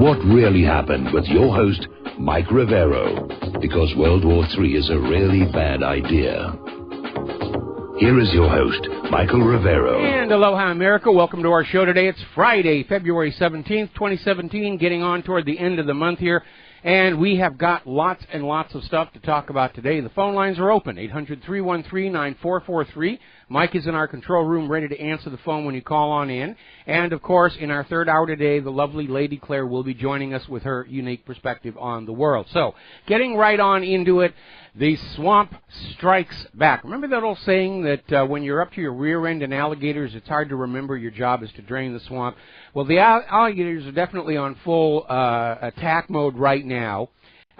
What really happened with your host, Mike Rivero, because World War III is a really bad idea. Here is your host, Michael Rivero. And aloha, America. Welcome to our show today. It's Friday, February 17th, 2017, getting on toward the end of the month here. And we have got lots and lots of stuff to talk about today. The phone lines are open, 800-313-9443. Mike is in our control room ready to answer the phone when you call on in. And, of course, in our third hour today, the lovely Lady Claire will be joining us with her unique perspective on the world. So, getting right on into it, the swamp strikes back. Remember that old saying that when you're up to your rear end in alligators, it's hard to remember your job is to drain the swamp? Well, the alligators are definitely on full attack mode right now,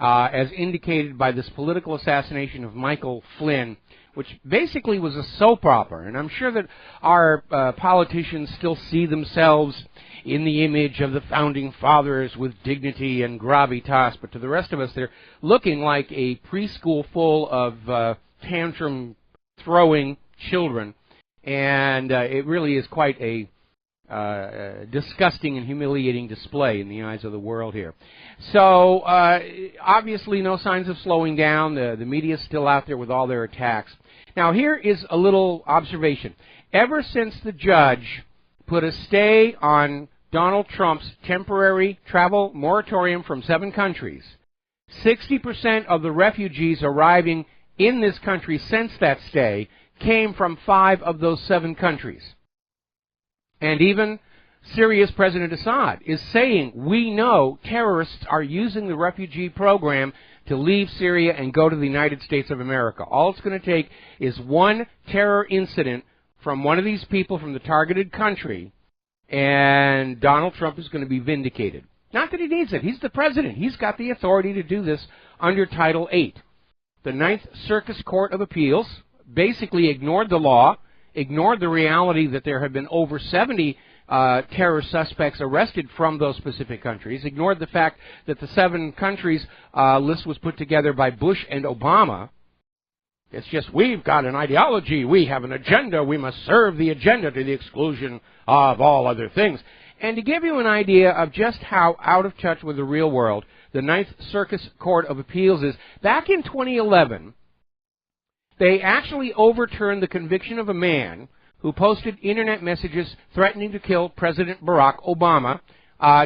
as indicated by this political assassination of Michael Flynn, which basically was a soap opera. And I'm sure that our politicians still see themselves in the image of the founding fathers with dignity and gravitas, but to the rest of us, they're looking like a preschool full of tantrum-throwing children, and it really is quite a disgusting and humiliating display in the eyes of the world here. So, obviously no signs of slowing down. The media is still out there with all their attacks. Now, here is a little observation. Ever since the judge put a stay on Donald Trump's temporary travel moratorium from 7 countries, 60% of the refugees arriving in this country since that stay came from 5 of those 7 countries. And even Syria's President Assad is saying, we know terrorists are using the refugee program to leave Syria and go to the United States of America. All it's going to take is one terror incident from one of these people from the targeted country, and Donald Trump is going to be vindicated. Not that he needs it. He's the president. He's got the authority to do this under Title VIII. The Ninth Circus Court of Appeals basically ignored the law, ignored the reality that there have been over 70 terror suspects arrested from those specific countries, ignored the fact that the 7 countries list was put together by Bush and Obama. It's just, we've got an ideology, we have an agenda, we must serve the agenda to the exclusion of all other things. And to give you an idea of just how out of touch with the real world the Ninth Circus Court of Appeals is, back in 2011, they actually overturned the conviction of a man who posted internet messages threatening to kill President Barack Obama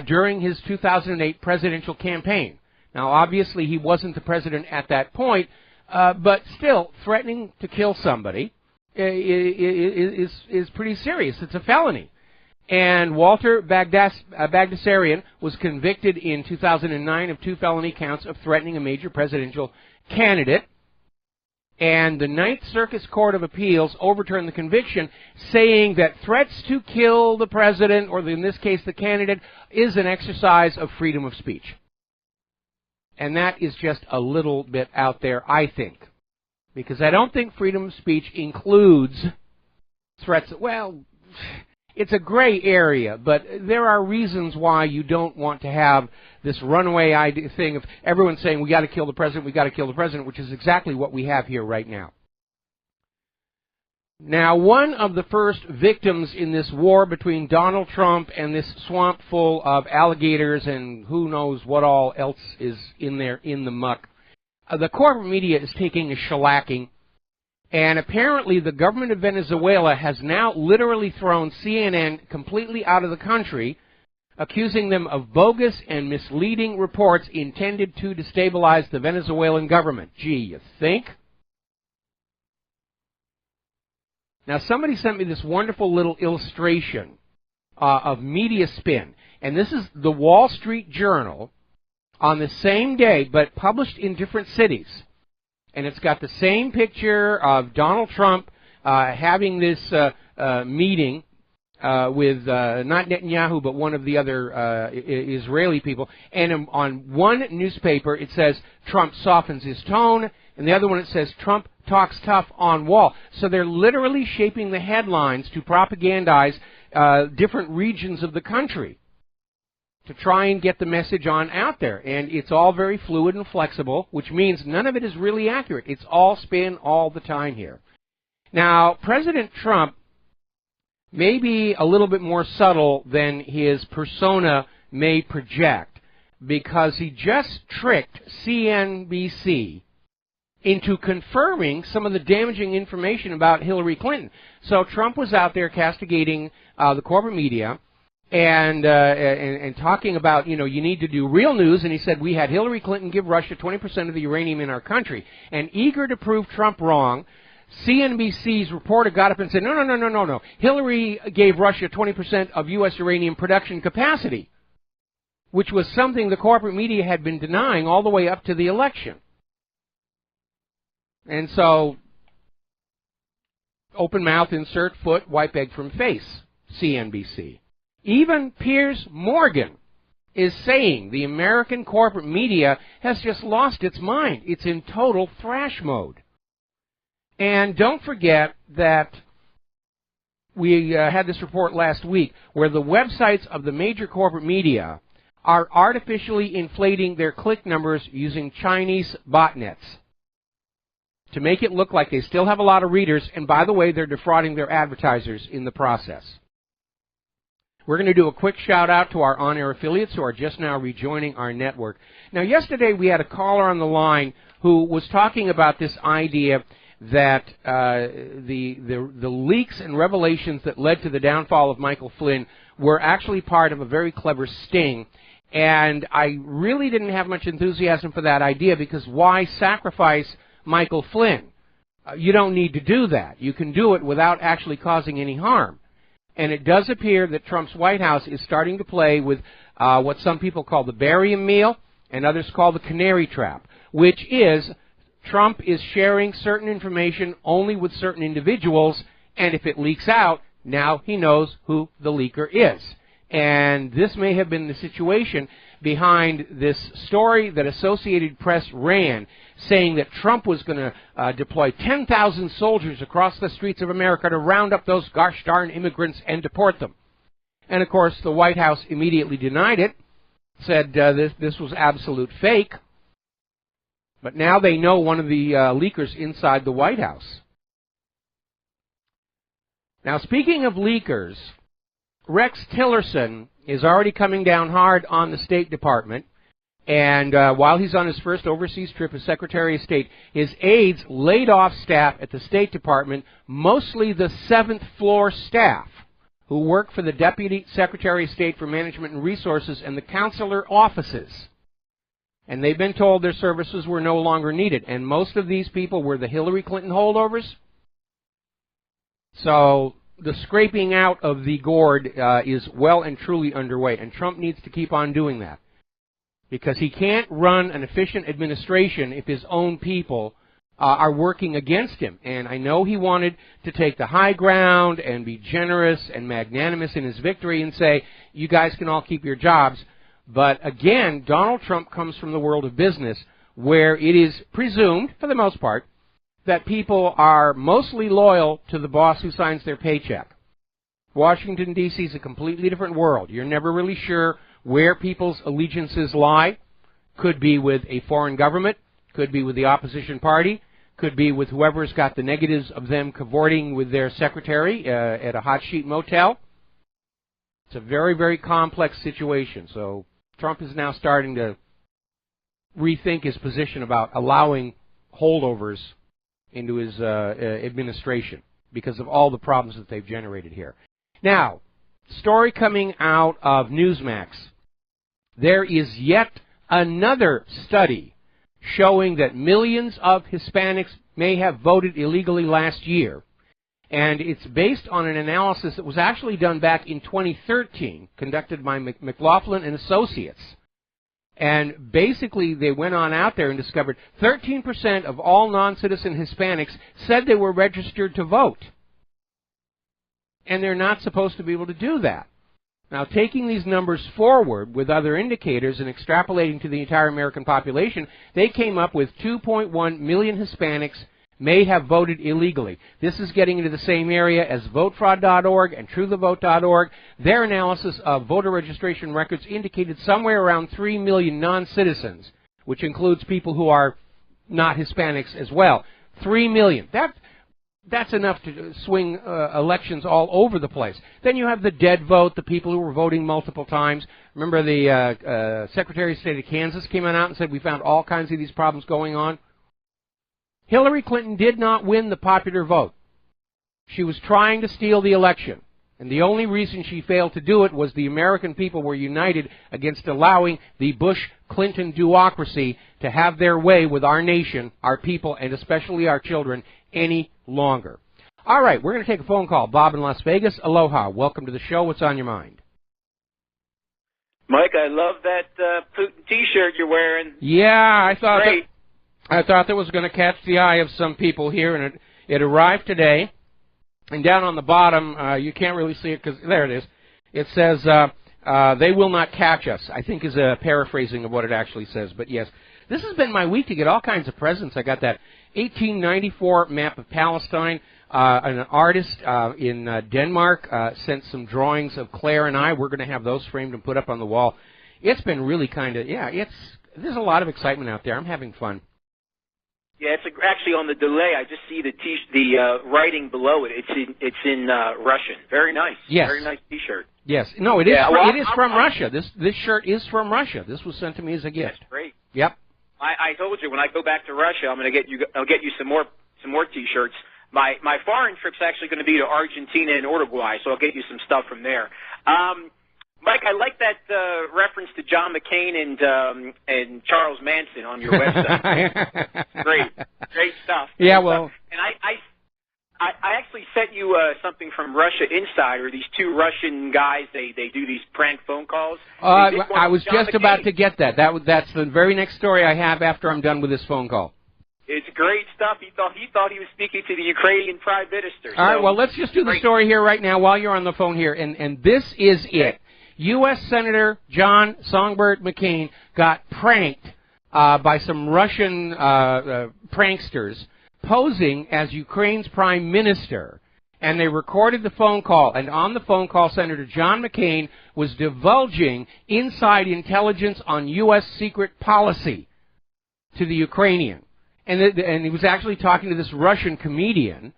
during his 2008 presidential campaign. Now, obviously, he wasn't the president at that point, but still, threatening to kill somebody is pretty serious. It's a felony. And Walter Bagdasarian was convicted in 2009 of 2 felony counts of threatening a major presidential candidate. And the Ninth Circus Court of Appeals overturned the conviction, saying that threats to kill the president, or in this case the candidate, is an exercise of freedom of speech. And that is just a little bit out there, I think. Because I don't think freedom of speech includes threats. Well, it's a gray area, but there are reasons why you don't want to have this runaway idea thing of everyone saying, we got to kill the president, we got to kill the president, which is exactly what we have here right now. Now, one of the first victims in this war between Donald Trump and this swamp full of alligators and who knows what all else is in there in the muck, the corporate media is taking a shellacking. And apparently the government of Venezuela has now literally thrown CNN completely out of the country, accusing them of bogus and misleading reports intended to destabilize the Venezuelan government. Gee, you think? Now, somebody sent me this wonderful little illustration of media spin. And this is the Wall Street Journal on the same day, but published in different cities. And it's got the same picture of Donald Trump having this meeting with not Netanyahu, but one of the other Israeli people. And on one newspaper, it says Trump softens his tone, and the other one, it says Trump talks tough on wall. So they're literally shaping the headlines to propagandize different regions of the country to try and get the message on out there. And it's all very fluid and flexible, which means none of it is really accurate. It's all spin all the time here. Now, President Trump may be a little bit more subtle than his persona may project. because he just tricked CNBC into confirming some of the damaging information about Hillary Clinton. So Trump was out there castigating the corporate media and talking about, you need to do real news, and he said we had Hillary Clinton give Russia 20% of the uranium in our country. And eager to prove Trump wrong, CNBC's reporter got up and said, no. Hillary gave Russia 20% of U.S. uranium production capacity, which was something the corporate media had been denying all the way up to the election. And so, open mouth, insert foot, wipe egg from face, CNBC. Even Piers Morgan is saying the American corporate media has just lost its mind. It's in total thrash mode. And don't forget that we had this report last week where the websites of the major corporate media are artificially inflating their click numbers using Chinese botnets to make it look like they still have a lot of readers, and by the way, they're defrauding their advertisers in the process. We're going to do a quick shout out to our on-air affiliates who are just now rejoining our network. Now, yesterday we had a caller on the line who was talking about this idea that the leaks and revelations that led to the downfall of Michael Flynn were actually part of a very clever sting. And I really didn't have much enthusiasm for that idea, because why sacrifice Michael Flynn? You don't need to do that. You can do it without actually causing any harm. And it does appear that Trump's White House is starting to play with what some people call the barium meal and others call the canary trap, which is Trump is sharing certain information only with certain individuals, and if it leaks out, now he knows who the leaker is. And this may have been the situation behind this story that Associated Press ran, saying that Trump was going to deploy 10,000 soldiers across the streets of America to round up those gosh darn immigrants and deport them. And of course, the White House immediately denied it, said this was absolute fake. But now they know one of the leakers inside the White House. Now, speaking of leakers, Rex Tillerson is already coming down hard on the State Department. And while he's on his first overseas trip as Secretary of State, his aides laid off staff at the State Department, mostly the 7th floor staff, who work for the Deputy Secretary of State for Management and Resources and the consular offices. And they've been told their services were no longer needed. And most of these people were the Hillary Clinton holdovers. So the scraping out of the gourd is well and truly underway. And Trump needs to keep on doing that, because he can't run an efficient administration if his own people are working against him. And I know he wanted to take the high ground and be generous and magnanimous in his victory and say, you guys can all keep your jobs. But again, Donald Trump comes from the world of business, where it is presumed, for the most part, that people are mostly loyal to the boss who signs their paycheck. Washington, D.C. is a completely different world. You're never really sure where people's allegiances lie. Could be with a foreign government, could be with the opposition party, could be with whoever's got the negatives of them cavorting with their secretary at a hot sheet motel. It's a very, very complex situation. So Trump is now starting to rethink his position about allowing holdovers into his administration because of all the problems that they've generated here. Now, story coming out of Newsmax. There is yet another study showing that millions of Hispanics may have voted illegally last year. And it's based on an analysis that was actually done back in 2013, conducted by McLaughlin and Associates. And basically, they went on out there and discovered 13% of all non-citizen Hispanics said they were registered to vote. And they're not supposed to be able to do that. Now, taking these numbers forward with other indicators and extrapolating to the entire American population, they came up with 2.1 million Hispanics may have voted illegally. This is getting into the same area as votefraud.org and truethevote.org. Their analysis of voter registration records indicated somewhere around 3 million non-citizens, which includes people who are not Hispanics as well. 3 million. that's enough to swing elections all over the place. Then you have the dead vote, the people who were voting multiple times. Remember the Secretary of State of Kansas came out and said we found all kinds of these problems going on. Hillary Clinton did not win the popular vote. She was trying to steal the election. And the only reason she failed to do it was the American people were united against allowing the Bush-Clinton duocracy to have their way with our nation, our people, and especially our children any longer. All right, we're going to take a phone call. Bob in Las Vegas, aloha. Welcome to the show. What's on your mind? Mike, I love that Putin T-shirt you're wearing. Yeah, I thought that was going to catch the eye of some people here, and it arrived today. And down on the bottom, you can't really see it because there it is. It says, they will not catch us, I think is a paraphrasing of what it actually says. But yes, this has been my week to get all kinds of presents. I got that 1894 map of Palestine. An artist in Denmark sent some drawings of Claire and I. We're going to have those framed and put up on the wall. It's been really kind of, there's a lot of excitement out there. I'm having fun. Yeah, it's actually on the delay. I just see the writing below it. It's in Russian. Very nice. Yes. Very nice T-shirt. Yes. No, it is. It is from Russia. This shirt is from Russia. This was sent to me as a gift. That's great. Yep. I told you when I go back to Russia, I'll get you some more T-shirts. My foreign trip's actually going to be to Argentina and Uruguay, so I'll get you some stuff from there. Mike, I like that reference to John McCain and Charles Manson on your website. Great stuff. Yeah, well, and I actually sent you something from Russia Insider. These two Russian guys, they do these prank phone calls. I was just about to get that. That's the very next story I have after I'm done with this phone call. It's great stuff. He thought he was speaking to the Ukrainian Prime Minister. All right, well, let's just do the story here right now while you're on the phone here, and this is it. U.S. Senator John Songbird McCain got pranked by some Russian pranksters posing as Ukraine's prime minister, and they recorded the phone call. And on the phone call, Senator John McCain was divulging inside intelligence on U.S. secret policy to the Ukrainian. And he was actually talking to this Russian comedian,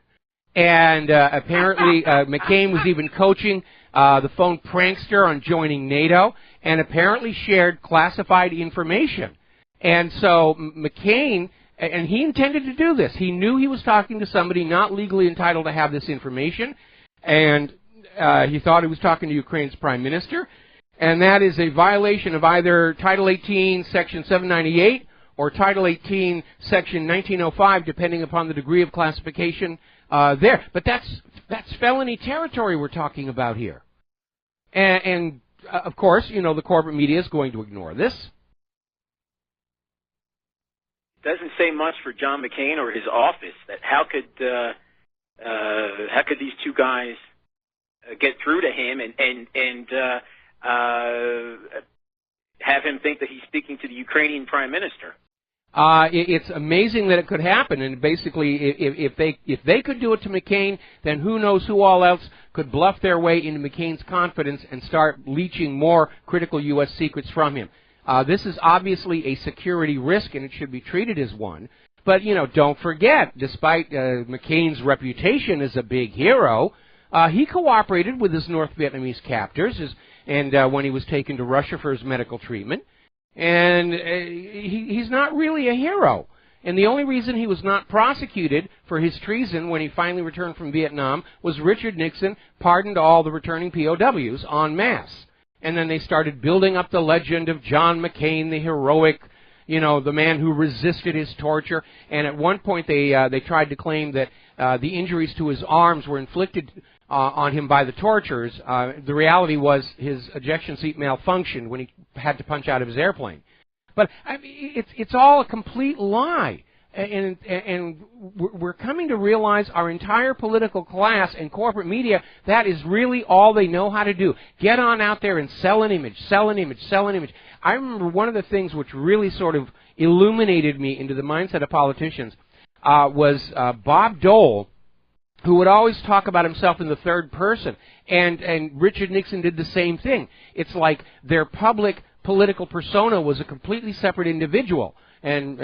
and apparently McCain was even coaching the phone prankster on joining NATO, and apparently shared classified information. And so McCain, and he intended to do this. He knew he was talking to somebody not legally entitled to have this information, and he thought he was talking to Ukraine's prime minister, and that is a violation of either Title 18, Section 798, or Title 18, Section 1905, depending upon the degree of classification there. But that's felony territory we're talking about here. And of course, the corporate media is going to ignore this. Doesn't say much for John McCain or his office. That how could these two guys get through to him and have him think that he's speaking to the Ukrainian prime minister? It's amazing that it could happen, and basically, if they could do it to McCain, then who knows who all else could bluff their way into McCain's confidence and start leeching more critical U.S. secrets from him. This is obviously a security risk, and it should be treated as one. But, don't forget, despite McCain's reputation as a big hero, he cooperated with his North Vietnamese captors and when he was taken to Russia for his medical treatment. And he's not really a hero. And the only reason he was not prosecuted for his treason when he finally returned from Vietnam was Richard Nixon pardoned all the returning POWs en masse. And then they started building up the legend of John McCain, the heroic, the man who resisted his torture. And at one point they tried to claim that the injuries to his arms were inflicted on him by the torturers. The reality was his ejection seat malfunctioned when he had to punch out of his airplane. But I mean, it's all a complete lie. And we're coming to realize our entire political class and corporate media, that is really all they know how to do. Get on out there and sell an image, sell an image, sell an image. I remember one of the things which really sort of illuminated me into the mindset of politicians was Bob Dole, who would always talk about himself in the third person. And Richard Nixon did the same thing. It's like their public political persona was a completely separate individual. and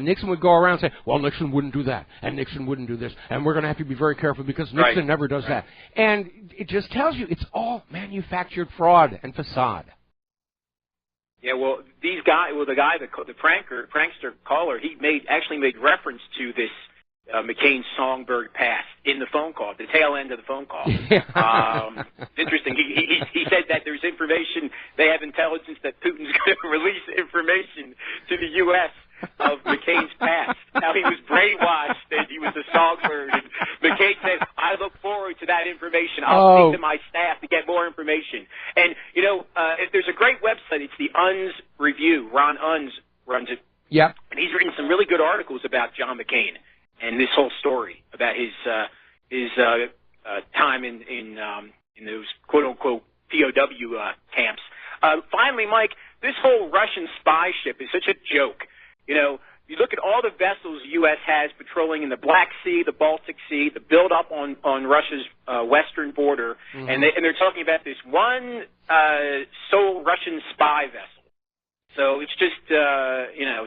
Nixon would go around and say, well, Nixon wouldn't do that, and Nixon wouldn't do this, and we're going to have to be very careful because Nixon never does that. And it just tells you it's all manufactured fraud and facade. Yeah, well, the prankster caller, he actually made reference to this McCain Songbird Pass in the phone call, the tail end of the phone call. It's interesting. He said that there's information, they have intelligence that Putin's going to release information to the U.S. of McCain's past. How he was brainwashed that he was a songbird. And McCain said, I look forward to that information. I'll speak to my staff to get more information. And, you know, if there's a great website, it's the UNS Review. Ron Unz runs it. Yep. And he's written some really good articles about John McCain and this whole story about his time in those quote-unquote POW camps. Finally, Mike, this whole Russian spy ship is such a joke. You know, you look at all the vessels the U.S. has patrolling in the Black Sea, the Baltic Sea, the build-up on Russia's western border, and they're talking about this one sole Russian spy vessel. So it's just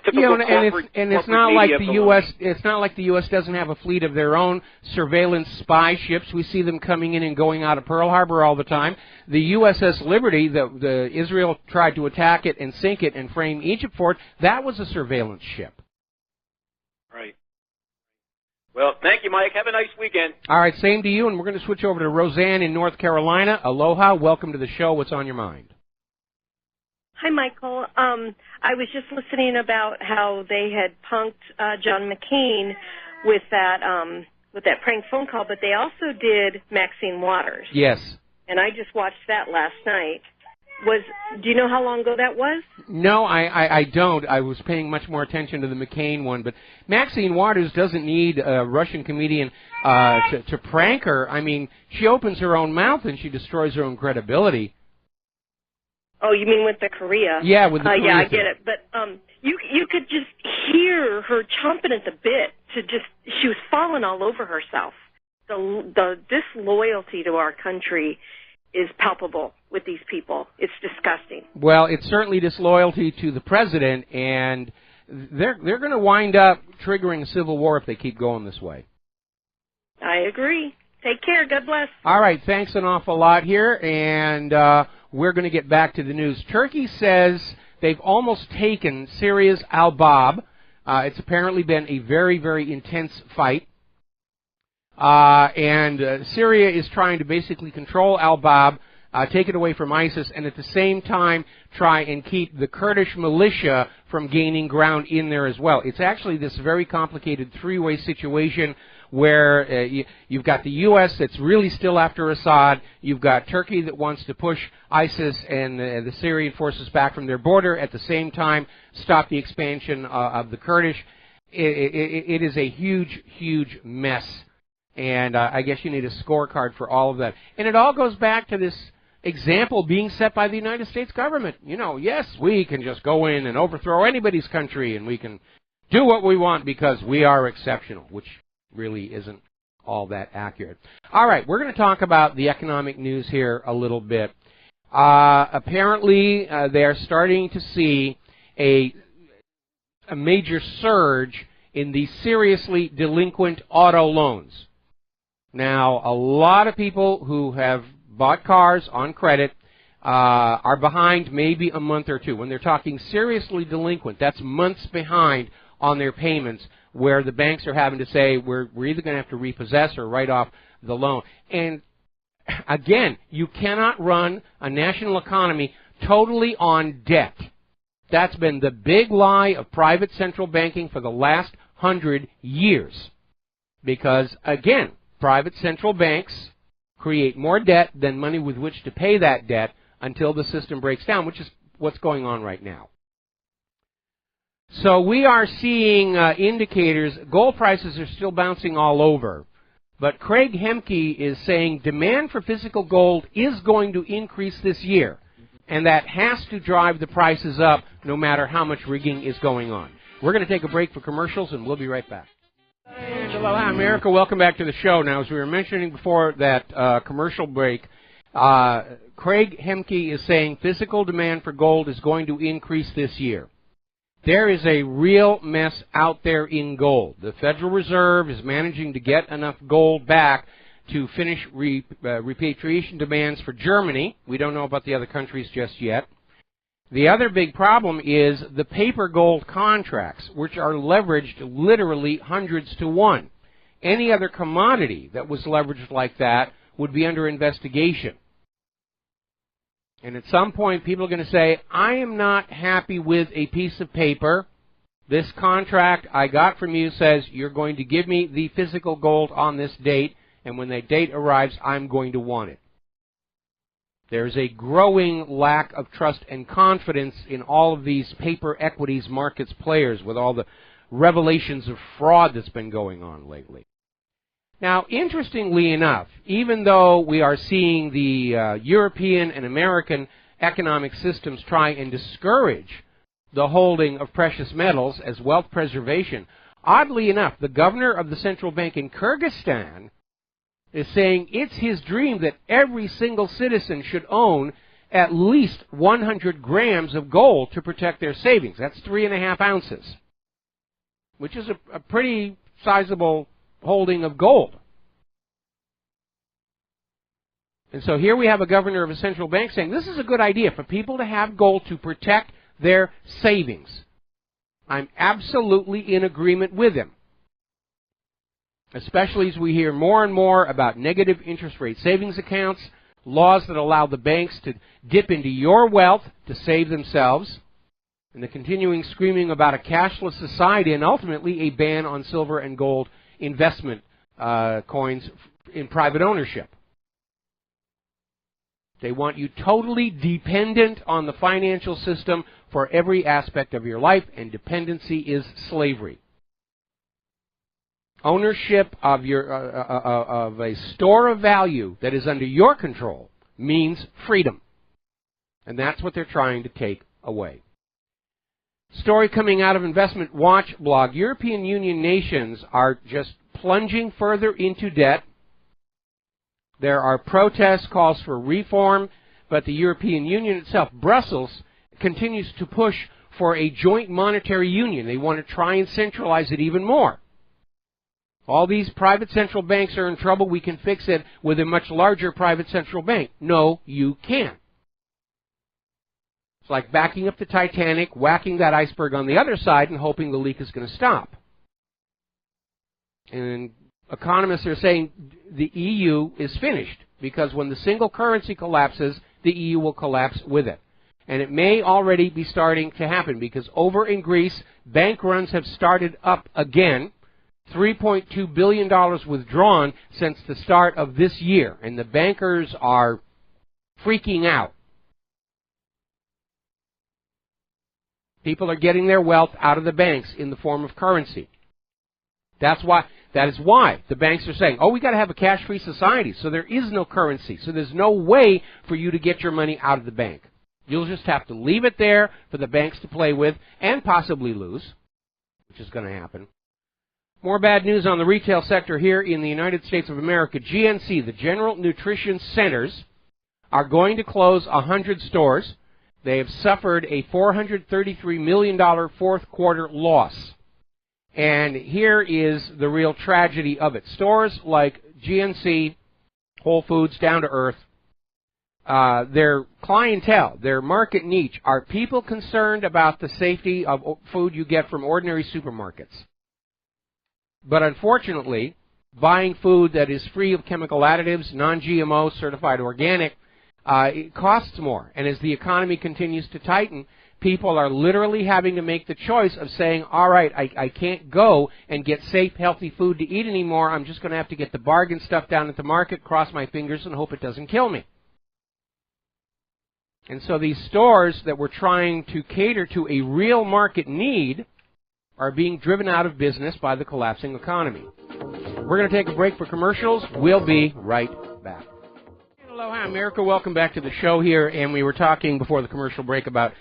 typical corporate. And it's not like the U.S. It's not like the U.S. doesn't have a fleet of their own surveillance spy ships. We see them coming in and going out of Pearl Harbor all the time. The USS Liberty, the Israel tried to attack it and sink it and frame Egypt for it. That was a surveillance ship. Right. Well, thank you, Mike. Have a nice weekend. All right, same to you. And we're going to switch over to Roseanne in North Carolina. Aloha. Welcome to the show. What's on your mind? Hi, Michael. I was just listening about how they had punked John McCain with that prank phone call, but they also did Maxine Waters. Yes. And I just watched that last night. Do you know how long ago that was? No, I don't. I was paying much more attention to the McCain one, but Maxine Waters doesn't need a Russian comedian to prank her. I mean, she opens her own mouth and she destroys her own credibility. Oh, you mean with the Korea? Yeah, with the Korea. Yeah, I get it. But you could just hear her chomping at the bit. She was falling all over herself. The disloyalty to our country is palpable with these people. It's disgusting. Well, it's certainly disloyalty to the president, and they're going to wind up triggering a civil war if they keep going this way. I agree. Take care. God bless. All right. Thanks an awful lot here, and we're going to get back to the news. Turkey says they've almost taken Syria's Al-Bab. It's apparently been a very, very intense fight. And Syria is trying to basically control Al-Bab, take it away from ISIS, and at the same time try and keep the Kurdish militia from gaining ground in there as well. It's actually this very complicated three-way situation where you've got the U.S. that's really still after Assad, you've got Turkey that wants to push ISIS and the Syrian forces back from their border, at the same time stop the expansion of the Kurdish. It is a huge, huge mess, and I guess you need a scorecard for all of that. And it all goes back to this example being set by the United States government. You know, yes, we can just go in and overthrow anybody's country, and we can do what we want because we are exceptional, which really isn't all that accurate. All right, we're going to talk about the economic news here a little bit. Apparently, they are starting to see a major surge in the seriously delinquent auto loans. Now, a lot of people who have bought cars on credit are behind maybe a month or two. When they're talking seriously delinquent, that's months behind on their payments, where the banks are having to say, we're either going to have to repossess or write off the loan. And again, you cannot run a national economy totally on debt. That's been the big lie of private central banking for the last 100 years. Because, again, private central banks create more debt than money with which to pay that debt until the system breaks down, which is what's going on right now. So we are seeing indicators. Gold prices are still bouncing all over. But Craig Hemke is saying demand for physical gold is going to increase this year. And that has to drive the prices up no matter how much rigging is going on. We're going to take a break for commercials, and we'll be right back. Aloha, America. Welcome back to the show. Now, as we were mentioning before that commercial break, Craig Hemke is saying physical demand for gold is going to increase this year. There is a real mess out there in gold. The Federal Reserve is managing to get enough gold back to finish repatriation demands for Germany. We don't know about the other countries just yet. The other big problem is the paper gold contracts, which are leveraged literally hundreds to one. Any other commodity that was leveraged like that would be under investigation. And at some point, people are going to say, I am not happy with a piece of paper. This contract I got from you says you're going to give me the physical gold on this date, and when that date arrives, I'm going to want it. There's a growing lack of trust and confidence in all of these paper equities markets players with all the revelations of fraud that's been going on lately. Now, interestingly enough, even though we are seeing the European and American economic systems try and discourage the holding of precious metals as wealth preservation, oddly enough, the governor of the central bank in Kyrgyzstan is saying it's his dream that every single citizen should own at least 100 grams of gold to protect their savings. That's 3.5 ounces, which is a pretty sizable holding of gold. And so here we have a governor of a central bank saying this is a good idea for people to have gold to protect their savings. I'm absolutely in agreement with him, especially as we hear more and more about negative interest rate savings accounts, laws that allow the banks to dip into your wealth to save themselves, and the continuing screaming about a cashless society, and ultimately a ban on silver and gold investment coins in private ownership. They want you totally dependent on the financial system for every aspect of your life, and dependency is slavery. Ownership of of a store of value that is under your control means freedom, and that's what they're trying to take away. Story coming out of Investment Watch blog: European Union nations are just plunging further into debt. There are protest calls for reform, but the European Union itself, Brussels, continues to push for a joint monetary union. They want to try and centralize it even more. All these private central banks are in trouble. We can fix it with a much larger private central bank. No, you can't. It's like backing up the Titanic, whacking that iceberg on the other side, and hoping the leak is going to stop. And economists are saying the EU is finished, because when the single currency collapses, the EU will collapse with it. And it may already be starting to happen, because over in Greece, bank runs have started up again. $3.2 billion withdrawn since the start of this year, and the bankers are freaking out. People are getting their wealth out of the banks in the form of currency. That is why the banks are saying, oh, we got to have a cash-free society, so there is no currency, so there's no way for you to get your money out of the bank. You'll just have to leave it there for the banks to play with and possibly lose, which is going to happen. More bad news on the retail sector here in the United States of America. GNC, the General Nutrition Centers, are going to close 100 stores. They have suffered a $433 million fourth quarter loss. And here is the real tragedy of it. Stores like GNC, Whole Foods, Down to Earth, their clientele, their market niche, are people concerned about the safety of food you get from ordinary supermarkets. But unfortunately, buying food that is free of chemical additives, non-GMO, certified organic, it costs more. And as the economy continues to tighten, people are literally having to make the choice of saying, all right, I can't go and get safe, healthy food to eat anymore. I'm just going to have to get the bargain stuff down at the market, cross my fingers, and hope it doesn't kill me. And so these stores that were trying to cater to a real market need are being driven out of business by the collapsing economy. We're going to take a break for commercials. We'll be right back. Aloha, America. Welcome back to the show here. And we were talking before the commercial break about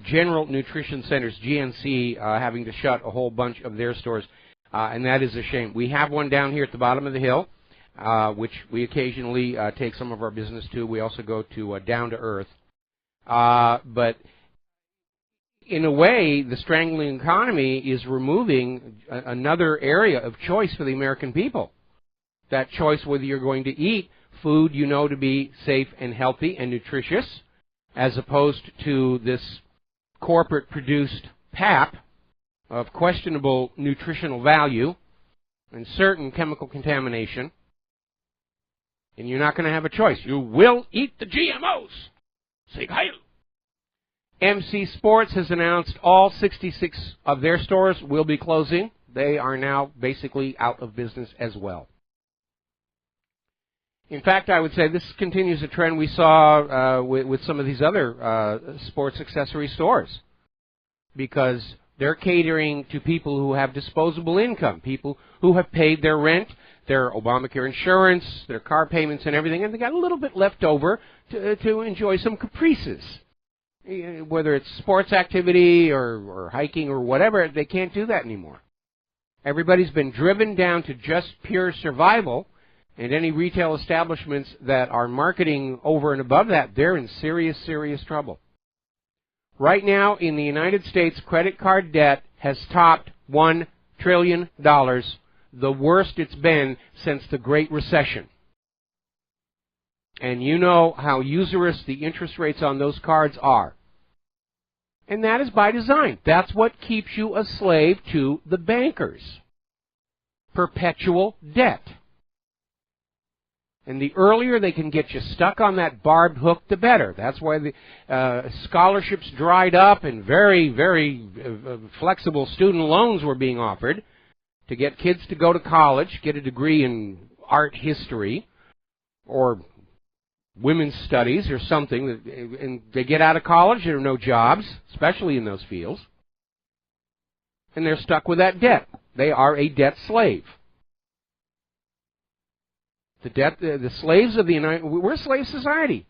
General Nutrition Centers, GNC, having to shut a whole bunch of their stores. And that is a shame. We have one down here at the bottom of the hill, which we occasionally take some of our business to. We also go to Down to Earth. But in a way, the strangling economy is removing another area of choice for the American people. That choice whether you're going to eat food you know to be safe and healthy and nutritious, as opposed to this corporate-produced pap of questionable nutritional value and certain chemical contamination. And you're not going to have a choice. You will eat the GMOs. Say hi. MC Sports has announced all 66 of their stores will be closing. They are now basically out of business as well. In fact, I would say this continues a trend we saw with some of these other sports accessory stores, because they're catering to people who have disposable income, people who have paid their rent, their Obamacare insurance, their car payments and everything, and they got a little bit left over to enjoy some caprices. Whether it's sports activity or hiking or whatever, they can't do that anymore. Everybody's been driven down to just pure survival, and any retail establishments that are marketing over and above that, they're in serious, serious trouble. Right now, in the United States, credit card debt has topped $1 trillion, the worst it's been since the Great Recession. And you know how usurious the interest rates on those cards are. And that is by design. That's what keeps you a slave to the bankers. Perpetual debt. And the earlier they can get you stuck on that barbed hook, the better. That's why the scholarships dried up and very, very flexible student loans were being offered to get kids to go to college, get a degree in art history or women's studies or something, and they get out of college, there are no jobs, especially in those fields, and they're stuck with that debt. They are a debt slave. The slaves of we're a slave society.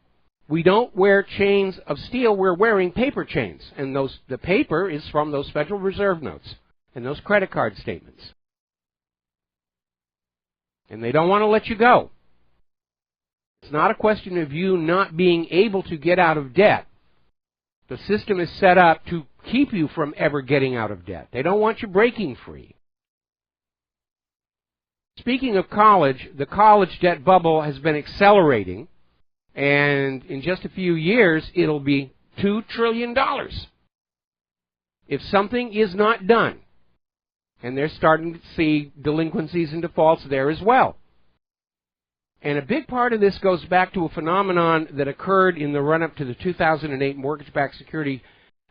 We don't wear chains of steel, we're wearing paper chains, and the paper is from those Federal Reserve notes and those credit card statements. And they don't want to let you go. It's not a question of you not being able to get out of debt. The system is set up to keep you from ever getting out of debt. They don't want you breaking free. Speaking of college, the college debt bubble has been accelerating, and in just a few years, it'll be $2 trillion. If something is not done, and they're starting to see delinquencies and defaults there as well. And a big part of this goes back to a phenomenon that occurred in the run-up to the 2008 mortgage-backed security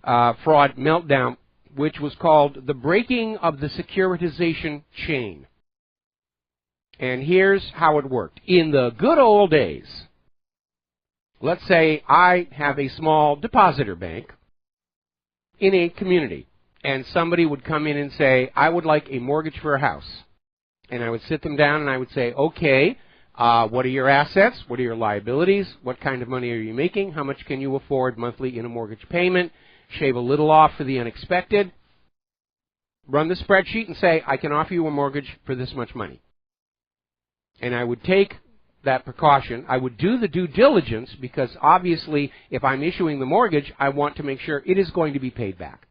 fraud meltdown, which was called the breaking of the securitization chain. And here's how it worked. In the good old days, let's say I have a small depositor bank in a community, and somebody would come in and say, I would like a mortgage for a house. And I would sit them down and I would say, okay, what are your assets? What are your liabilities? What kind of money are you making? How much can you afford monthly in a mortgage payment? Shave a little off for the unexpected. Run the spreadsheet and say, I can offer you a mortgage for this much money. And I would take that precaution. I would do the due diligence because obviously if I'm issuing the mortgage, I want to make sure it is going to be paid back.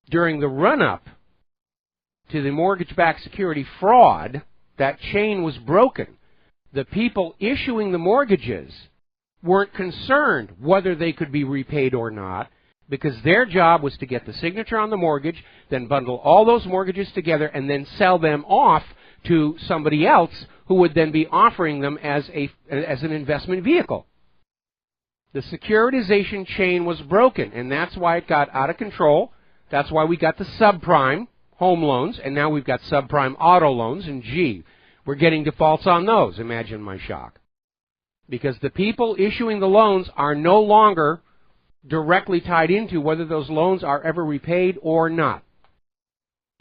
During the run-up to the mortgage-backed security fraud, that chain was broken. The people issuing the mortgages weren't concerned whether they could be repaid or not, because their job was to get the signature on the mortgage, then bundle all those mortgages together, and then sell them off to somebody else who would then be offering them as an investment vehicle. The securitization chain was broken, and that's why it got out of control. That's why we got the subprime home loans, and now we've got subprime auto loans, and gee, we're getting defaults on those. Imagine my shock. Because the people issuing the loans are no longer directly tied into whether those loans are ever repaid or not.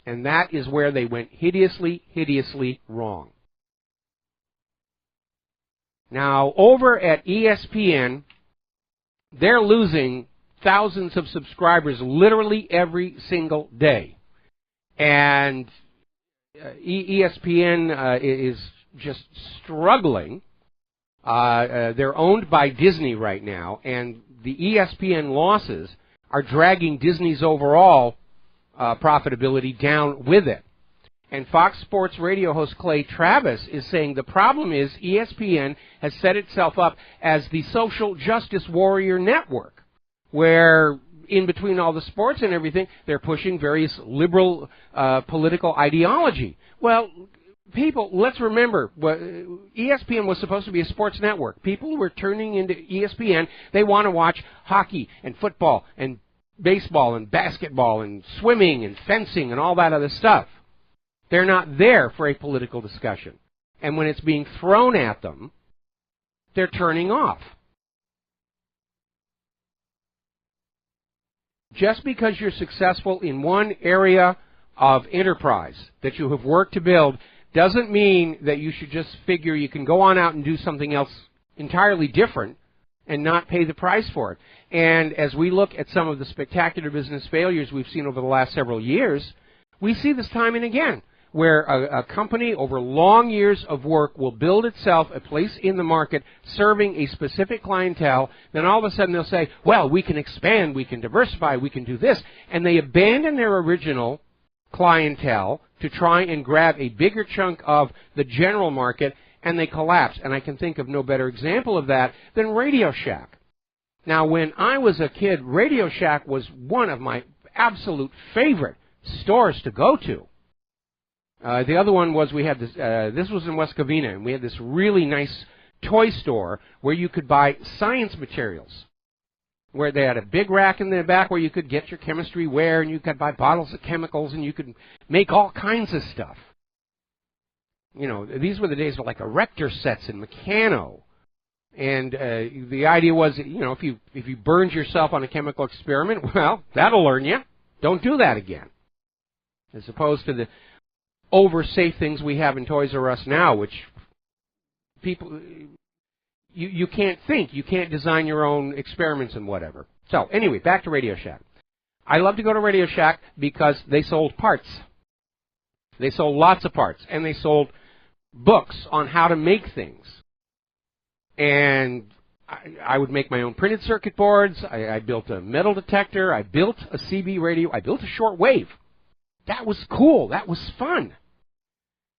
And that is where they went hideously, hideously wrong. Now, over at ESPN, they're losing thousands of subscribers literally every single day. And ESPN is just struggling. They're owned by Disney right now, and the ESPN losses are dragging Disney's overall profitability down with it. And Fox Sports Radio host Clay Travis is saying the problem is ESPN has set itself up as the social justice warrior network, where in between all the sports and everything, they're pushing various liberal political ideology. Well, people, let's remember, ESPN was supposed to be a sports network. People who are turning into ESPN, they want to watch hockey and football and baseball and basketball and swimming and fencing and all that other stuff. They're not there for a political discussion. And when it's being thrown at them, they're turning off. Just because you're successful in one area of enterprise that you have worked to build doesn't mean that you should just figure you can go on out and do something else entirely different and not pay the price for it. And as we look at some of the spectacular business failures we've seen over the last several years, we see this time and again, where a company over long years of work will build itself a place in the market serving a specific clientele, then all of a sudden they'll say, well, we can expand, we can diversify, we can do this, and they abandon their original clientele to try and grab a bigger chunk of the general market, and they collapse. And I can think of no better example of that than Radio Shack. Now, when I was a kid, Radio Shack was one of my absolute favorite stores to go to. The other one was we had this, this was in West Covina, and we had this really nice toy store where you could buy science materials, where they had a big rack in the back where you could get your chemistry ware, and you could buy bottles of chemicals, and you could make all kinds of stuff. You know, these were the days of like erector sets and Meccano. And the idea was, you know, if you burned yourself on a chemical experiment, well, that'll learn you. Don't do that again. As opposed to the over-safe things we have in Toys R Us now, which people, you can't think. You can't design your own experiments and whatever. So, anyway, back to Radio Shack. I love to go to Radio Shack because they sold parts. They sold lots of parts, and they sold books on how to make things. And I would make my own printed circuit boards. I built a metal detector. I built a CB radio. I built a shortwave. That was cool. That was fun.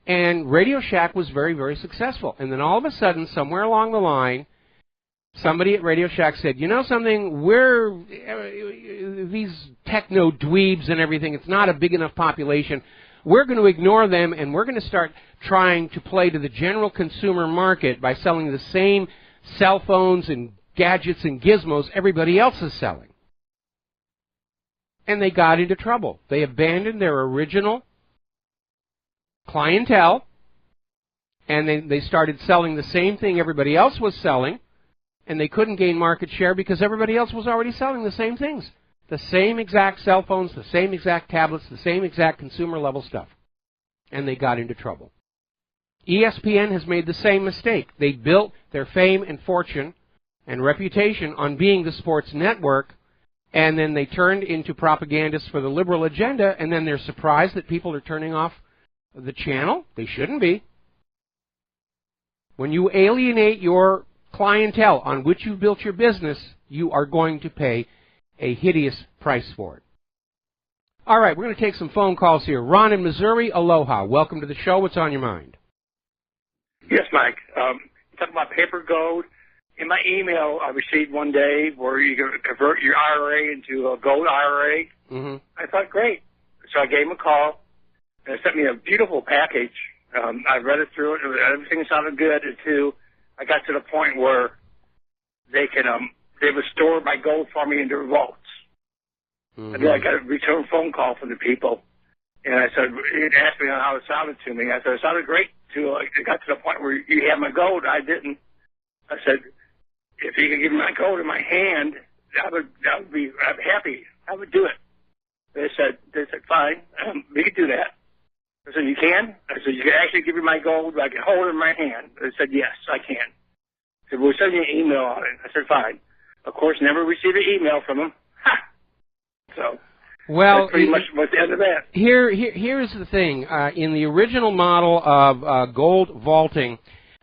And Radio Shack was very, very successful. And then all of a sudden, somewhere along the line, somebody at Radio Shack said, you know something, we're these techno dweebs and everything, it's not a big enough population. We're going to ignore them, and we're going to start trying to play to the general consumer market by selling the same cell phones and gadgets and gizmos everybody else is selling. And they got into trouble. They abandoned their original clientele, and they started selling the same thing everybody else was selling, and they couldn't gain market share because everybody else was already selling the same things. The same exact cell phones, the same exact tablets, the same exact consumer-level stuff. And they got into trouble. ESPN has made the same mistake. They built their fame and fortune and reputation on being the sports network, and then they turned into propagandists for the liberal agenda, and then they're surprised that people are turning off the channel. They shouldn't be. When you alienate your clientele on which you've built your business, you are going to pay a hideous price for it. All right, we're going to take some phone calls here. Ron in Missouri, aloha. Welcome to the show. What's on your mind? Yes, Mike. You talk about paper gold. In my email I received one day where you can convert your IRA into a gold IRA. Mm-hmm. I thought, great. So I gave him a call, and they sent me a beautiful package. I read it through it. Everything sounded good until I got to the point where they would store my gold for me in their vaults. Mm-hmm. And then I got a return phone call from the people, and I said, he asked me how it sounded to me. I said, it sounded great. It got to the point where you had my gold. I didn't. I said, if you could give me my gold in my hand, I'm happy. I would do it. They said, fine, we could do that. I said, you can? I said, you can actually give me my gold, I can hold it in my hand. They said, yes, I can. They said, we'll send you an email on it. I said, fine. Of course, never received an email from them. Ha! So, well, that's pretty much what's the end of that. Here's the thing. In the original model of gold vaulting,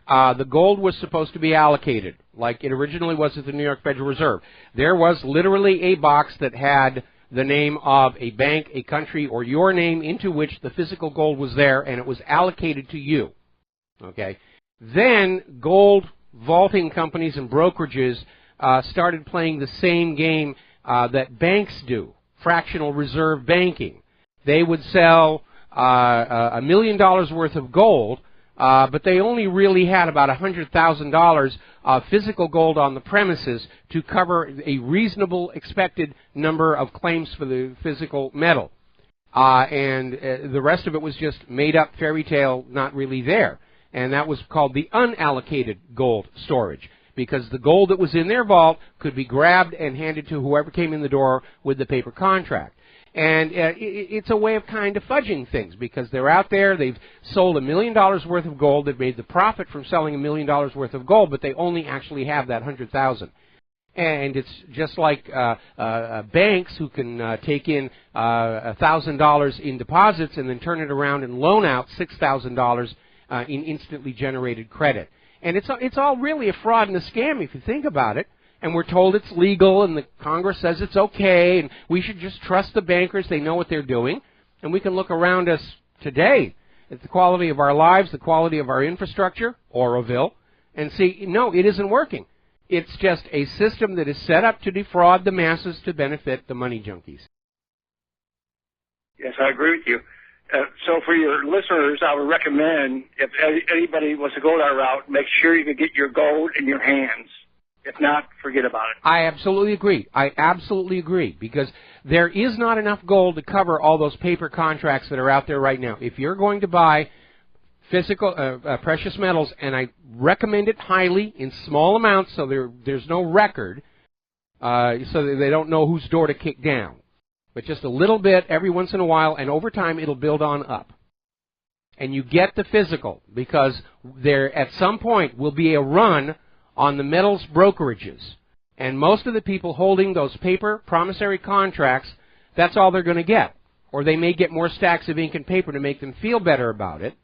the gold was supposed to be allocated. like it originally was at the New York Federal Reserve. There was literally a box that had the name of a bank, a country, or your name into which the physical gold was there, and it was allocated to you. Okay. Then gold vaulting companies and brokerages started playing the same game that banks do, fractional reserve banking. They would sell $1 million worth of gold, but they only really had about $100,000 of physical gold on the premises to cover a reasonable expected number of claims for the physical metal. And the rest of it was just made up fairy tale, not really there. And that was called the unallocated gold storage, because the gold that was in their vault could be grabbed and handed to whoever came in the door with the paper contract. And it's a way of kind of fudging things, because they're out there, they've sold $1 million worth of gold, they've made the profit from selling $1 million worth of gold, but they only actually have that 100,000. And it's just like banks who can take in $1,000 in deposits and then turn it around and loan out $6,000 in instantly generated credit. And it's all really a fraud and a scam if you think about it. And we're told it's legal, and the Congress says it's okay, and we should just trust the bankers. They know what they're doing. And we can look around us today at the quality of our lives, the quality of our infrastructure, Oroville, and see, no, it isn't working. It's just a system that is set up to defraud the masses to benefit the money junkies. Yes, I agree with you. So for your listeners, I would recommend, if anybody wants to go that route, make sure you can get your gold in your hands. If not, forget about it. I absolutely agree. I absolutely agree, because there is not enough gold to cover all those paper contracts that are out there right now. If you're going to buy physical precious metals, and I recommend it highly in small amounts so there's no record, so that they don't know whose door to kick down. But just a little bit every once in a while, and over time it'll build on up. And you get the physical, because there at some point will be a run on the metals brokerages. And most of the people holding those paper promissory contracts, that's all they're going to get. Or they may get more stacks of ink and paper to make them feel better about it.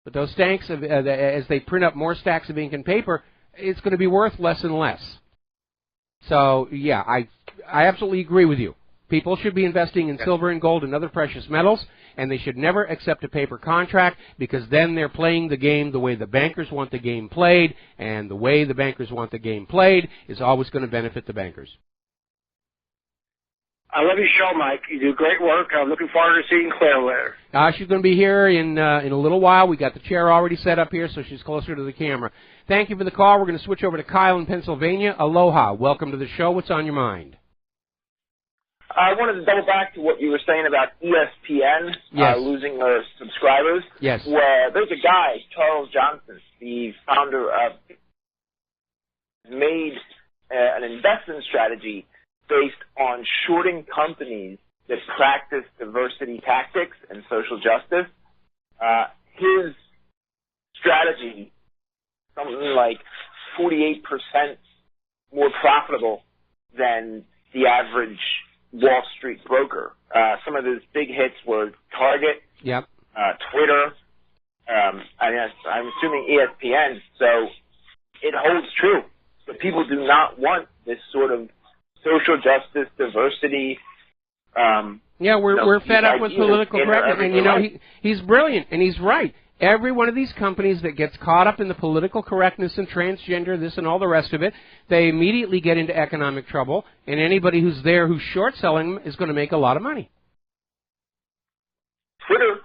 But those stacks, as they print up more stacks of ink and paper, it's going to be worth less and less. So, yeah, I absolutely agree with you. People should be investing in silver and gold and other precious metals, and they should never accept a paper contract, because then they're playing the game the way the bankers want the game played, and the way the bankers want the game played is always going to benefit the bankers. I love your show, Mike. You do great work. I'm looking forward to seeing Claire later. She's going to be here in a little while. We got the chair already set up here, so she's closer to the camera. Thank you for the call. We're going to switch over to Kyle in Pennsylvania. Aloha. Welcome to the show. What's on your mind? I wanted to double back to what you were saying about ESPN losing their subscribers. Yes. Where there's a guy, Charles Johnson, the founder of, made an investment strategy based on shorting companies that practice diversity tactics and social justice. His strategy, something like 48% more profitable than the average Wall Street broker. Some of his big hits were Target, Twitter, I'm assuming ESPN, so it holds true. But people do not want this sort of social justice, diversity. We're fed up with political correctness, and he's brilliant, and he's right. Every one of these companies that gets caught up in the political correctness and transgender, this and all the rest of it, they immediately get into economic trouble, and anybody who's there who's short selling them is going to make a lot of money. Twitter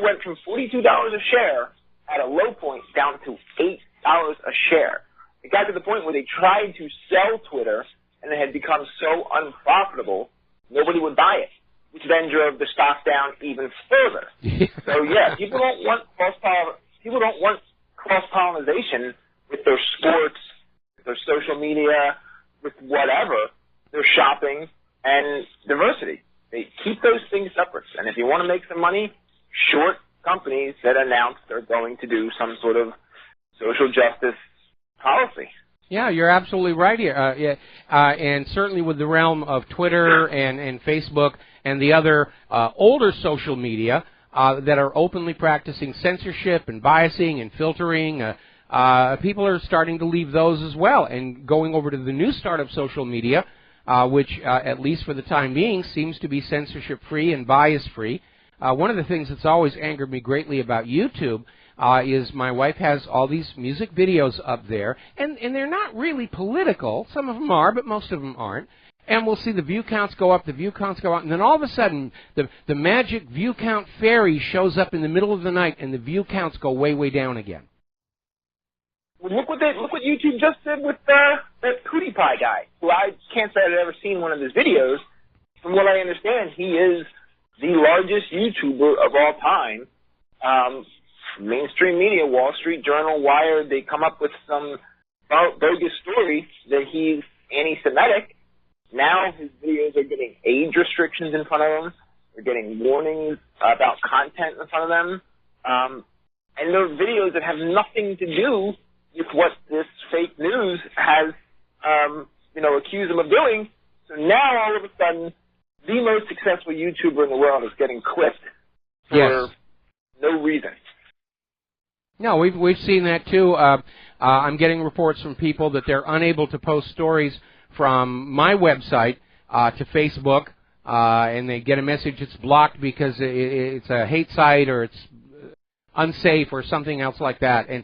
went from $42 a share at a low point down to $8 a share. It got to the point where they tried to sell Twitter, and it had become so unprofitable, nobody would buy it, which then drove the stock down even further. So yeah, people don't want cross-pollination with their sports, with their social media, with whatever. They're shopping and diversity. They keep those things separate. And if you want to make some money, short companies that announce they're going to do some sort of social justice policy. Yeah, you're absolutely right here. And certainly with the realm of Twitter and Facebook and the other older social media that are openly practicing censorship and biasing and filtering, people are starting to leave those as well and going over to the new start of social media, which, at least for the time being, seems to be censorship-free and bias-free. One of the things that's always angered me greatly about YouTube is my wife has all these music videos up there, and they're not really political. Some of them are, but most of them aren't. And we'll see the view counts go up, the view counts go up, and then all of a sudden, the magic view count fairy shows up in the middle of the night, and the view counts go way, way down again. Well, look what YouTube just did with that PewDiePie guy, who I can't say I've ever seen one of his videos. From what I understand, he is the largest YouTuber of all time. Mainstream media, Wall Street Journal, Wired, they come up with some bogus story that he's anti-Semitic. Now his videos are getting age restrictions in front of them. They're getting warnings about content in front of them. And they're videos that have nothing to do with what this fake news has, accused him of doing. So now, all of a sudden, the most successful YouTuber in the world is getting clipped for no reason. No, we've seen that too. I'm getting reports from people that they're unable to post stories from my website to Facebook, and they get a message it's blocked because it's a hate site or it's unsafe or something else like that. And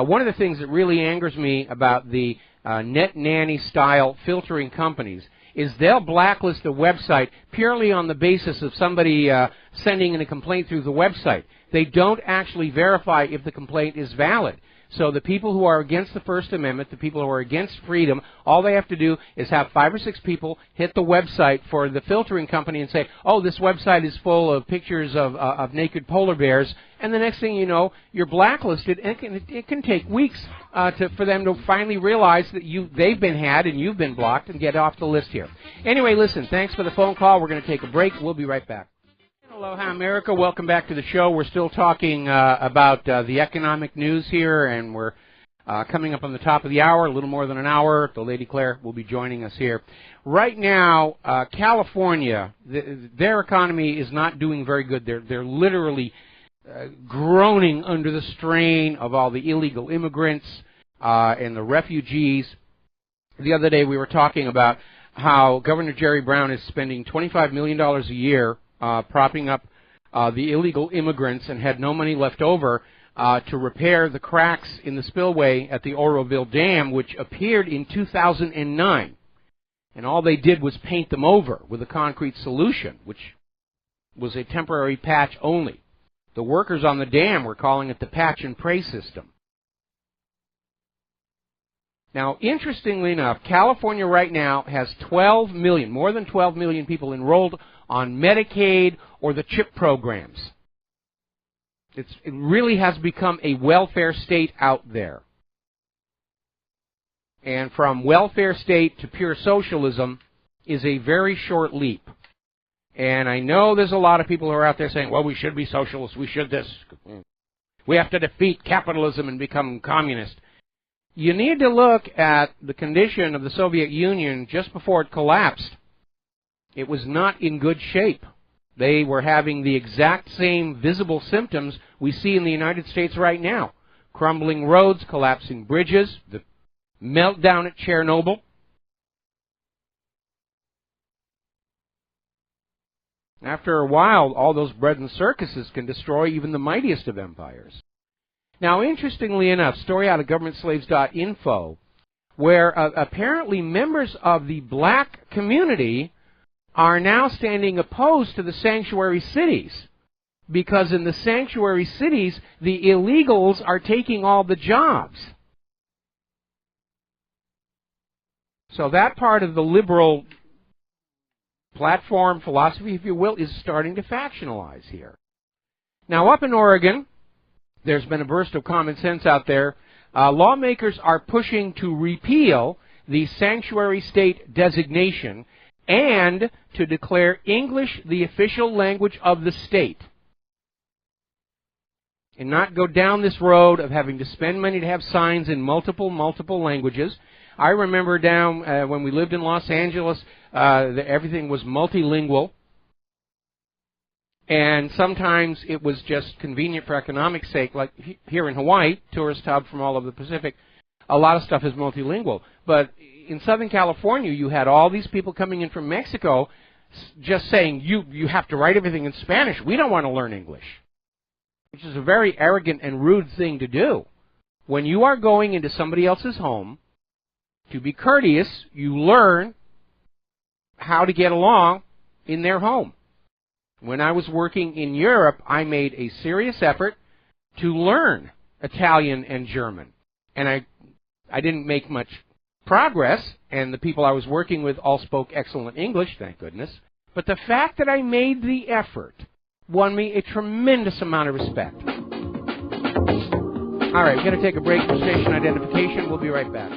one of the things that really angers me about the net nanny style filtering companies is they'll blacklist a website purely on the basis of somebody sending in a complaint through the website. They don't actually verify if the complaint is valid. So the people who are against the First Amendment, the people who are against freedom, all they have to do is have 5 or 6 people hit the website for the filtering company and say, oh, this website is full of pictures of naked polar bears, and the next thing you know, you're blacklisted, and it can take weeks for them to finally realize that they've been had and you've been blocked and get off the list here. Anyway, listen, thanks for the phone call. We're going to take a break. We'll be right back. Aloha, America. Welcome back to the show. We're still talking about the economic news here, and we're coming up on the top of the hour, a little more than an hour. The Lady Claire will be joining us here. Right now, California, their economy is not doing very good. They're literally groaning under the strain of all the illegal immigrants and the refugees. The other day we were talking about how Governor Jerry Brown is spending $25 million a year propping up the illegal immigrants and had no money left over to repair the cracks in the spillway at the Oroville Dam, which appeared in 2009. And all they did was paint them over with a concrete solution, which was a temporary patch only. The workers on the dam were calling it the patch and pray system. Now, interestingly enough, California right now has 12 million, more than 12 million people enrolled on Medicaid or the CHIP programs. It really has become a welfare state out there. And from welfare state to pure socialism is a very short leap. And I know there's a lot of people who are out there saying, well, we should be socialists, we should this. We have to defeat capitalism and become communist. You need to look at the condition of the Soviet Union just before it collapsed. It was not in good shape. They were having the exact same visible symptoms we see in the United States right now. Crumbling roads, collapsing bridges, the meltdown at Chernobyl. After a while, all those bread and circuses can destroy even the mightiest of empires. Now, interestingly enough, story out of governmentslaves.info, where apparently members of the black community are now standing opposed to the sanctuary cities, because in the sanctuary cities, the illegals are taking all the jobs. So that part of the liberal platform philosophy, if you will, is starting to factionalize here. Now, up in Oregon, there's been a burst of common sense out there. Lawmakers are pushing to repeal the sanctuary state designation and to declare English the official language of the state, and not go down this road of having to spend money to have signs in multiple languages. I remember down when we lived in Los Angeles, everything was multilingual. And sometimes it was just convenient for economic sake, like here in Hawaii, tourist hub from all over the Pacific, a lot of stuff is multilingual. But in Southern California, you had all these people coming in from Mexico just saying, you have to write everything in Spanish. We don't want to learn English, which is a very arrogant and rude thing to do. When you are going into somebody else's home, to be courteous, you learn how to get along in their home. When I was working in Europe, I made a serious effort to learn Italian and German. And I didn't make much progress, and the people I was working with all spoke excellent English, thank goodness. But the fact that I made the effort won me a tremendous amount of respect. All right, we're going to take a break for station identification. We'll be right back.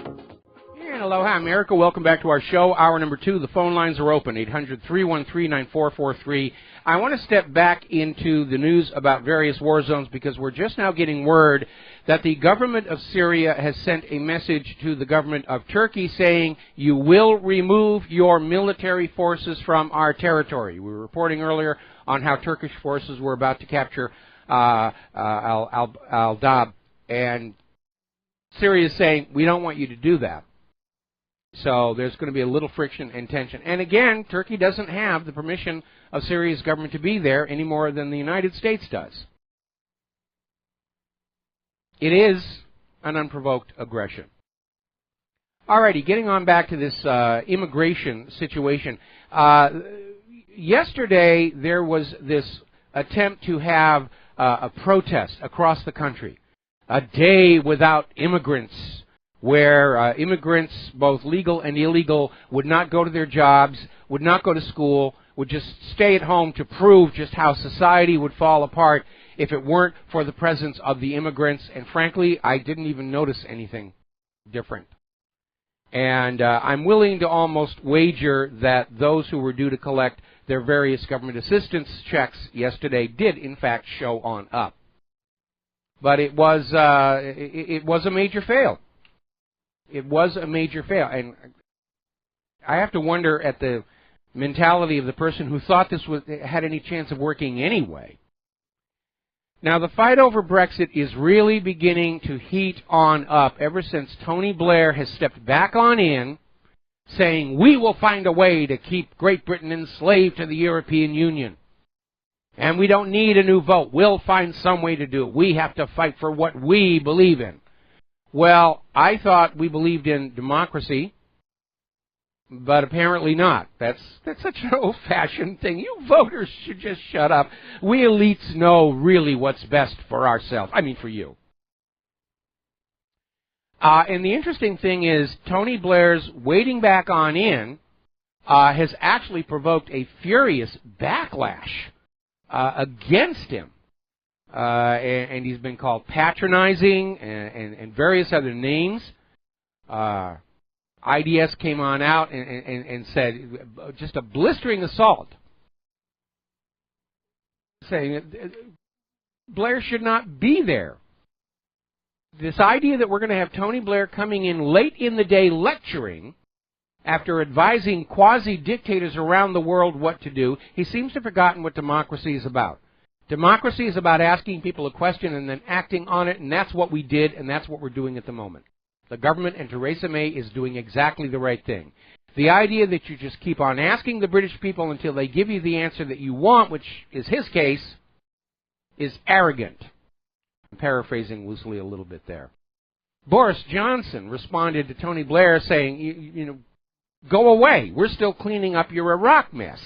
And aloha, America. Welcome back to our show, hour number 2. The phone lines are open, 800-313-9443. I want to step back into the news about various war zones because we're just now getting word that the government of Syria has sent a message to the government of Turkey saying, you will remove your military forces from our territory. We were reporting earlier on how Turkish forces were about to capture al-Dab, and Syria is saying, we don't want you to do that. So there's going to be a little friction and tension. And again, Turkey doesn't have the permission of Syria's government to be there any more than the United States does. It is an unprovoked aggression. Alrighty, getting on back to this immigration situation. Yesterday there was this attempt to have a protest across the country. A day without immigrants, where immigrants, both legal and illegal, would not go to their jobs, would not go to school, would just stay at home to prove just how society would fall apart if it weren't for the presence of the immigrants. And frankly, I didn't even notice anything different. And I'm willing to almost wager that those who were due to collect their various government assistance checks yesterday did, in fact, show on up. But it was a major fail. It was a major fail, and I have to wonder at the mentality of the person who thought this had any chance of working anyway. Now, the fight over Brexit is really beginning to heat on up ever since Tony Blair has stepped back on in, saying, we will find a way to keep Great Britain enslaved to the European Union. And we don't need a new vote. We'll find some way to do it. We have to fight for what we believe in. Well, I thought we believed in democracy, but apparently not. That's such an old-fashioned thing. You voters should just shut up. We elites know really what's best for ourselves. I mean, for you. And the interesting thing is, Tony Blair's wading back on in has actually provoked a furious backlash against him. And he's been called patronizing and various other names. IDS came on out and said just a blistering assault, saying Blair should not be there. This idea that we're going to have Tony Blair coming in late in the day lecturing after advising quasi-dictators around the world what to do, he seems to have forgotten what democracy is about. Democracy is about asking people a question and then acting on it, and that's what we did, and that's what we're doing at the moment. The government and Theresa May is doing exactly the right thing. The idea that you just keep on asking the British people until they give you the answer that you want, which is his case, is arrogant. I'm paraphrasing loosely a little bit there. Boris Johnson responded to Tony Blair saying, you know, go away. We're still cleaning up your Iraq mess.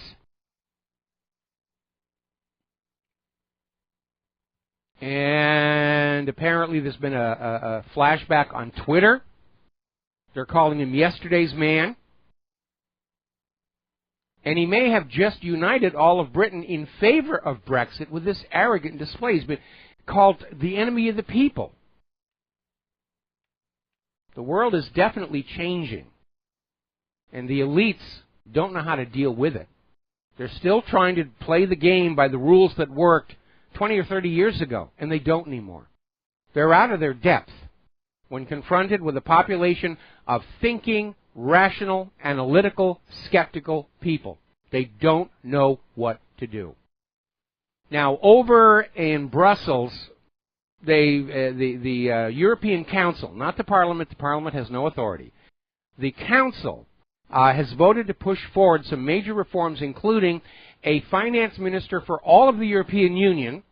And apparently there's been a flashback on Twitter. They're calling him yesterday's man. And he may have just united all of Britain in favor of Brexit with this arrogant display. He's been called the enemy of the people. The world is definitely changing. And the elites don't know how to deal with it. They're still trying to play the game by the rules that worked 20 or 30 years ago, and they don't anymore. They're out of their depth when confronted with a population of thinking, rational, analytical, skeptical people. They don't know what to do. Now, over in Brussels, the European Council, not the Parliament has no authority. The Council has voted to push forward some major reforms, including a finance minister for all of the European Union,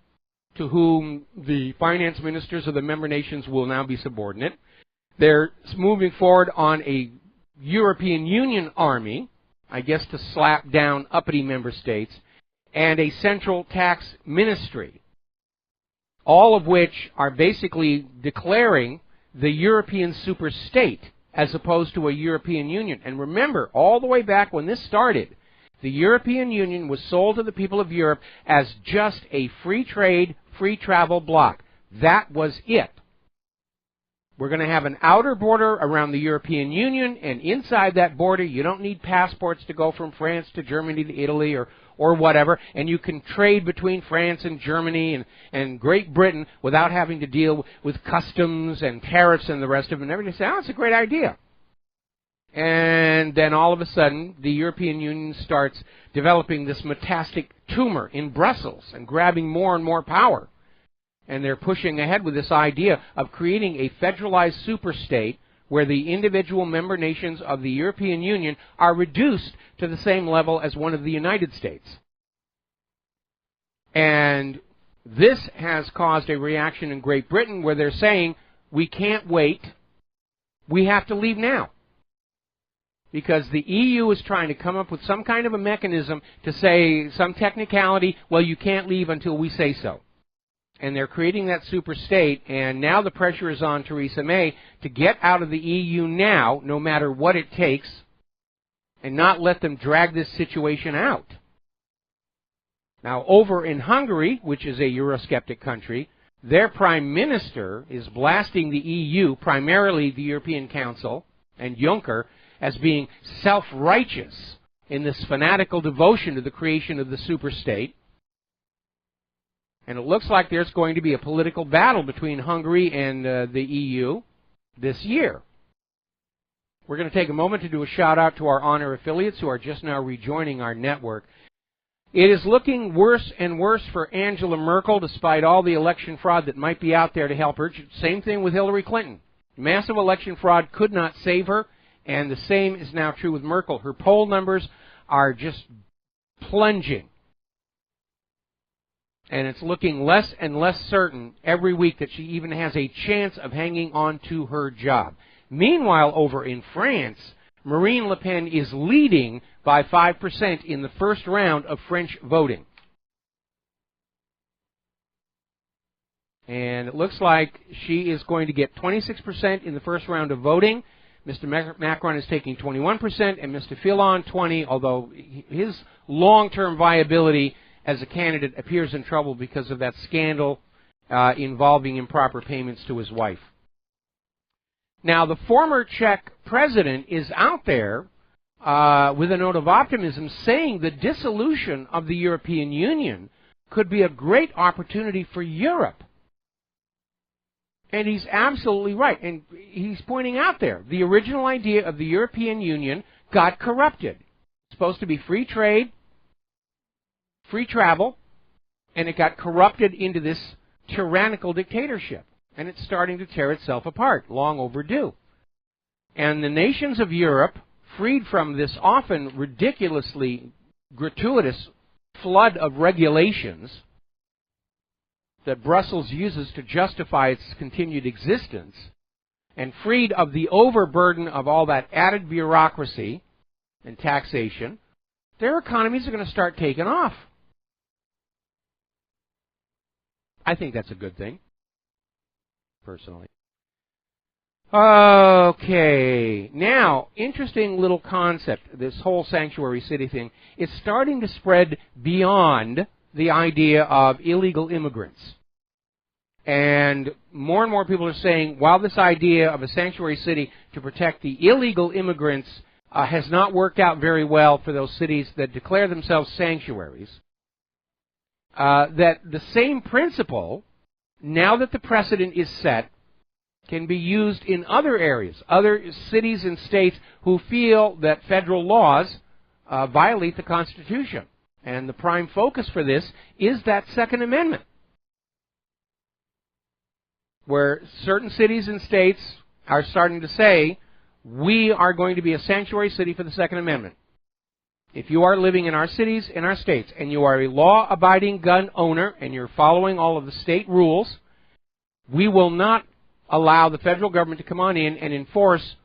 to whom the finance ministers of the member nations will now be subordinate. They're moving forward on a European Union army, I guess to slap down uppity member states, and a central tax ministry, all of which are basically declaring the European superstate as opposed to a European Union. And remember, all the way back when this started, the European Union was sold to the people of Europe as just a free trade, free travel bloc. That was it. We're going to have an outer border around the European Union, and inside that border, you don't need passports to go from France to Germany to Italy or whatever, and you can trade between France and Germany and Great Britain without having to deal with customs and tariffs and the rest of it. And everybody says, oh, it's a great idea. And then all of a sudden, the European Union starts developing this metastatic tumor in Brussels and grabbing more and more power. And they're pushing ahead with this idea of creating a federalized superstate where the individual member nations of the European Union are reduced to the same level as one of the United States. And this has caused a reaction in Great Britain where they're saying, we can't wait, we have to leave now. Because the EU is trying to come up with some kind of a mechanism to say, some technicality, well, you can't leave until we say so. And they're creating that super state, and now the pressure is on Theresa May to get out of the EU now, no matter what it takes, and not let them drag this situation out. Now, over in Hungary, which is a Eurosceptic country, their prime minister is blasting the EU, primarily the European Council, and Juncker, as being self-righteous in this fanatical devotion to the creation of the superstate. And it looks like there's going to be a political battle between Hungary and the EU this year. We're going to take a moment to do a shout-out to our honor affiliates who are just now rejoining our network. It is looking worse and worse for Angela Merkel, despite all the election fraud that might be out there to help her. Same thing with Hillary Clinton. Massive election fraud could not save her, and the same is now true with Merkel. Her poll numbers are just plunging. And it's looking less and less certain every week that she even has a chance of hanging on to her job. Meanwhile, over in France, Marine Le Pen is leading by 5% in the first round of French voting. And it looks like she is going to get 26% in the first round of voting. Mr. Macron is taking 21%, and Mr. Fillon 20%, although his long-term viability as a candidate appears in trouble because of that scandal involving improper payments to his wife. Now, the former Czech president is out there with a note of optimism saying the dissolution of the European Union could be a great opportunity for Europe. And he's absolutely right. And he's pointing out there, the original idea of the European Union got corrupted. It's supposed to be free trade, free travel, and it got corrupted into this tyrannical dictatorship. And it's starting to tear itself apart, long overdue. And the nations of Europe, freed from this often ridiculously gratuitous flood of regulations that Brussels uses to justify its continued existence, and freed of the overburden of all that added bureaucracy and taxation, their economies are going to start taking off. I think that's a good thing, personally. Okay, now, interesting little concept, this whole sanctuary city thing. It's starting to spread beyond the idea of illegal immigrants. And more people are saying, while this idea of a sanctuary city to protect the illegal immigrants has not worked out very well for those cities that declare themselves sanctuaries, that the same principle, now that the precedent is set, can be used in other areas, other cities and states who feel that federal laws violate the Constitution. And the prime focus for this is that Second Amendment, where certain cities and states are starting to say, we are going to be a sanctuary city for the Second Amendment. If you are living in our cities, in our states, and you are a law-abiding gun owner and you're following all of the state rules, we will not allow the federal government to come on in and enforce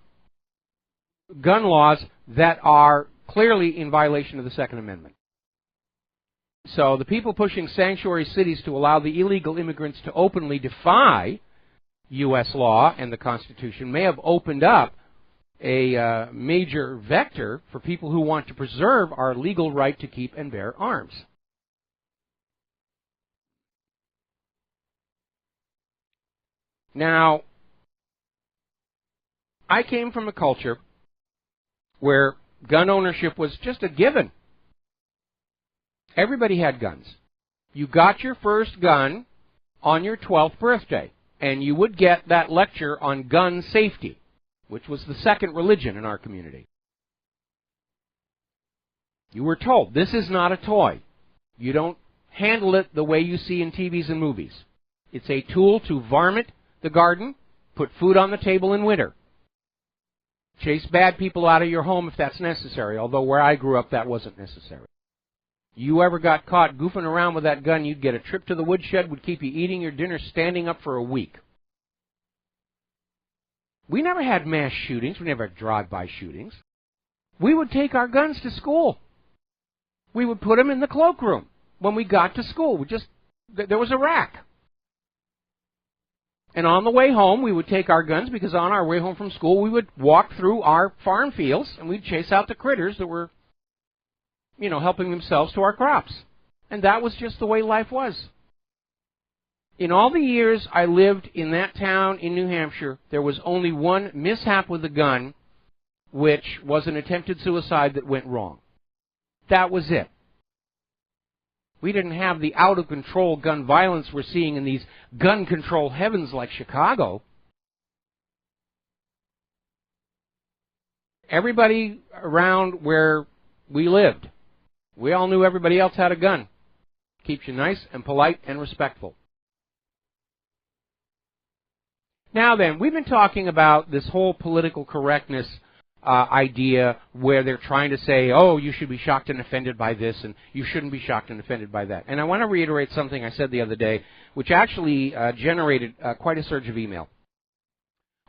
gun laws that are clearly in violation of the Second Amendment. So the people pushing sanctuary cities to allow the illegal immigrants to openly defy U.S. law and the Constitution may have opened up a major vector for people who want to preserve our legal right to keep and bear arms. Now, I came from a culture where gun ownership was just a given. Everybody had guns. You got your first gun on your 12th birthday, and you would get that lecture on gun safety, which was the second religion in our community. You were told, this is not a toy. You don't handle it the way you see in TVs and movies. It's a tool to varmint the garden, put food on the table in winter. Chase bad people out of your home if that's necessary, although where I grew up that wasn't necessary. You ever got caught goofing around with that gun, you'd get a trip to the woodshed, would keep you eating your dinner standing up for a week. We never had mass shootings. We never had drive-by shootings. We would take our guns to school. We would put them in the cloakroom. When we got to school, there was a rack. And on the way home, we would take our guns, because on our way home from school, we would walk through our farm fields, and we'd chase out the critters that were, helping themselves to our crops. And that was just the way life was. In all the years I lived in that town in New Hampshire, there was only one mishap with a gun, which was an attempted suicide that went wrong. That was it. We didn't have the out-of-control gun violence we're seeing in these gun control heavens like Chicago. Everybody around where we lived, we all knew everybody else had a gun. Keeps you nice and polite and respectful. Now then, we've been talking about this whole political correctness idea where they're trying to say, oh, you should be shocked and offended by this, and you shouldn't be shocked and offended by that. And I want to reiterate something I said the other day, which actually generated quite a surge of email.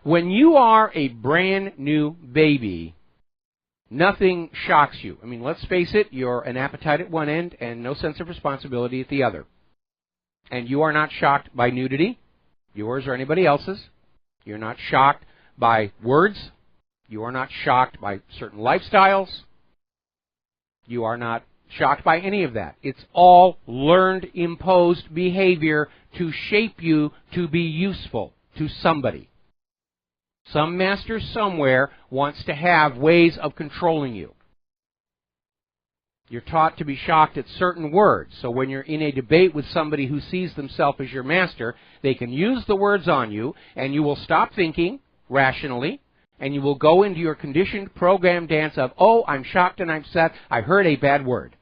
When you are a brand new baby, nothing shocks you. I mean, let's face it, you're an appetite at one end and no sense of responsibility at the other. And you are not shocked by nudity, yours or anybody else's. You're not shocked by words. You are not shocked by certain lifestyles. You are not shocked by any of that. It's all learned, imposed behavior to shape you to be useful to somebody. Some master somewhere wants to have ways of controlling you. You're taught to be shocked at certain words. So when you're in a debate with somebody who sees themselves as your master, they can use the words on you, and you will stop thinking rationally, and you will go into your conditioned program dance of, oh, I'm shocked and I'm upset, I heard a bad word.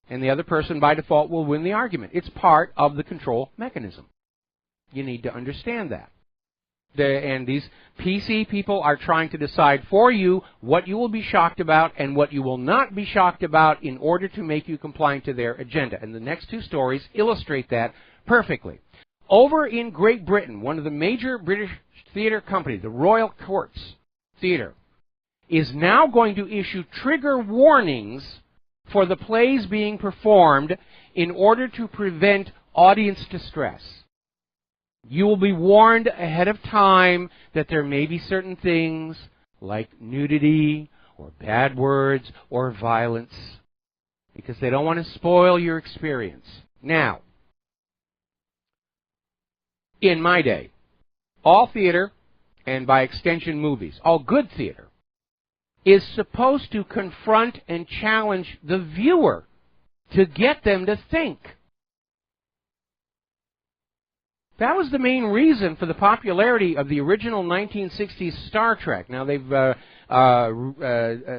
And the other person, by default, will win the argument. It's part of the control mechanism. You need to understand that. And these PC people are trying to decide for you what you will be shocked about and what you will not be shocked about in order to make you compliant to their agenda. And the next two stories illustrate that perfectly. Over in Great Britain, one of the major British theater companies, the Royal Courts Theatre, is now going to issue trigger warnings for the plays being performed in order to prevent audience distress. You will be warned ahead of time that there may be certain things like nudity or bad words or violence because they don't want to spoil your experience. Now, in my day, all theater, and by extension movies, all good theater, is supposed to confront and challenge the viewer to get them to think. That was the main reason for the popularity of the original 1960s Star Trek. Now, they've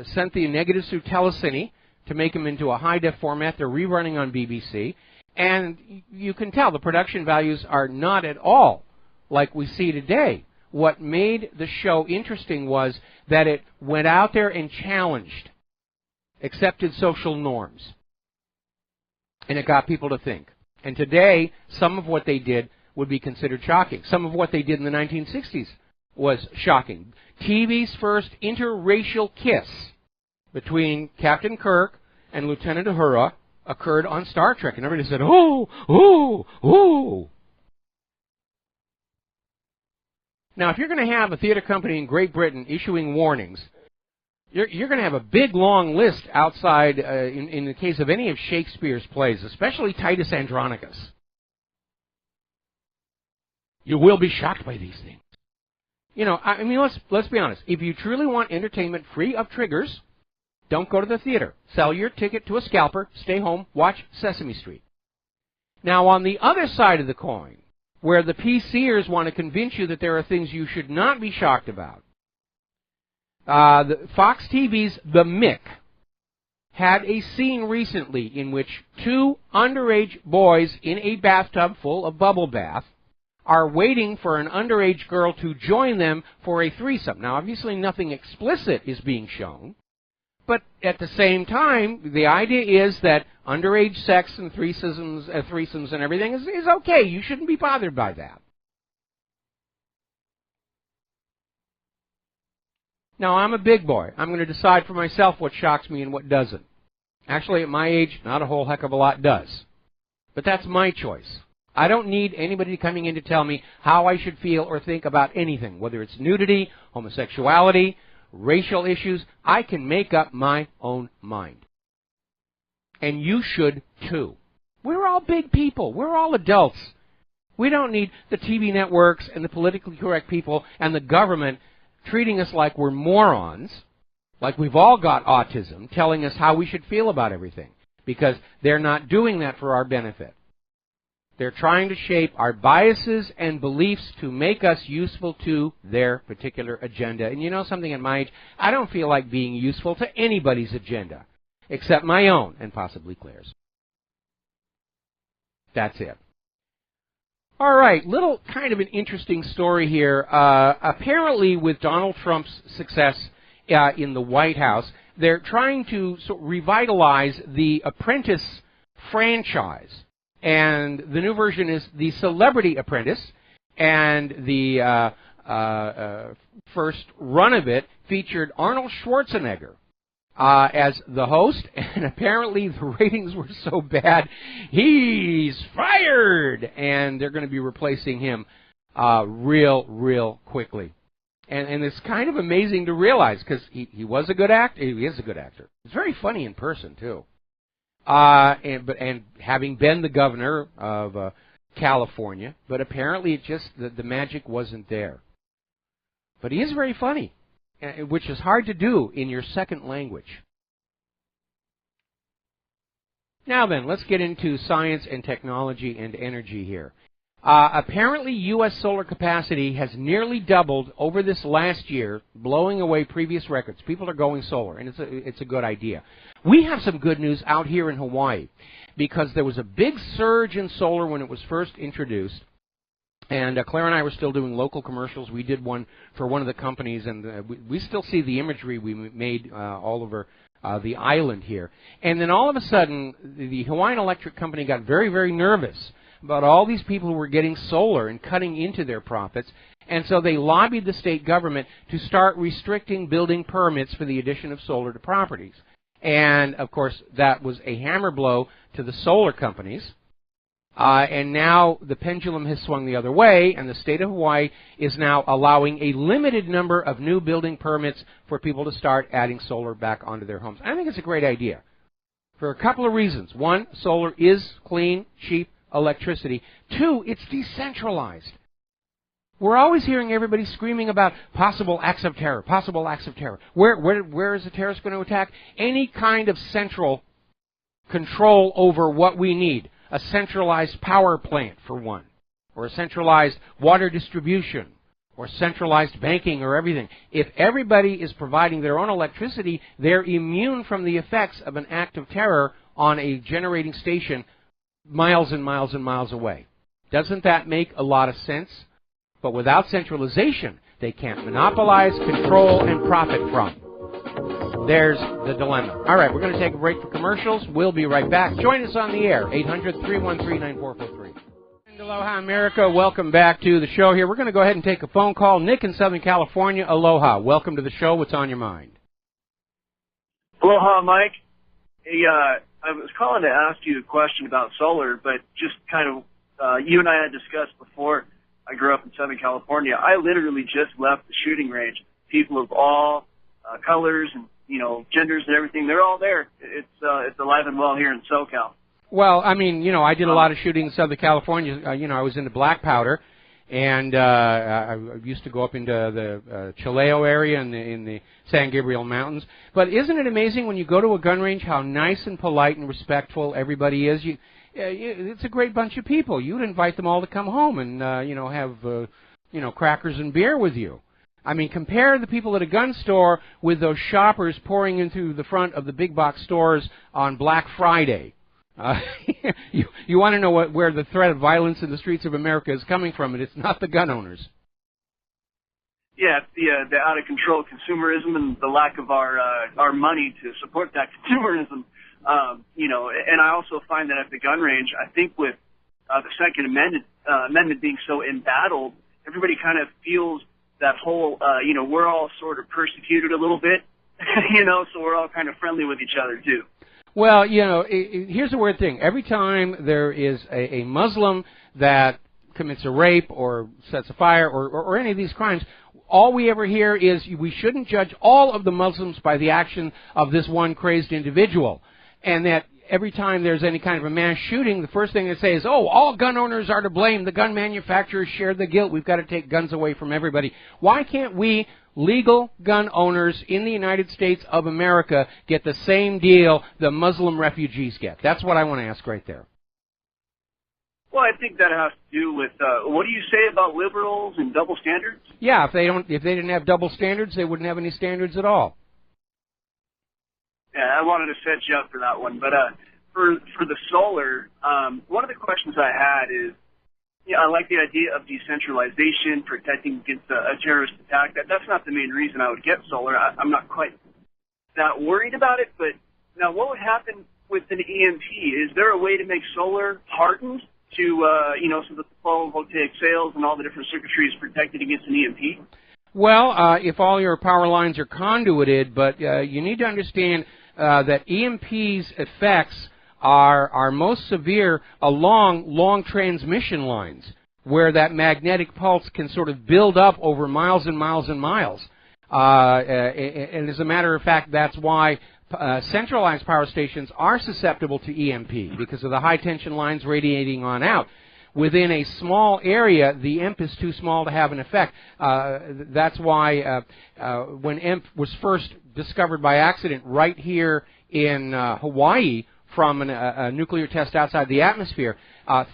sent the negatives through telecine to make them into a high-def format. They're rerunning on BBC. And you can tell the production values are not at all like we see today. What made the show interesting was that it went out there and challenged accepted social norms. And it got people to think. And today, some of what they did would be considered shocking. Some of what they did in the 1960s was shocking. TV's first interracial kiss between Captain Kirk and Lieutenant Uhura occurred on Star Trek, and everybody said, "Oh, oh, oh." Now, if you're going to have a theater company in Great Britain issuing warnings, you're going to have a big, long list outside, in the case of any of Shakespeare's plays, especially Titus Andronicus. You will be shocked by these things. You know, I mean, let's be honest. If you truly want entertainment free of triggers, don't go to the theater. Sell your ticket to a scalper, stay home, watch Sesame Street. Now, on the other side of the coin, where the PCers want to convince you that there are things you should not be shocked about, Fox TV's The Mick had a scene recently in which two underage boys in a bathtub full of bubble bath are waiting for an underage girl to join them for a threesome. Now, obviously nothing explicit is being shown, but at the same time, the idea is that underage sex and threesomes and everything is okay. You shouldn't be bothered by that. Now, I'm a big boy. I'm going to decide for myself what shocks me and what doesn't. Actually, at my age, not a whole heck of a lot does. But that's my choice. I don't need anybody coming in to tell me how I should feel or think about anything, whether it's nudity, homosexuality, racial issues. I can make up my own mind. And you should too. We're all big people. We're all adults. We don't need the TV networks and the politically correct people and the government treating us like we're morons, like we've all got autism, telling us how we should feel about everything, because they're not doing that for our benefit. They're trying to shape our biases and beliefs to make us useful to their particular agenda. And you know something, at my age, I don't feel like being useful to anybody's agenda, except my own and possibly Claire's. That's it. All right, little kind of an interesting story here. Apparently, with Donald Trump's success in the White House, they're trying to revitalize the Apprentice franchise. And the new version is the Celebrity Apprentice, and the first run of it featured Arnold Schwarzenegger as the host, and apparently the ratings were so bad, he's fired, and they're going to be replacing him real quickly. And it's kind of amazing to realize, because he was a good actor. He is a good actor. He's very funny in person, too. And having been the governor of California, but apparently it just the magic wasn't there. But he is very funny, which is hard to do in your second language. Now then, let's get into science and technology and energy here. Apparently, U.S. solar capacity has nearly doubled over this last year, blowing away previous records. People are going solar, and it's a good idea. We have some good news out here in Hawaii, because there was a big surge in solar when it was first introduced. And Claire and I were still doing local commercials. We did one for one of the companies, and we still see the imagery we made all over the island here. And then all of a sudden, the Hawaiian Electric Company got very nervous about all these people who were getting solar and cutting into their profits. And so they lobbied the state government to start restricting building permits for the addition of solar to properties. And, of course, that was a hammer blow to the solar companies. And now the pendulum has swung the other way, and the state of Hawaii is now allowing a limited number of new building permits for people to start adding solar back onto their homes. I think it's a great idea for a couple of reasons. One, solar is clean, cheap electricity. Two, it's decentralized. We're always hearing everybody screaming about possible acts of terror, possible acts of terror. Where is the terrorist going to attack? Any kind of central control over what we need. A centralized power plant, for one, or a centralized water distribution, or centralized banking or everything. If everybody is providing their own electricity, they're immune from the effects of an act of terror on a generating station miles and miles and miles away. Doesn't that make a lot of sense? But without centralization, they can't monopolize, control, and profit from. There's the dilemma. All right, we're going to take a break for commercials. We'll be right back. Join us on the air, 800-313-9443. Aloha, America. Welcome back to the show here. We're going to go ahead and take a phone call. Nick in Southern California, aloha. Welcome to the show. What's on your mind? Aloha, Mike. Hey, I was calling to ask you a question about solar, but just kind of, you and I had discussed before. I grew up in Southern California. I literally just left the shooting range. People of all colors and, genders and everything, they're all there. It's alive and well here in SoCal. Well, I mean, I did a lot of shooting in Southern California. I was into black powder, and I used to go up into the Chileo area in the San Gabriel Mountains. But isn't it amazing when you go to a gun range how nice and polite and respectful everybody is? It's a great bunch of people. You'd invite them all to come home and have crackers and beer with you. I mean, compare the people at a gun store with those shoppers pouring into the front of the big box stores on Black Friday. You want to know where the threat of violence in the streets of America is coming from, and it's not the gun owners. Yeah, it's the out of control consumerism and the lack of our money to support that consumerism. And I also find that at the gun range, I think with the Second Amendment being so embattled, everybody kind of feels that whole, we're all sort of persecuted a little bit, so we're all kind of friendly with each other too. Well, here's the weird thing. Every time there is a Muslim that commits a rape or sets a fire or any of these crimes, all we ever hear is we shouldn't judge all of the Muslims by the action of this one crazed individual. And that every time there's any kind of a mass shooting, the first thing they say is, all gun owners are to blame. The gun manufacturers share the guilt. We've got to take guns away from everybody. Why can't we, legal gun owners in the United States of America, get the same deal the Muslim refugees get? That's what I want to ask right there. Well, I think that has to do with, what do you say about liberals and double standards? Yeah, if they didn't have double standards, they wouldn't have any standards at all. Yeah, I wanted to set you up for that one. But for the solar, one of the questions I had is, I like the idea of decentralization, protecting against a terrorist attack. That's not the main reason I would get solar. I'm not quite that worried about it. But now what would happen with an EMP? Is there a way to make solar hardened to, so that the photovoltaic cells and all the different circuitry is protected against an EMP? Well, if all your power lines are conduited, but you need to understand that EMP's effects are most severe along long transmission lines, where that magnetic pulse can sort of build up over miles and miles and miles. And as a matter of fact, that's why centralized power stations are susceptible to EMP, because of the high tension lines radiating on out. Within a small area, the EMP is too small to have an effect. That's why when EMP was first discovered by accident right here in Hawaii from a nuclear test outside the atmosphere,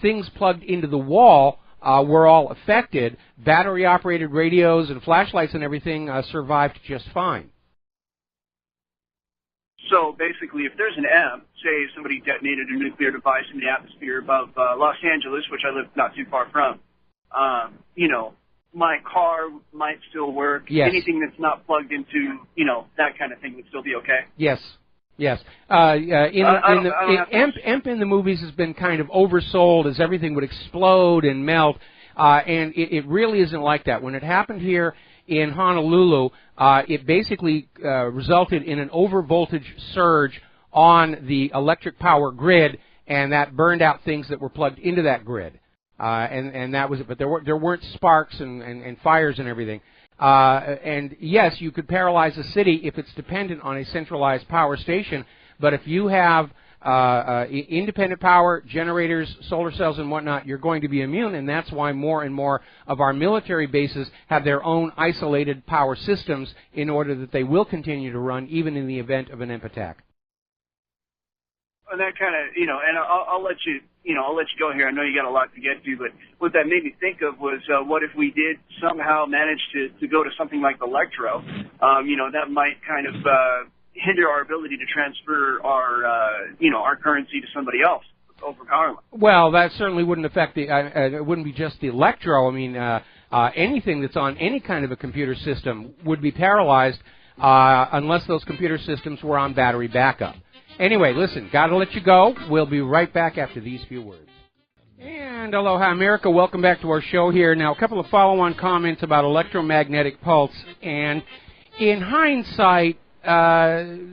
things plugged into the wall were all affected. Battery-operated radios and flashlights and everything survived just fine. So basically, if there's an EMP, say somebody detonated a nuclear device in the atmosphere above Los Angeles, which I live not too far from, my car might still work. Yes. Anything that's not plugged into, that kind of thing would still be okay. Yes. Yes. EMP in the movies has been kind of oversold as everything would explode and melt, and it really isn't like that. When it happened here in Honolulu, it basically resulted in an overvoltage surge on the electric power grid, and that burned out things that were plugged into that grid. And that was it. But there weren't sparks and fires and everything. And yes, you could paralyze a city if it's dependent on a centralized power station. But if you have independent power, generators, solar cells, and whatnot, you're going to be immune. And that's why more and more of our military bases have their own isolated power systems in order that they will continue to run even in the event of an EMP attack. And that kind of, and I'll let you, I'll let you go here. I know you got a lot to get to, but what that made me think of was, what if we did somehow manage to go to something like Electro? That might kind of hinder our ability to transfer our currency to somebody else over power line. Well, that certainly wouldn't affect it wouldn't be just the Electro. I mean, anything that's on any kind of a computer system would be paralyzed unless those computer systems were on battery backup. Anyway, listen, got to let you go. We'll be right back after these few words. And aloha, America. Welcome back to our show here. Now, a couple of follow-on comments about electromagnetic pulse. And in hindsight, the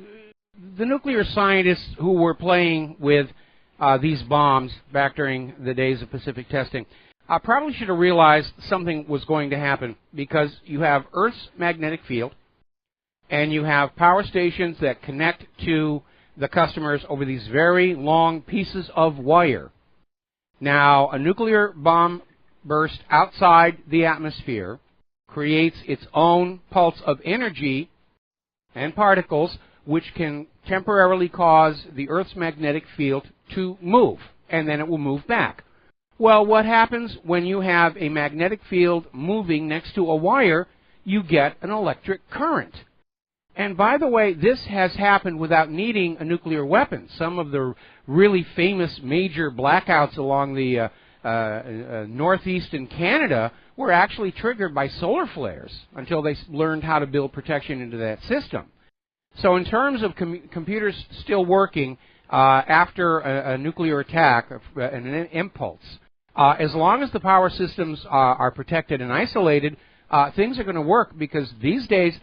nuclear scientists who were playing with these bombs back during the days of Pacific testing probably should have realized something was going to happen, because you have Earth's magnetic field, and you have power stations that connect to the customers over these very long pieces of wire. Now, a nuclear bomb burst outside the atmosphere creates its own pulse of energy and particles, which can temporarily cause the Earth's magnetic field to move, and then it will move back. Well, what happens when you have a magnetic field moving next to a wire? You get an electric current. And by the way, this has happened without needing a nuclear weapon. Some of the really famous major blackouts along the northeast in Canada were actually triggered by solar flares until they learned how to build protection into that system. So in terms of computers still working after a nuclear attack, an impulse, as long as the power systems are protected and isolated, things are going to work, because these days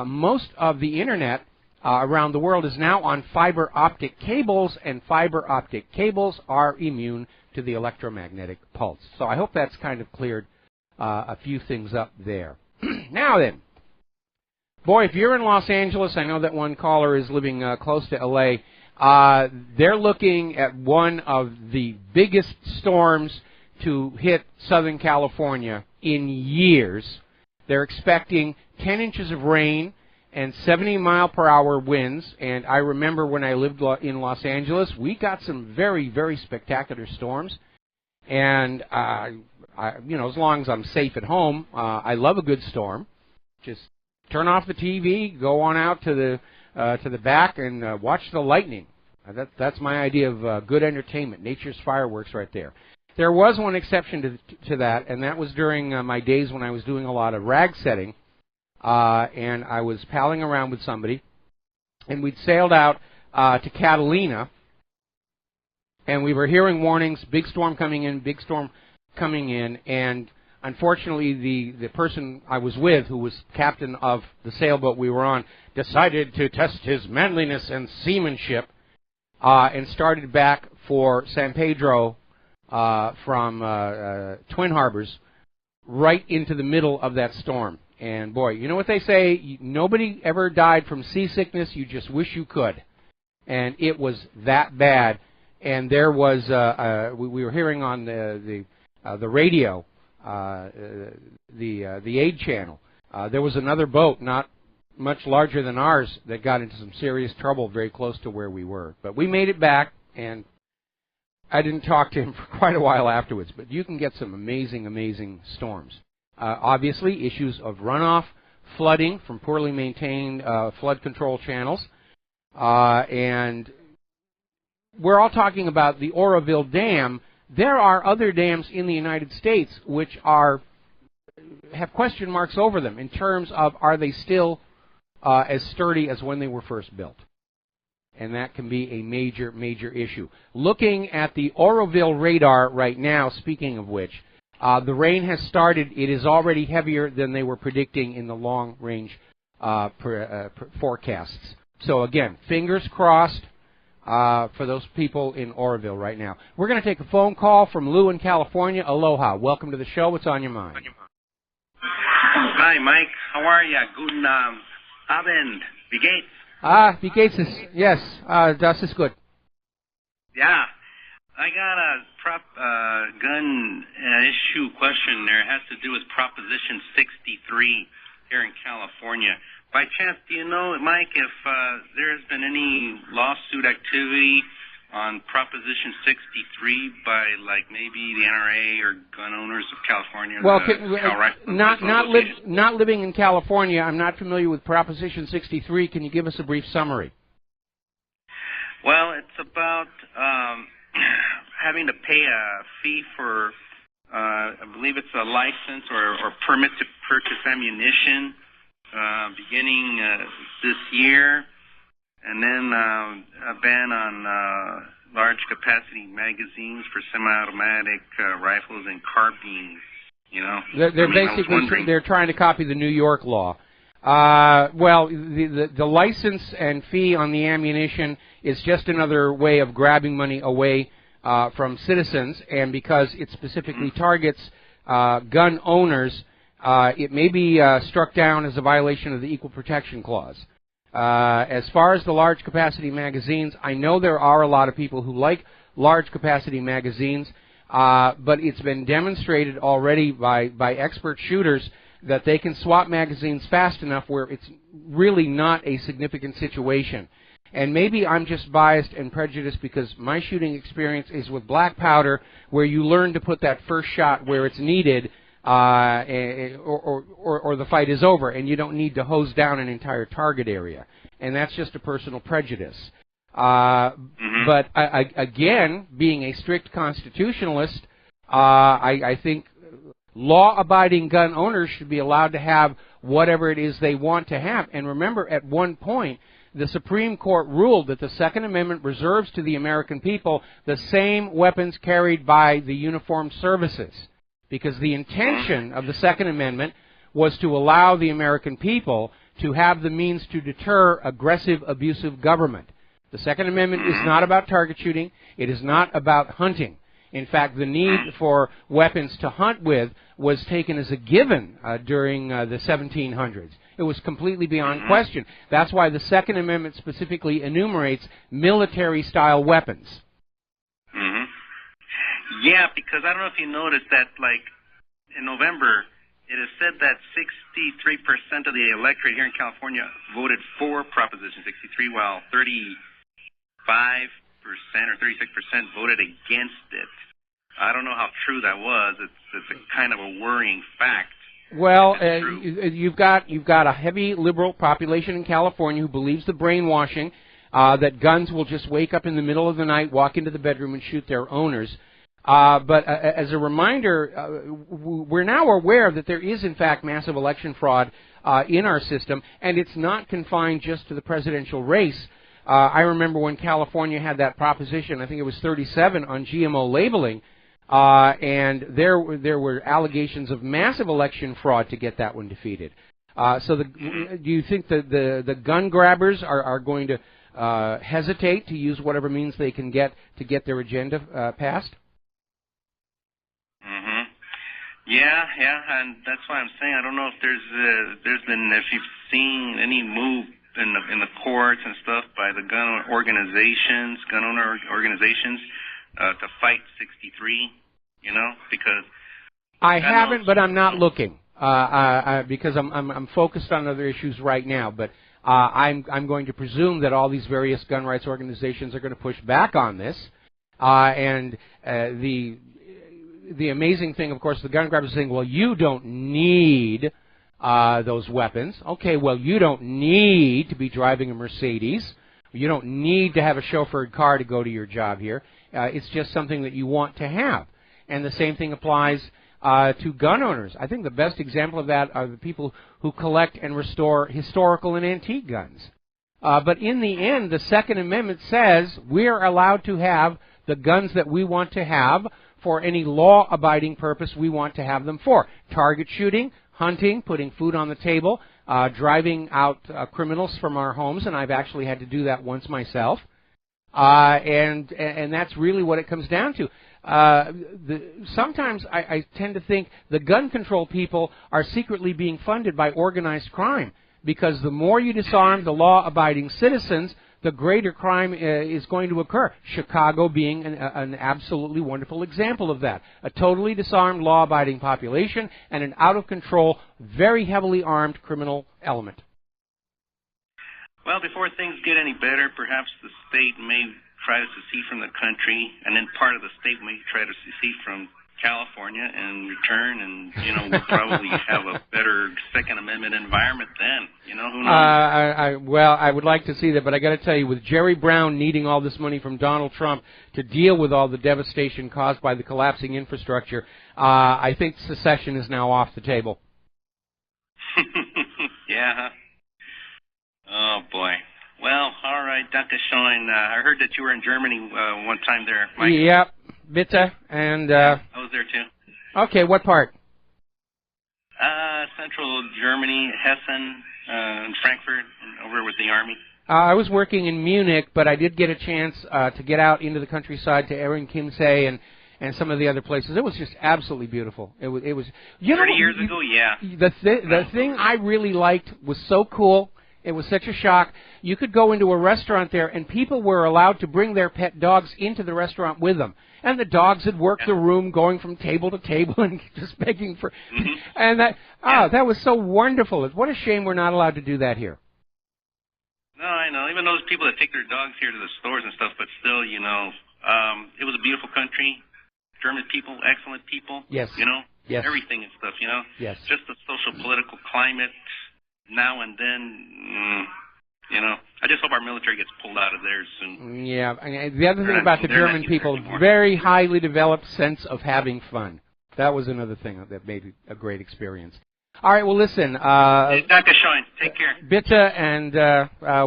most of the Internet around the world is now on fiber optic cables, and fiber optic cables are immune to the electromagnetic pulse. So I hope that's kind of cleared a few things up there. Now then, boy, if you're in Los Angeles, I know that one caller is living close to L.A., they're looking at one of the biggest storms to hit Southern California in years. They're expecting 10 inches of rain and 70-mile-per-hour winds. And I remember when I lived in Los Angeles, we got some very, very spectacular storms. And, as long as I'm safe at home, I love a good storm. Just turn off the TV, go on out to the back, and watch the lightning. That's my idea of good entertainment, nature's fireworks right there. There was one exception to that, and that was during my days when I was doing a lot of rag setting, and I was palling around with somebody, and we'd sailed out to Catalina, and we were hearing warnings, big storm coming in, and unfortunately the person I was with, who was captain of the sailboat we were on, decided to test his manliness and seamanship, and started back for San Pedro from Twin Harbors, right into the middle of that storm. And boy, you know what they say, nobody ever died from seasickness, you just wish you could. And it was that bad. And there was, we were hearing on the radio, the aid channel, there was another boat not much larger than ours that got into some serious trouble very close to where we were. But we made it back, and I didn't talk to him for quite a while afterwards, but you can get some amazing, amazing storms. Obviously, issues of runoff, flooding from poorly maintained flood control channels, and we're all talking about the Oroville Dam. There are other dams in the United States which have question marks over them in terms of, are they still as sturdy as when they were first built? And that can be a major, major issue. Looking at the Oroville radar right now, speaking of which, the rain has started. It is already heavier than they were predicting in the long-range forecasts. So again, fingers crossed for those people in Oroville right now. We're going to take a phone call from Lou in California. Aloha. Welcome to the show. What's on your mind? Hi, Mike. How are you? Guten Abend. Wie geht's? Wie geht's es? Yes, das ist gut. Yeah. I got a gun issue question there. It has to do with Proposition 63 here in California. By chance, do you know, Mike, if there has been any lawsuit activity on Proposition 63 by, like, maybe the NRA or gun owners of California? Well, not living in California, I'm not familiar with Proposition 63. Can you give us a brief summary? Well, it's about having to pay a fee for, I believe it's a license or permit to purchase ammunition beginning this year. And then a ban on large capacity magazines for semi-automatic rifles and carbines. You know, they're trying to copy the New York law. Well, the license and fee on the ammunition is just another way of grabbing money away from citizens, and because it specifically targets gun owners, it may be struck down as a violation of the Equal Protection Clause. As far as the large capacity magazines, I know there are a lot of people who like large capacity magazines, but it's been demonstrated already by expert shooters that they can swap magazines fast enough where it's really not a significant situation. And maybe I'm just biased and prejudiced because my shooting experience is with black powder, where you learn to put that first shot where it's needed, or the fight is over, and you don't need to hose down an entire target area. And that's just a personal prejudice. But again, being a strict constitutionalist, I think law-abiding gun owners should be allowed to have whatever it is they want to have. And remember, at one point, the Supreme Court ruled that the Second Amendment reserves to the American people the same weapons carried by the uniformed services, because the intention of the Second Amendment was to allow the American people to have the means to deter aggressive, abusive government. The Second Amendment is not about target shooting. It is not about hunting. In fact, the need for weapons to hunt with was taken as a given during the 1700s. It was completely beyond question. That's why the Second Amendment specifically enumerates military-style weapons. Yeah, because I don't know if you noticed that, like, in November, it is said that 63% of the electorate here in California voted for Proposition 63, while 35% or 36% voted against it. I don't know how true that was. It's a kind of a worrying fact. Well, you've got a heavy liberal population in California who believes the brainwashing that guns will just wake up in the middle of the night, walk into the bedroom, and shoot their owners. But as a reminder, we're now aware that there is, in fact, massive election fraud in our system, and it's not confined just to the presidential race. I remember when California had that proposition, I think it was 37, on GMO labeling, and there were allegations of massive election fraud to get that one defeated. So do you think that the gun grabbers are going to hesitate to use whatever means they can get to get their agenda passed? Yeah, and that's why I'm saying I don't know if there's been, if you've seen any move in the courts and stuff by the gun owner organizations to fight 63, you know, because I haven't, but I'm not looking because I'm focused on other issues right now. But I'm going to presume that all these various gun rights organizations are going to push back on this, and the amazing thing, of course, the gun grabbers are saying, well, you don't need those weapons. Okay, well, you don't need to be driving a Mercedes. You don't need to have a chauffeured car to go to your job here. It's just something that you want to have. And the same thing applies to gun owners. I think the best example of that are the people who collect and restore historical and antique guns. But in the end, the Second Amendment says we're allowed to have the guns that we want to have for any law-abiding purpose we want to have them for. Target shooting, hunting, putting food on the table, driving out criminals from our homes, and I've actually had to do that once myself. And that's really what it comes down to. Sometimes I tend to think the gun control people are secretly being funded by organized crime, because the more you disarm the law-abiding citizens, the greater crime is going to occur. Chicago being an absolutely wonderful example of that. A totally disarmed, law-abiding population and an out-of-control, very heavily armed criminal element. Well, before things get any better, perhaps the state may try to secede from the country, and then part of the state may try to secede from California and return, and we'll probably have a better Second Amendment environment then. Who knows? Well, I would like to see that, but I got to tell you, with Jerry Brown needing all this money from Donald Trump to deal with all the devastation caused by the collapsing infrastructure, I think secession is now off the table. Yeah. Huh? Oh boy. Well, all right, Dr. Schoen. I heard that you were in Germany one time there, Mike. Yep, bitte, and I was there too. Okay, what part? Central Germany, Hessen, and Frankfurt, and over with the Army. I was working in Munich, but I did get a chance to get out into the countryside to Ehrenchiemsee and some of the other places. It was just absolutely beautiful. It was. 30 years ago, yeah. The thing I really liked was so cool. It was such a shock. You could go into a restaurant there, and people were allowed to bring their pet dogs into the restaurant with them. And the dogs had worked the room, going from table to table and just begging for... And that was so wonderful. What a shame we're not allowed to do that here. No, I know. Even those people that take their dogs here to the stores and stuff, but still, it was a beautiful country. German people, excellent people. Yes. Yes. Everything and stuff, Yes. Just the social political climate now and then, I just hope our military gets pulled out of there soon. Yeah. The other thing about the German people, very highly developed sense of having fun. That was another thing that made it a great experience. All right. Well, listen. Dr. Schoen, take care. Bitte, and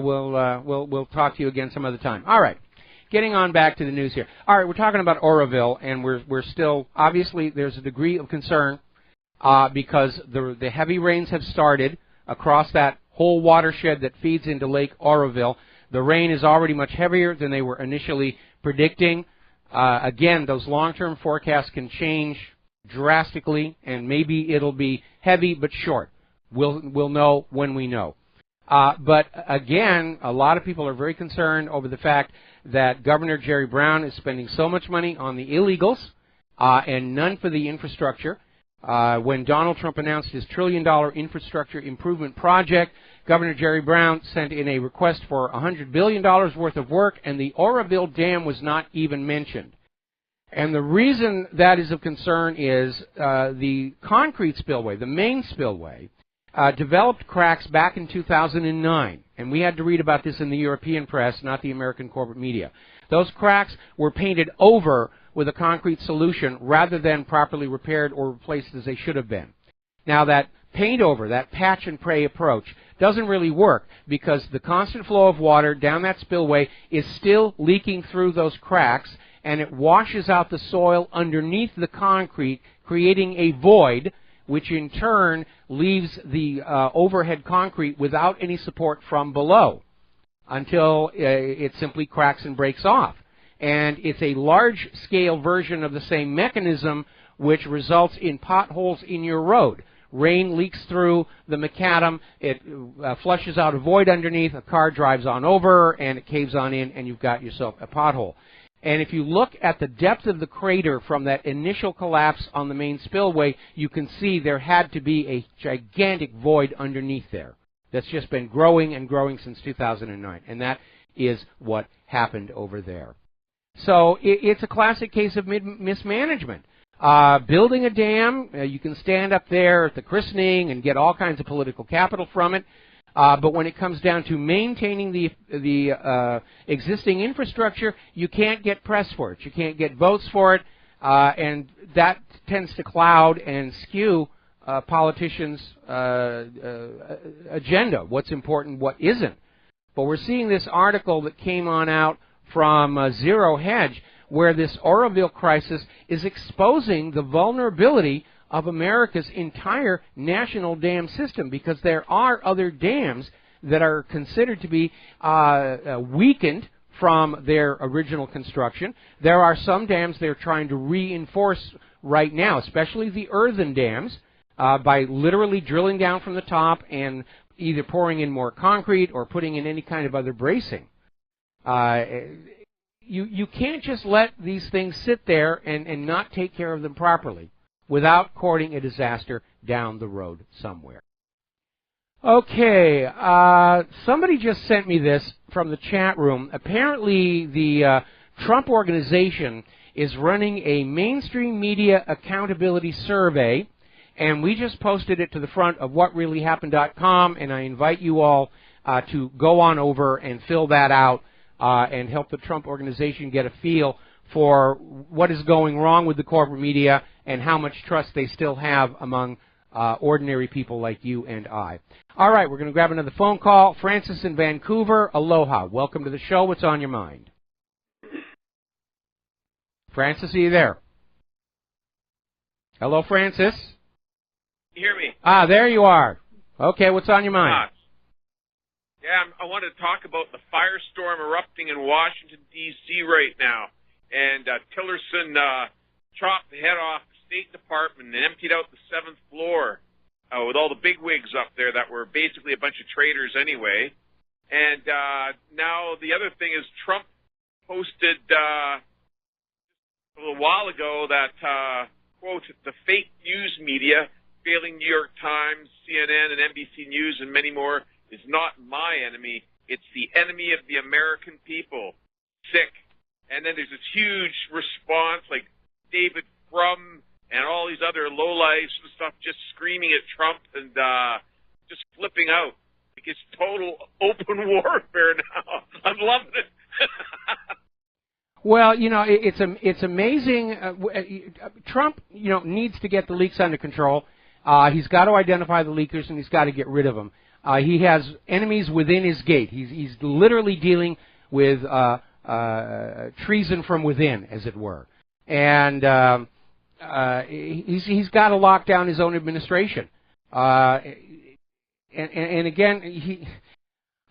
we'll talk to you again some other time. All right. Getting on back to the news here. All right. We're talking about Oroville, and we're still obviously there's a degree of concern because the heavy rains have started across that whole watershed that feeds into Lake Oroville. The rain is already much heavier than they were initially predicting. Again, those long-term forecasts can change drastically, and maybe it'll be heavy but short. We'll know when we know. But again, a lot of people are very concerned over the fact that Governor Jerry Brown is spending so much money on the illegals and none for the infrastructure. When Donald Trump announced his $1 trillion infrastructure improvement project, Governor Jerry Brown sent in a request for $100 billion worth of work, and the Oroville Dam was not even mentioned. And the reason that is of concern is the concrete spillway, the main spillway, developed cracks back in 2009. And we had to read about this in the European press, not the American corporate media. Those cracks were painted over with a concrete solution rather than properly repaired or replaced as they should have been. Now that paint over, that patch and pray approach, doesn't really work because the constant flow of water down that spillway is still leaking through those cracks, and it washes out the soil underneath the concrete, creating a void, which in turn leaves the overhead concrete without any support from below until it simply cracks and breaks off. And it's a large-scale version of the same mechanism which results in potholes in your road. Rain leaks through the macadam, it flushes out a void underneath, a car drives on over, and it caves on in, and you've got yourself a pothole. And if you look at the depth of the crater from that initial collapse on the main spillway, you can see there had to be a gigantic void underneath there that's just been growing and growing since 2009. And that is what happened over there. So it's a classic case of mismanagement. Building a dam, you can stand up there at the christening and get all kinds of political capital from it. But when it comes down to maintaining the existing infrastructure, you can't get press for it. You can't get votes for it. And that tends to cloud and skew politicians' agenda, what's important, what isn't. But we're seeing this article that came on out from Zero Hedge, where this Oroville crisis is exposing the vulnerability of America's entire national dam system, because there are other dams that are considered to be weakened from their original construction. There are some dams they're trying to reinforce right now, especially the earthen dams, by literally drilling down from the top and either pouring in more concrete or putting in any kind of other bracing. You can't just let these things sit there and not take care of them properly without courting a disaster down the road somewhere. Okay, somebody just sent me this from the chat room. Apparently, the Trump organization is running a mainstream media accountability survey, and we just posted it to the front of whatreallyhappened.com, and I invite you all to go on over and fill that out and help the Trump organization get a feel for what is going wrong with the corporate media and how much trust they still have among ordinary people like you and I. All right, we're going to grab another phone call. Francis in Vancouver, aloha. Welcome to the show. What's on your mind? Francis, are you there? Hello, Francis? You hear me? Ah, there you are. Okay, what's on your mind? Yeah, I wanted to talk about the firestorm erupting in Washington, D.C. right now. And Tillerson chopped the head off the State Department and emptied out the 7th floor with all the bigwigs up there that were basically a bunch of traitors anyway. And now the other thing is Trump posted a little while ago that, quote, the fake news media, failing New York Times, CNN, and NBC News, and many more, is not my enemy. It's the enemy of the American people. Sick. And then there's this huge response, like David Frum and all these other lowlifes and stuff just screaming at Trump and just flipping out. Like it's total open warfare now. I'm loving it. Well, you know, it's amazing. Trump, you know, needs to get the leaks under control. He's got to identify the leakers and he's got to get rid of them. He has enemies within his gate. He's literally dealing with treason from within, as it were. And he's got to lock down his own administration. And again,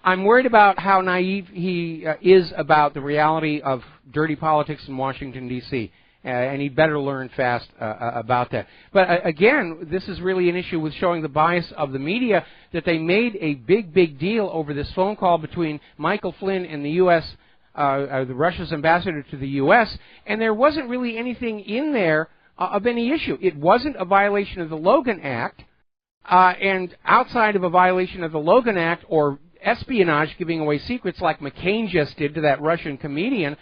I'm worried about how naive he is about the reality of dirty politics in Washington, D.C., and he'd better learn fast about that. But again, this is really an issue with showing the bias of the media, that they made a big deal over this phone call between Michael Flynn and the U.S., the Russia's ambassador to the U.S., and there wasn't really anything in there of any issue. It wasn't a violation of the Logan Act, and outside of a violation of the Logan Act or espionage, giving away secrets like McCain just did to that Russian comedian,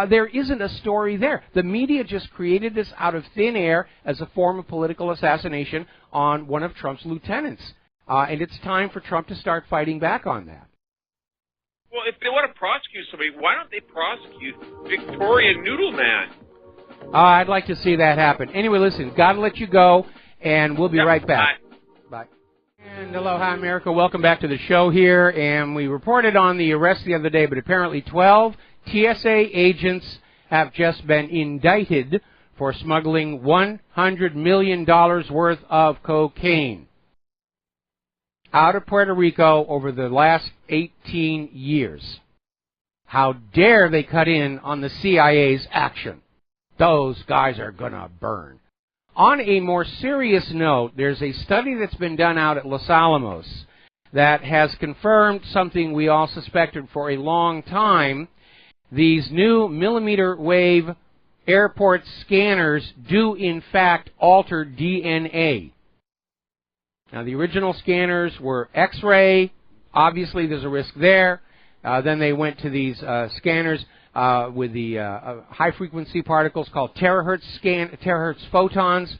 there isn't a story there. The media just created this out of thin air as a form of political assassination on one of Trump's lieutenants. And it's time for Trump to start fighting back on that. Well, if they want to prosecute somebody, why don't they prosecute Victoria Noodleman? I'd like to see that happen. Anyway, listen, got to let you go, and we'll be right back. Bye. And aloha, America. Welcome back to the show here. And we reported on the arrest the other day, but apparently 12 TSA agents have just been indicted for smuggling $100 million worth of cocaine out of Puerto Rico over the last 18 years. How dare they cut in on the CIA's action? Those guys are going to burn. On a more serious note, there's a study that's been done out at Los Alamos that has confirmed something we all suspected for a long time. These new millimeter wave airport scanners do in fact alter DNA. Now, the original scanners were X-ray. Obviously, there's a risk there. Then they went to these scanners with the high-frequency particles called terahertz photons.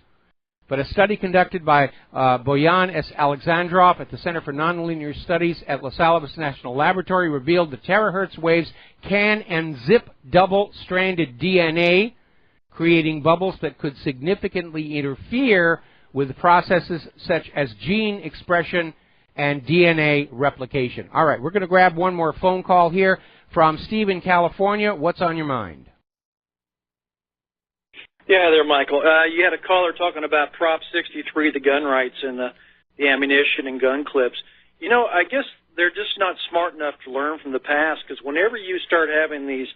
But a study conducted by Boyan S. Alexandrov at the Center for Nonlinear Studies at Los Alamos National Laboratory revealed the terahertz waves can unzip double-stranded DNA, creating bubbles that could significantly interfere with processes such as gene expression and DNA replication. All right, we're going to grab one more phone call here from Steve in California. What's on your mind? Yeah, there, Michael. You had a caller talking about Prop 63, the gun rights and the ammunition and gun clips. You know, I guess they're just not smart enough to learn from the past, because whenever you start having these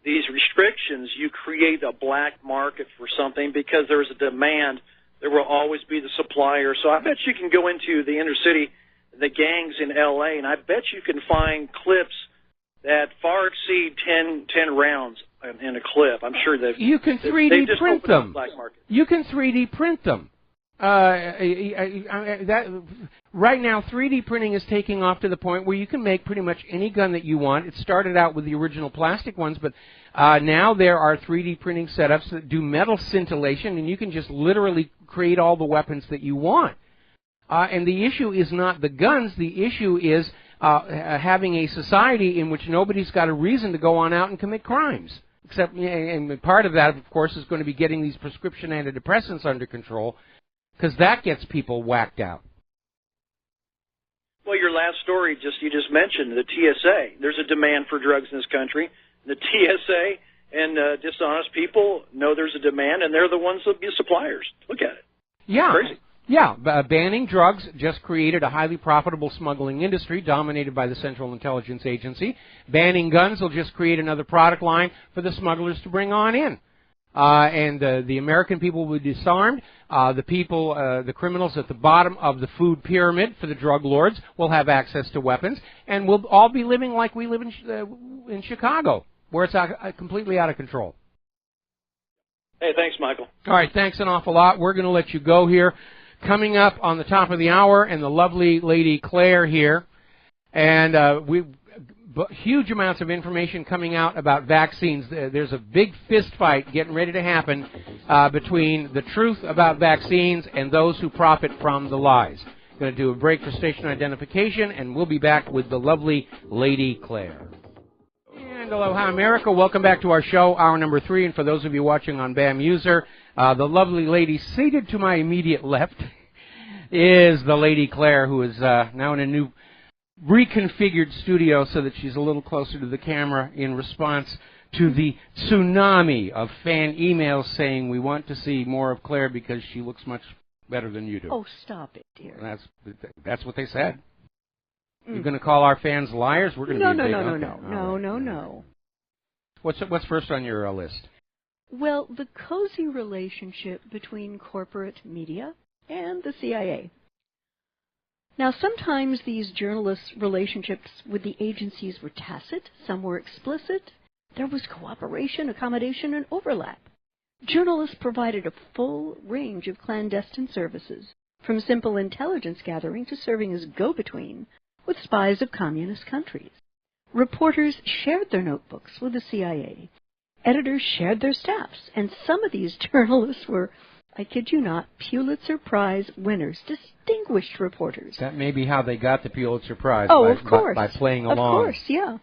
restrictions, you create a black market for something because there's a demand. There will always be the supplier. So I bet you can go into the inner city, the gangs in L.A., and I bet you can find clips that far exceed 10 rounds in a clip. I'm sure that you can 3D print them. Black market. You can 3D print them. Right now, 3D printing is taking off to the point where you can make pretty much any gun that you want. It started out with the original plastic ones, but now there are 3D printing setups that do metal scintillation, and you can just literally create all the weapons that you want. And the issue is not the guns. The issue is having a society in which nobody's got a reason to go on out and commit crimes. Except, and part of that, of course, is going to be getting these prescription antidepressants under control, because that gets people whacked out. Well, your last story you just mentioned, the TSA. There's a demand for drugs in this country. The TSA and dishonest people know there's a demand, and they're the ones that be suppliers. Look at it. Yeah. Crazy. Yeah, banning drugs just created a highly profitable smuggling industry dominated by the Central Intelligence Agency. Banning guns will just create another product line for the smugglers to bring on in. And the American people will be disarmed. The criminals at the bottom of the food pyramid for the drug lords will have access to weapons, and we'll all be living like we live in Chicago, where it's completely out of control. Hey, thanks, Michael. All right, thanks an awful lot. We're going to let you go here. Coming up on the top of the hour, and the lovely lady Claire here, and huge amounts of information coming out about vaccines. There's a big fist fight getting ready to happen between the truth about vaccines and those who profit from the lies. Going to do a break for station identification, and we'll be back with the lovely lady Claire. And aloha, America. Welcome back to our show, hour number 3. And for those of you watching on BAM User, the lovely lady seated to my immediate left is the lady Claire, who is now in a new reconfigured studio so that she's a little closer to the camera in response to the tsunami of fan emails saying we want to see more of Claire because she looks much better than you do. Oh, stop it, dear. That's what they said. You're going to call our fans liars? We're going to No. What's first on your list? Well, the cozy relationship between corporate media and the CIA. Now, sometimes these journalists' relationships with the agencies were tacit, some were explicit. There was cooperation, accommodation, and overlap. Journalists provided a full range of clandestine services, from simple intelligence gathering to serving as go-between with spies of communist countries. Reporters shared their notebooks with the CIA. Editors shared their staffs, and some of these journalists were, I kid you not, Pulitzer Prize winners, distinguished reporters. That may be how they got the Pulitzer Prize. Of course. By playing along. Of course, yeah.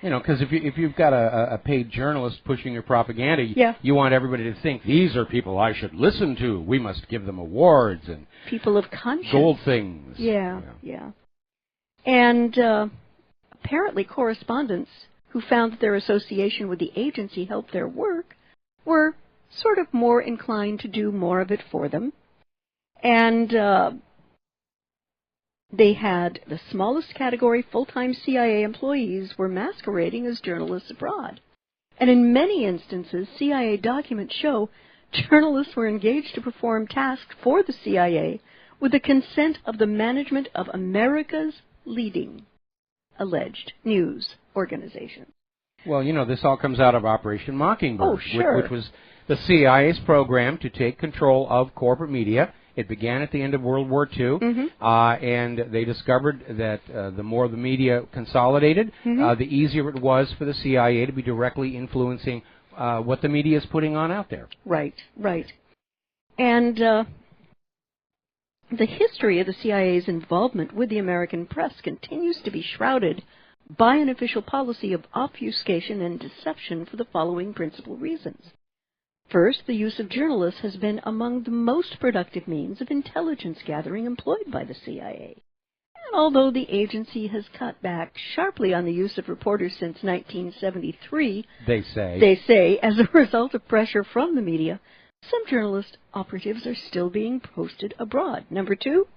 You know, because if you've got a paid journalist pushing your propaganda, yeah. You want everybody to think, these are people I should listen to. We must give them awards and people of conscience. Gold things. Yeah. And apparently correspondents who found that their association with the agency helped their work were sort of more inclined to do more of it for them. And they had the smallest category full-time CIA employees were masquerading as journalists abroad. And in many instances, CIA documents show journalists were engaged to perform tasks for the CIA with the consent of the management of America's leading alleged news organization. Well, you know, this all comes out of Operation Mockingbird, oh, sure. which was the CIA's program to take control of corporate media. It began at the end of World War II, and they discovered that the more the media consolidated, the easier it was for the CIA to be directly influencing what the media is putting on out there. Right. And the history of the CIA's involvement with the American press continues to be shrouded by an official policy of obfuscation and deception for the following principal reasons. First, the use of journalists has been among the most productive means of intelligence gathering employed by the CIA. And although the agency has cut back sharply on the use of reporters since 1973, they say, as a result of pressure from the media, some journalist operatives are still being posted abroad. Number 2,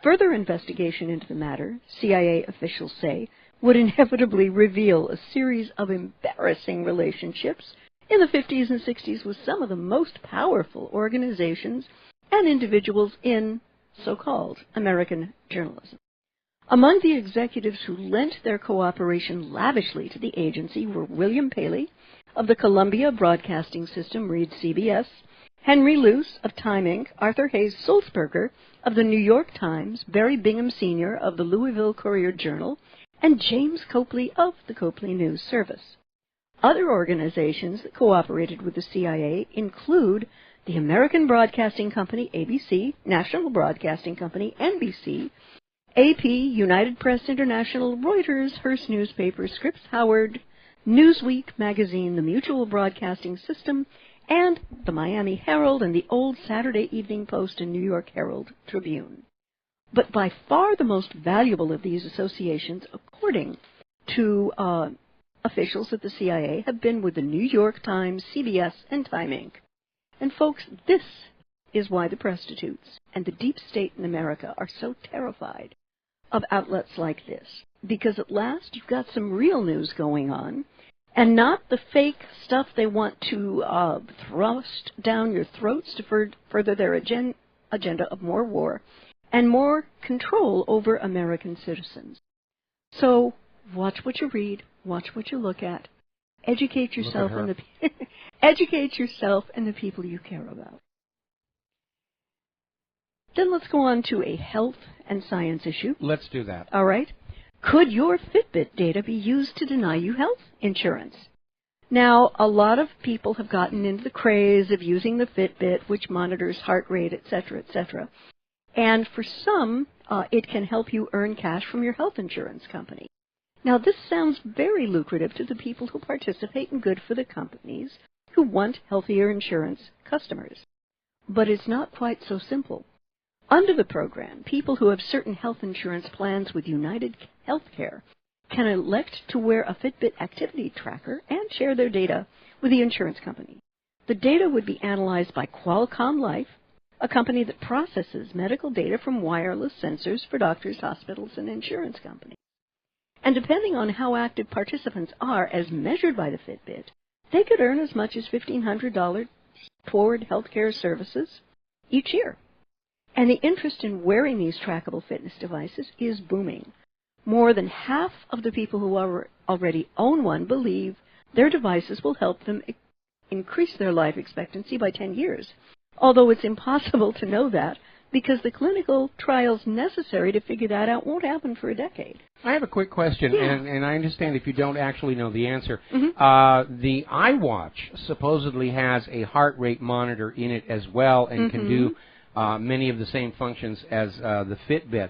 further investigation into the matter, CIA officials say, would inevitably reveal a series of embarrassing relationships in the 50s and 60s with some of the most powerful organizations and individuals in so-called American journalism. Among the executives who lent their cooperation lavishly to the agency were William Paley of the Columbia Broadcasting System, read CBS, Henry Luce of Time Inc., Arthur Hayes Sulzberger of the New York Times, Barry Bingham Sr. of the Louisville Courier-Journal, and James Copley of the Copley News Service. Other organizations that cooperated with the CIA include the American Broadcasting Company, ABC, National Broadcasting Company, NBC, AP, United Press International, Reuters, Hearst Newspaper, Scripps Howard, Newsweek magazine, the Mutual Broadcasting System, and the Miami Herald and the Old Saturday Evening Post and New York Herald Tribune. But by far the most valuable of these associations, according to officials at the CIA, have been with the New York Times, CBS, and Time Inc. And folks, this is why the prostitutes and the deep state in America are so terrified of outlets like this. Because at last you've got some real news going on, and not the fake stuff they want to thrust down your throats to further their agenda of more war and more control over American citizens. So watch what you read, watch what you look at, educate yourself and educate yourself and the people you care about. Then let's go on to a health and science issue. Let's do that. All right. Could your Fitbit data be used to deny you health insurance? Now, a lot of people have gotten into the craze of using the Fitbit, which monitors heart rate, etc., etc. And for some, it can help you earn cash from your health insurance company. Now, this sounds very lucrative to the people who participate and good for the companies who want healthier insurance customers. But it's not quite so simple. Under the program, people who have certain health insurance plans with United Healthcare can elect to wear a Fitbit activity tracker and share their data with the insurance company. The data would be analyzed by Qualcomm Life, a company that processes medical data from wireless sensors for doctors, hospitals, and insurance companies. And depending on how active participants are as measured by the Fitbit, they could earn as much as $1,500 toward healthcare services each year. And the interest in wearing these trackable fitness devices is booming. More than half of the people who already own one believe their devices will help them increase their life expectancy by 10 years, although it's impossible to know that because the clinical trials necessary to figure that out won't happen for a decade. I have a quick question, and I understand if you don't actually know the answer. Mm-hmm. The iWatch supposedly has a heart rate monitor in it as well and can do many of the same functions as the Fitbit.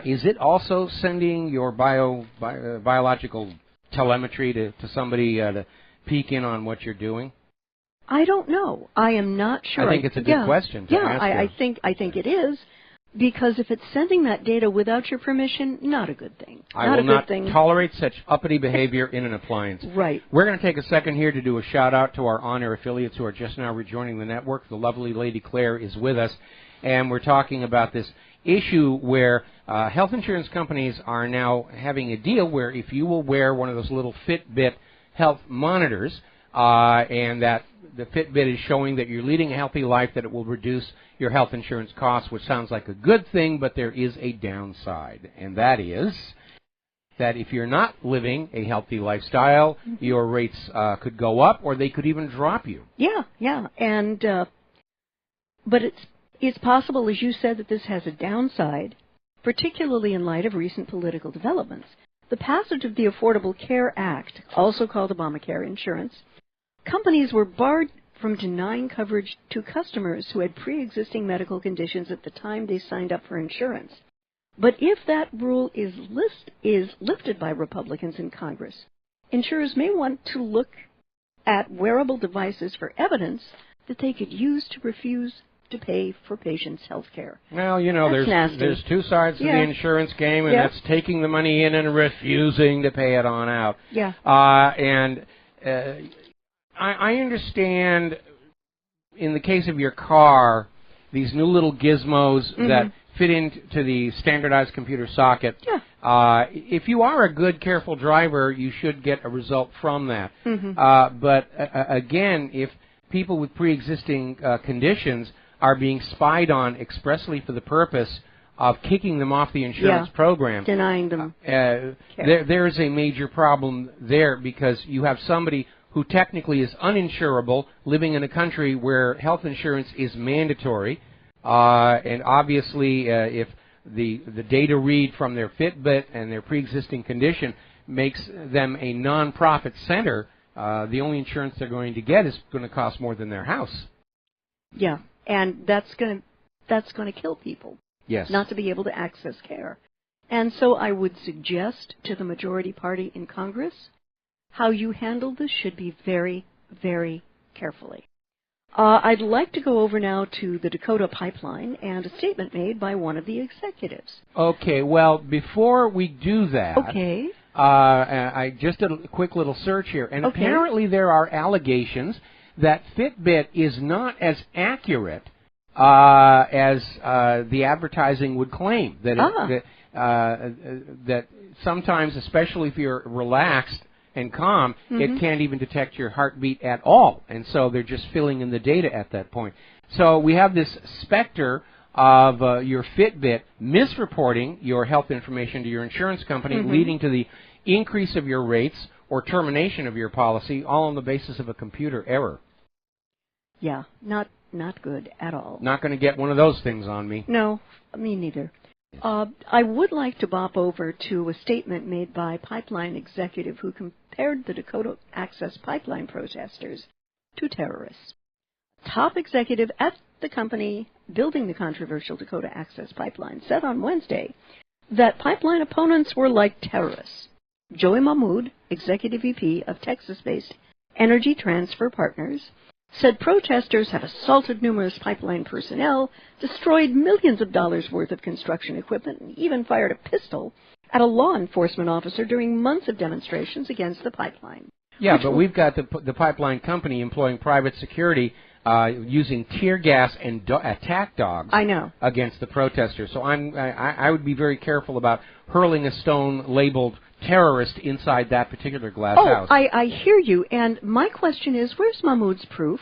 Is it also sending your biological telemetry to somebody to peek in on what you're doing? I don't know. I am not sure. I think it's a good question to ask you. I think it is, because if it's sending that data without your permission, not a good thing. I will not tolerate such uppity behavior in an appliance. Right. We're going to take a second here to do a shout-out to our on-air affiliates who are just now rejoining the network. The lovely Lady Claire is with us, and we're talking about this issue where health insurance companies are now having a deal where if you will wear one of those little Fitbit health monitors, and that the Fitbit is showing that you're leading a healthy life, that it will reduce your health insurance costs, which sounds like a good thing, but there is a downside, and that is that if you're not living a healthy lifestyle, your rates could go up, or they could even drop you. Yeah, and but it's possible, as you said, that this has a downside, particularly in light of recent political developments. The passage of the Affordable Care Act, also called Obamacare insurance, companies were barred from denying coverage to customers who had pre-existing medical conditions at the time they signed up for insurance. But if that rule is lifted by Republicans in Congress, insurers may want to look at wearable devices for evidence that they could use to refuse to pay for patients' health care. Well, you know, there's two sides to the insurance game, and that's taking the money in and refusing to pay it on out. Yeah. I understand in the case of your car, these new little gizmos that fit into the standardized computer socket. Yeah. If you are a good, careful driver, you should get a result from that. But again, if people with pre-existing conditions are being spied on expressly for the purpose of kicking them off the insurance program, denying them there is a major problem there, because you have somebody who technically is uninsurable, living in a country where health insurance is mandatory, and obviously if the data read from their Fitbit and their pre-existing condition makes them a non-profit center, the only insurance they're going to get is going to cost more than their house. Yeah, and that's going to kill people. Yes. Not to be able to access care. And so I would suggest to the majority party in Congress, how you handle this should be very, very carefully. I'd like to go over now to the Dakota pipeline and a statement made by one of the executives. Okay, well, before we do that, okay. I just did a quick little search here, and apparently there are allegations that Fitbit is not as accurate as the advertising would claim. That sometimes, especially if you're relaxed and calm, it can't even detect your heartbeat at all, and so they're just filling in the data at that point. So we have this specter of your Fitbit misreporting your health information to your insurance company, leading to the increase of your rates or termination of your policy, all on the basis of a computer error. Yeah, not good at all. Not going to get one of those things on me. No, me neither. I would like to bop over to a statement made by pipeline executive who compared the Dakota Access Pipeline protesters to terrorists. Top executive at the company building the controversial Dakota Access Pipeline said on Wednesday that pipeline opponents were like terrorists. Joey Mahmood, executive VP of Texas-based Energy Transfer Partners, said protesters have assaulted numerous pipeline personnel, destroyed millions of dollars worth of construction equipment, and even fired a pistol at a law enforcement officer during months of demonstrations against the pipeline. Yeah, but we've got the pipeline company employing private security using tear gas and attack dogs against the protesters. So I would be very careful about hurling a stone labeled terrorist inside that particular glass house. I hear you, and my question is, where's Mahmoud's proof?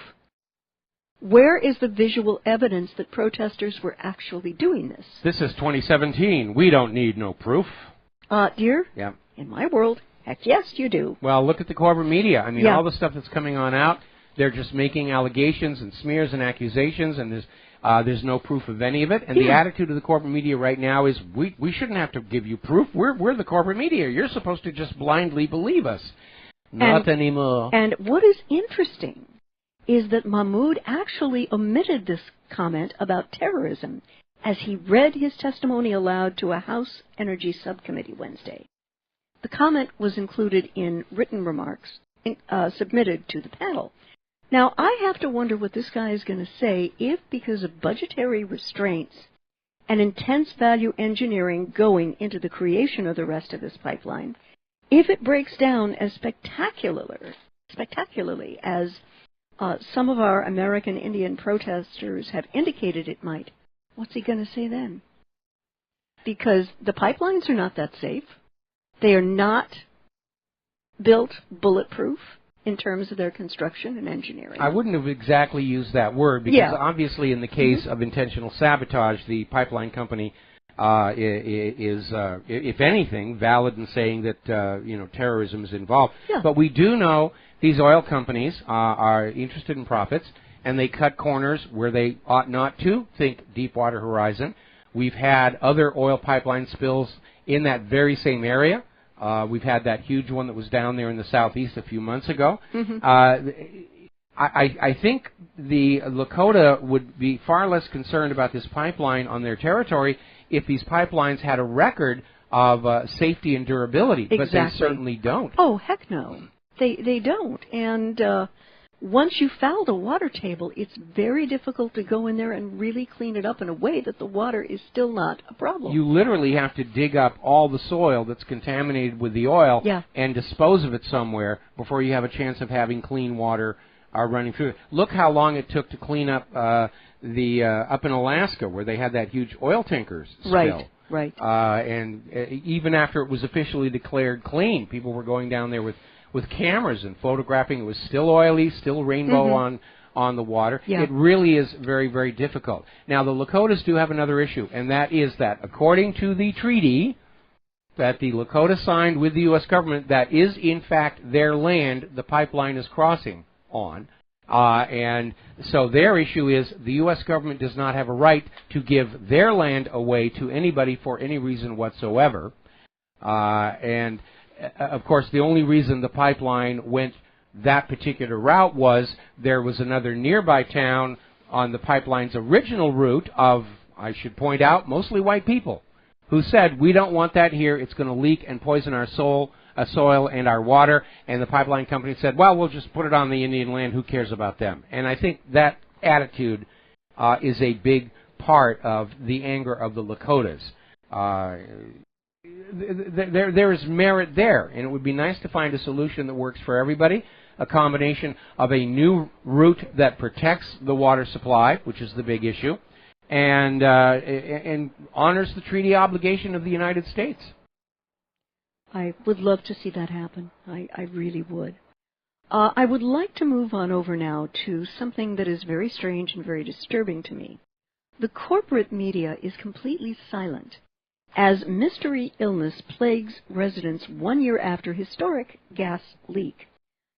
Where is the visual evidence that protesters were actually doing this? This is 2017. We don't need no proof. Dear? Yeah. In my world, heck yes, you do. Well, look at the corporate media. I mean, all the stuff that's coming on out, they're just making allegations and smears and accusations, and there's no proof of any of it. And the attitude of the corporate media right now is, we shouldn't have to give you proof. We're the corporate media. You're supposed to just blindly believe us. Not anymore. And what is interesting is that Mahmoud actually omitted this comment about terrorism as he read his testimony aloud to a House Energy Subcommittee Wednesday. The comment was included in written remarks submitted to the panel. Now, I have to wonder what this guy is going to say if, because of budgetary restraints and intense value engineering going into the creation of the rest of this pipeline, if it breaks down as spectacularly as some of our American Indian protesters have indicated it might, what's he going to say then? Because the pipelines are not that safe. They are not built bulletproof in terms of their construction and engineering. I wouldn't have exactly used that word because obviously in the case of intentional sabotage, the pipeline company is, if anything, valid in saying that terrorism is involved. Yeah. But we do know these oil companies are interested in profits, and they cut corners where they ought not to. Think Deepwater Horizon. We've had other oil pipeline spills in that very same area. We've had that huge one that was down there in the southeast a few months ago. I think the Lakota would be far less concerned about this pipeline on their territory if these pipelines had a record of safety and durability. Exactly. But they certainly don't. Oh, heck no. They don't. And once you foul the water table, it's very difficult to go in there and really clean it up in a way that the water is still not a problem. You literally have to dig up all the soil that's contaminated with the oil and dispose of it somewhere before you have a chance of having clean water running through it. Look how long it took to clean up up in Alaska where they had that huge oil tankers spill. Right. And even after it was officially declared clean, people were going down there with cameras and photographing. It was still oily, still rainbow on the water. Yeah. It really is very, very difficult. Now, the Lakotas do have another issue, and that is that, according to the treaty, that the Lakota signed with the U.S. government that is, in fact, their land the pipeline is crossing on. And so their issue is the U.S. government does not have a right to give their land away to anybody for any reason whatsoever. And, of course, the only reason the pipeline went that particular route was there was another nearby town on the pipeline's original route of, I should point out, mostly white people who said, we don't want that here, it's going to leak and poison our soil and our water, and the pipeline company said, well, we'll just put it on the Indian land, who cares about them? And I think that attitude is a big part of the anger of the Lakotas. There is merit there, and it would be nice to find a solution that works for everybody, a combination of a new route that protects the water supply, which is the big issue, and honors the treaty obligation of the United States. I would love to see that happen. I really would. I would like to move on over now to something that is very strange and very disturbing to me. The corporate media is completely silent as mystery illness plagues residents 1 year after historic gas leak.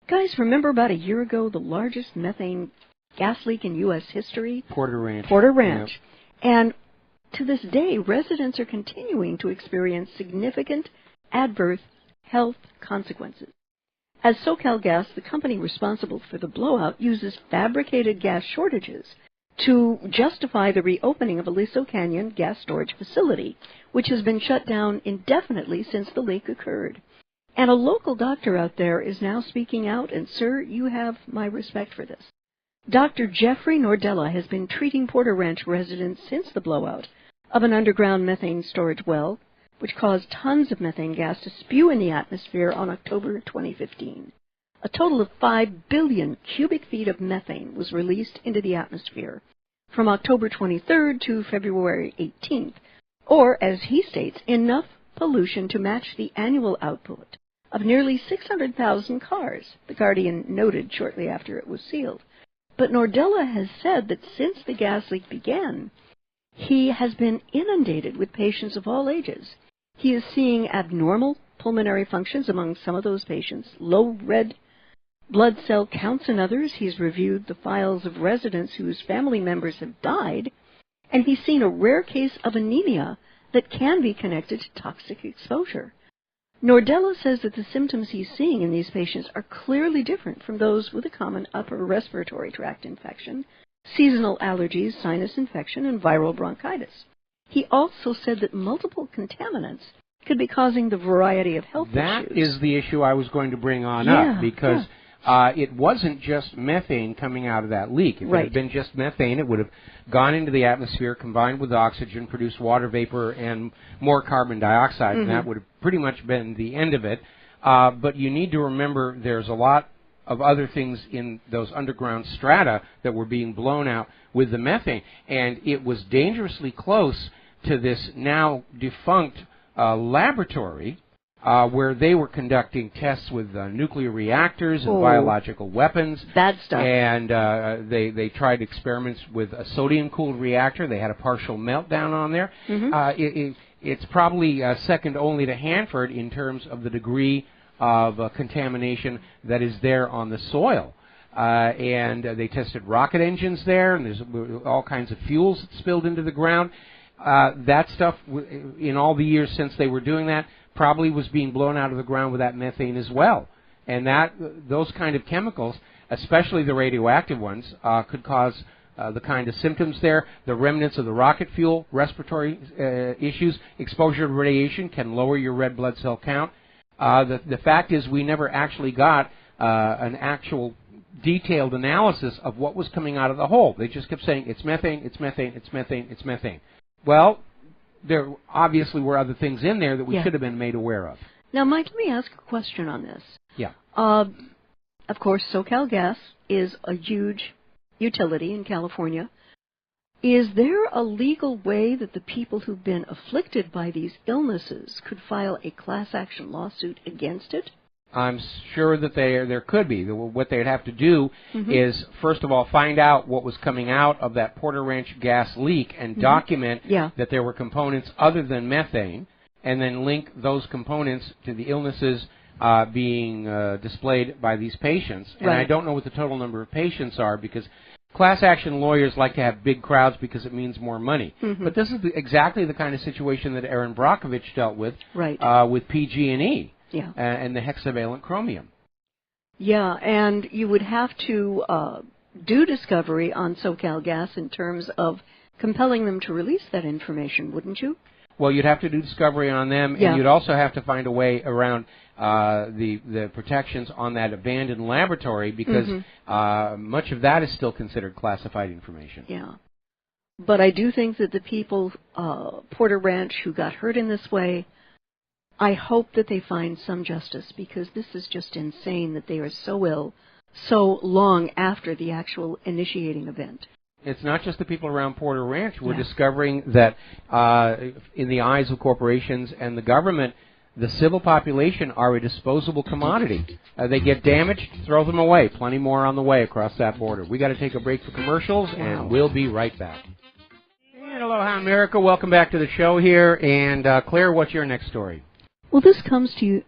Guys, remember about a year ago the largest methane gas leak in U.S. history? Porter Ranch. Yep. And To this day, residents are continuing to experience significant adverse health consequences. As SoCalGas, the company responsible for the blowout, uses fabricated gas shortages to justify the reopening of Aliso Canyon gas storage facility, which has been shut down indefinitely since the leak occurred. And a local doctor out there is now speaking out, and, sir, you have my respect for this. Dr. Jeffrey Nordella has been treating Porter Ranch residents since the blowout of an underground methane storage well, which caused tons of methane gas to spew in the atmosphere on October 2015. A total of 5 billion cubic feet of methane was released into the atmosphere from October 23rd to February 18th, or, as he states, enough pollution to match the annual output of nearly 600,000 cars, the Guardian noted shortly after it was sealed. But Nordella has said that since the gas leak began, he has been inundated with patients of all ages. He is seeing abnormal pulmonary functions among some of those patients, low red blood cell counts in others. He's reviewed the files of residents whose family members have died, and he's seen a rare case of anemia that can be connected to toxic exposure. Nordella says that the symptoms he's seeing in these patients are clearly different from those with a common upper respiratory tract infection, seasonal allergies, sinus infection, and viral bronchitis. He also said that multiple contaminants could be causing the variety of health issues. That is the issue I was going to bring on up, because it wasn't just methane coming out of that leak. If it had been just methane, it would have gone into the atmosphere, combined with oxygen, produced water vapor and more carbon dioxide, and that would have pretty much been the end of it. But you need to remember there's a lot of other things in those underground strata that were being blown out with the methane, and it was dangerously close to this now defunct laboratory where they were conducting tests with nuclear reactors and biological weapons. Bad stuff. And they tried experiments with a sodium-cooled reactor. They had a partial meltdown on there. It's probably second only to Hanford in terms of the degree of contamination that is there on the soil. And they tested rocket engines there, and there's all kinds of fuels that spilled into the ground. That stuff, in all the years since they were doing that, probably was being blown out of the ground with that methane as well. And those kind of chemicals, especially the radioactive ones, could cause the kind of symptoms there. The remnants of the rocket fuel, respiratory issues, exposure to radiation can lower your red blood cell count. The fact is we never actually got an actual detailed analysis of what was coming out of the hole. They just kept saying, it's methane, it's methane, it's methane, it's methane. Well, there obviously were other things in there that we should have been made aware of. Now, Mike, let me ask a question on this. Yeah. Of course, SoCalGas is a huge utility in California. Is there a legal way that the people who've been afflicted by these illnesses could file a class action lawsuit against it? I'm sure that there could be. What they'd have to do is, first of all, find out what was coming out of that Porter Ranch gas leak and document that there were components other than methane. and then link those components to the illnesses being displayed by these patients. And I don't know what the total number of patients are, because class action lawyers like to have big crowds because it means more money. But this is exactly the kind of situation that Aaron Brockovich dealt with with PG&E and the hexavalent chromium. Yeah, and you would have to do discovery on SoCalGas in terms of compelling them to release that information, wouldn't you? Well, you'd have to do discovery on them, and you'd also have to find a way around the protections on that abandoned laboratory, because much of that is still considered classified information. Yeah. But I do think that the people, Porter Ranch, who got hurt in this way, I hope that they find some justice, because this is just insane that they are so ill so long after the actual initiating event. It's not just the people around Porter Ranch. We're discovering that in the eyes of corporations and the government, the civil population are a disposable commodity. They get damaged, throw them away. Plenty more on the way across that border. We got to take a break for commercials, and we'll be right back. And aloha, America. Welcome back to the show here. And Claire, what's your next story? Well, this comes to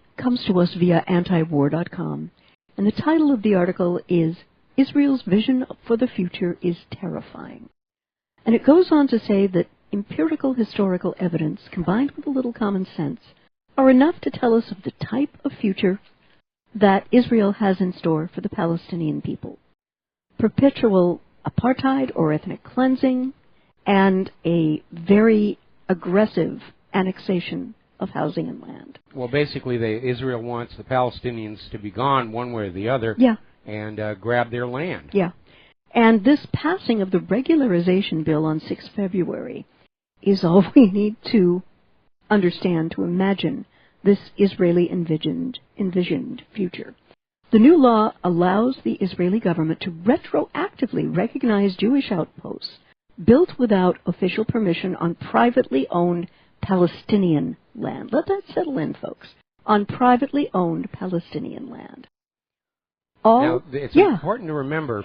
us via antiwar.com, and the title of the article is Israel's Vision for the Future is Terrifying. And it goes on to say that empirical historical evidence combined with a little common sense are enough to tell us of the type of future that Israel has in store for the Palestinian people. Perpetual apartheid or ethnic cleansing, and a very aggressive annexation of housing and land. Well, basically, Israel wants the Palestinians to be gone one way or the other and grab their land. Yeah. And this passing of the regularization bill on 6 February is all we need to understand to imagine this Israeli envisioned future. The new law allows the Israeli government to retroactively recognize Jewish outposts built without official permission on privately owned Palestinian land. Let that settle in, folks. On privately owned Palestinian land. Now, it's important to remember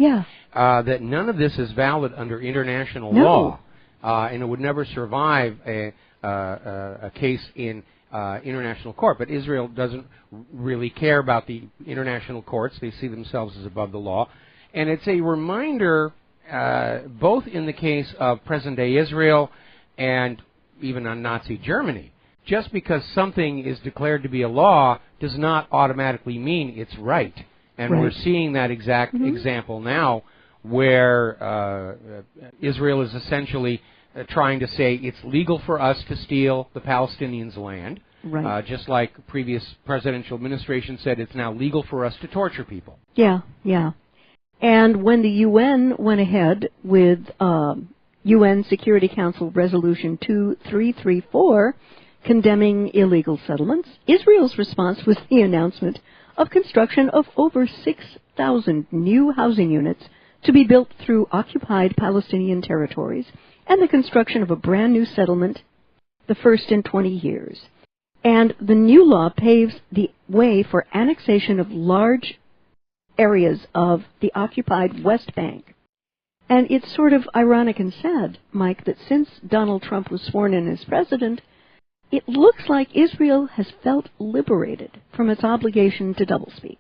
that none of this is valid under international law, and it would never survive a case in international court. But Israel doesn't really care about the international courts. They see themselves as above the law. And it's a reminder, both in the case of present-day Israel and even on Nazi Germany, just because something is declared to be a law does not automatically mean it's right. And we're seeing that exact example now, where Israel is essentially trying to say it's legal for us to steal the Palestinians' land, just like previous presidential administration said it's now legal for us to torture people. Yeah. And when the UN went ahead with UN Security Council Resolution 2334 condemning illegal settlements, Israel's response was the announcement of construction of over 6,000 new housing units to be built through occupied Palestinian territories, and the construction of a brand new settlement, the first in 20 years. And the new law paves the way for annexation of large areas of the occupied West Bank. And it's sort of ironic and sad, Mike, that since Donald Trump was sworn in as president, it looks like Israel has felt liberated from its obligation to doublespeak.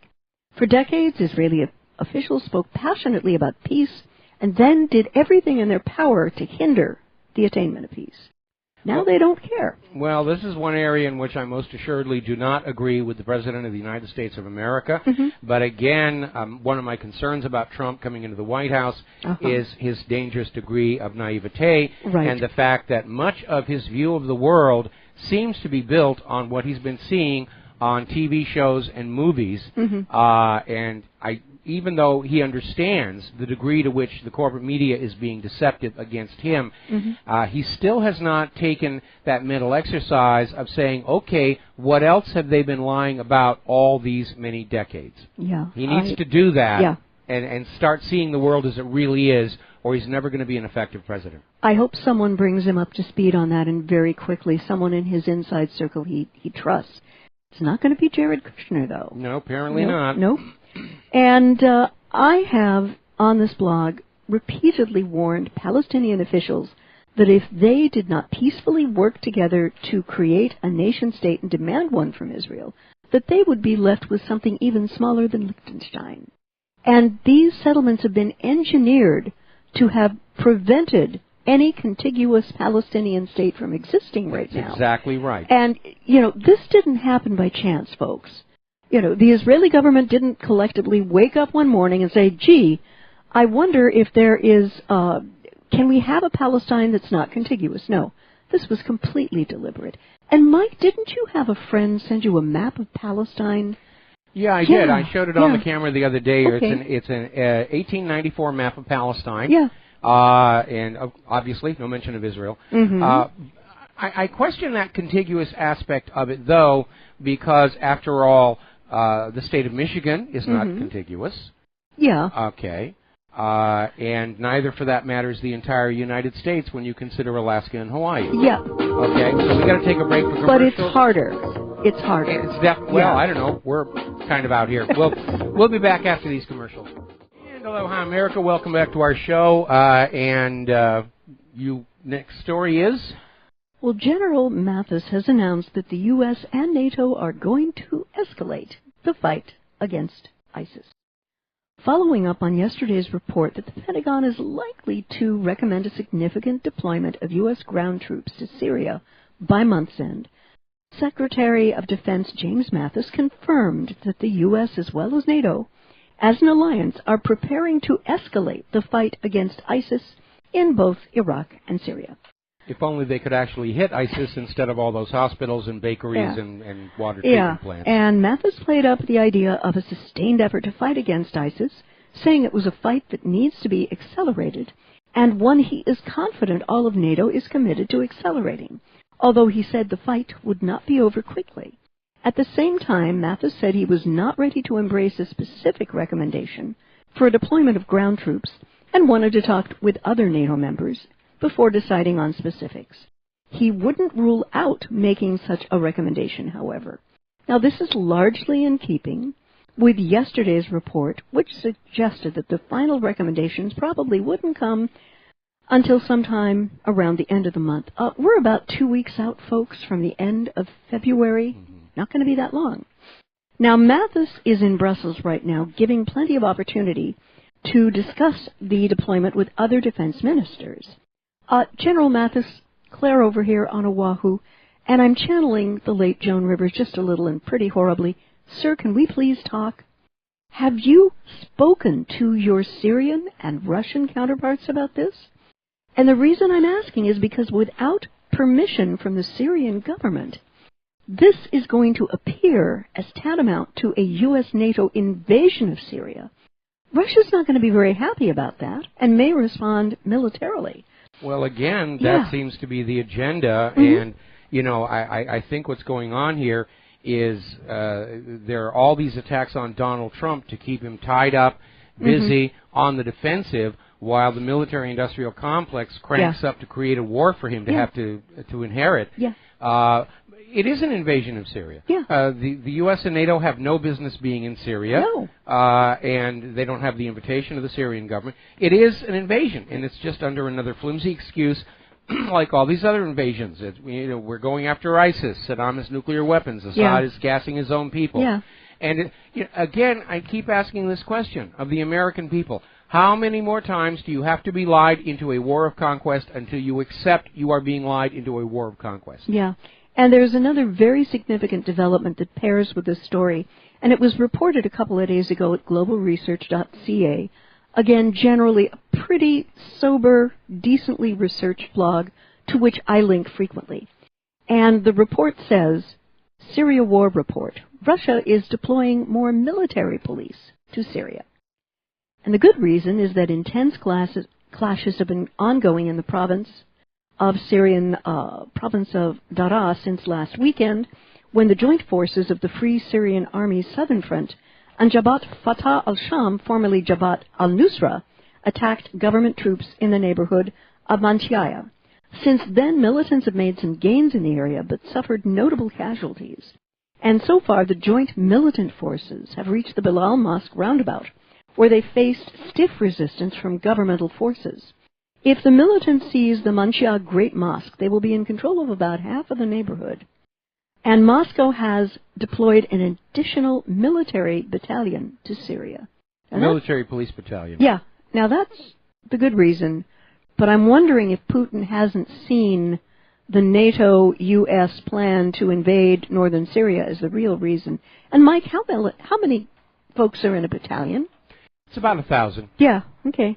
For decades, Israeli officials spoke passionately about peace and then did everything in their power to hinder the attainment of peace. Now they don't care. Well, this is one area in which I most assuredly do not agree with the President of the United States of America. But again, one of my concerns about Trump coming into the White House is his dangerous degree of naivete and the fact that much of his view of the world seems to be built on what he's been seeing on TV shows and movies. And even though he understands the degree to which the corporate media is being deceptive against him, he still has not taken that mental exercise of saying, okay, what else have they been lying about all these many decades? He needs to do that and start seeing the world as it really is, or he's never going to be an effective president. I hope someone brings him up to speed on that, and very quickly, someone in his inside circle he trusts. It's not going to be Jared Kushner, though. No, apparently not. Nope. And I have, on this blog, repeatedly warned Palestinian officials that if they did not peacefully work together to create a nation-state and demand one from Israel, that they would be left with something even smaller than Liechtenstein. And these settlements have been engineered to have prevented any contiguous Palestinian state from existing right now. That's exactly right. And, this didn't happen by chance, folks. The Israeli government didn't collectively wake up one morning and say, gee, I wonder if there is, can we have a Palestine that's not contiguous? No, this was completely deliberate. And Mike, didn't you have a friend send you a map of Palestine? Yeah, I did. I showed it on the camera the other day. Okay. It's an 1894 map of Palestine. Yeah. And obviously, no mention of Israel. Mm-hmm. I question that contiguous aspect of it, though, because after all, the state of Michigan is not contiguous. Yeah. Okay. And neither, for that matter, is the entire United States when you consider Alaska and Hawaii. Yeah. Okay. So we got to take a break for commercials. But it's harder. It's harder. It's well, I don't know. We're kind of out here. We'll be back after these commercials. And aloha, America. Welcome back to our show. You next story is? Well, General Mathis has announced that the U.S. and NATO are going to escalate the fight against ISIS, following up on yesterday's report that the Pentagon is likely to recommend a significant deployment of U.S. ground troops to Syria by month's end. Secretary of Defense James Mathis confirmed that the U.S. as well as NATO, as an alliance, are preparing to escalate the fight against ISIS in both Iraq and Syria. If only they could actually hit ISIS instead of all those hospitals and bakeries and water treatment plants. And Mathis played up the idea of a sustained effort to fight against ISIS, saying it was a fight that needs to be accelerated, and one he is confident all of NATO is committed to accelerating, although he said the fight would not be over quickly. At the same time, Mathis said he was not ready to embrace a specific recommendation for a deployment of ground troops and wanted to talk with other NATO members before deciding on specifics. He wouldn't rule out making such a recommendation, however. Now, this is largely in keeping with yesterday's report, which suggested that the final recommendations probably wouldn't come until sometime around the end of the month. We're about 2 weeks out, folks, from the end of February. Not going to be that long. Now, Mathis is in Brussels right now, giving plenty of opportunity to discuss the deployment with other defense ministers. General Mathis, Claire over here on Oahu, and I'm channeling the late Joan Rivers just a little and pretty horribly. Sir, can we please talk? Have you spoken to your Syrian and Russian counterparts about this? And the reason I'm asking is because without permission from the Syrian government, this is going to appear as tantamount to a U.S.-NATO invasion of Syria. Russia's not going to be very happy about that and may respond militarily. Well, again, that seems to be the agenda, and, I think what's going on here is there are all these attacks on Donald Trump to keep him tied up, busy, on the defensive, while the military-industrial complex cranks up to create a war for him to have to inherit. It is an invasion of Syria. The U.S. and NATO have no business being in Syria. No. And they don't have the invitation of the Syrian government. It is an invasion, and it's just under another flimsy excuse, like all these other invasions. We're going after ISIS. Saddam has nuclear weapons. Assad is gassing his own people. And, again, I keep asking this question of the American people. How many more times do you have to be lied into a war of conquest until you accept you are being lied into a war of conquest? Yeah. And there's another very significant development that pairs with this story, and it was reported a couple of days ago at globalresearch.ca. Again, generally a pretty sober, decently researched blog to which I link frequently. And the report says, Syria War Report, Russia is deploying more military police to Syria. And the good reason is that intense clashes have been ongoing in the province of Daraa since last weekend, when the joint forces of the Free Syrian Army's Southern Front and Jabhat Fatah al-Sham, formerly Jabhat al-Nusra, attacked government troops in the neighborhood of Mantiaya. Since then, militants have made some gains in the area, but suffered notable casualties. And so far, the joint militant forces have reached the Bilal Mosque roundabout, where they faced stiff resistance from governmental forces. If the militants seize the Manshia Great Mosque, they will be in control of about half of the neighborhood. And Moscow has deployed an additional military battalion to Syria. Military police battalion. Yeah. Now, that's the good reason. But I'm wondering if Putin hasn't seen the NATO-U.S. plan to invade northern Syria as the real reason. And, Mike, how many folks are in a battalion? It's about 1,000. Yeah, okay.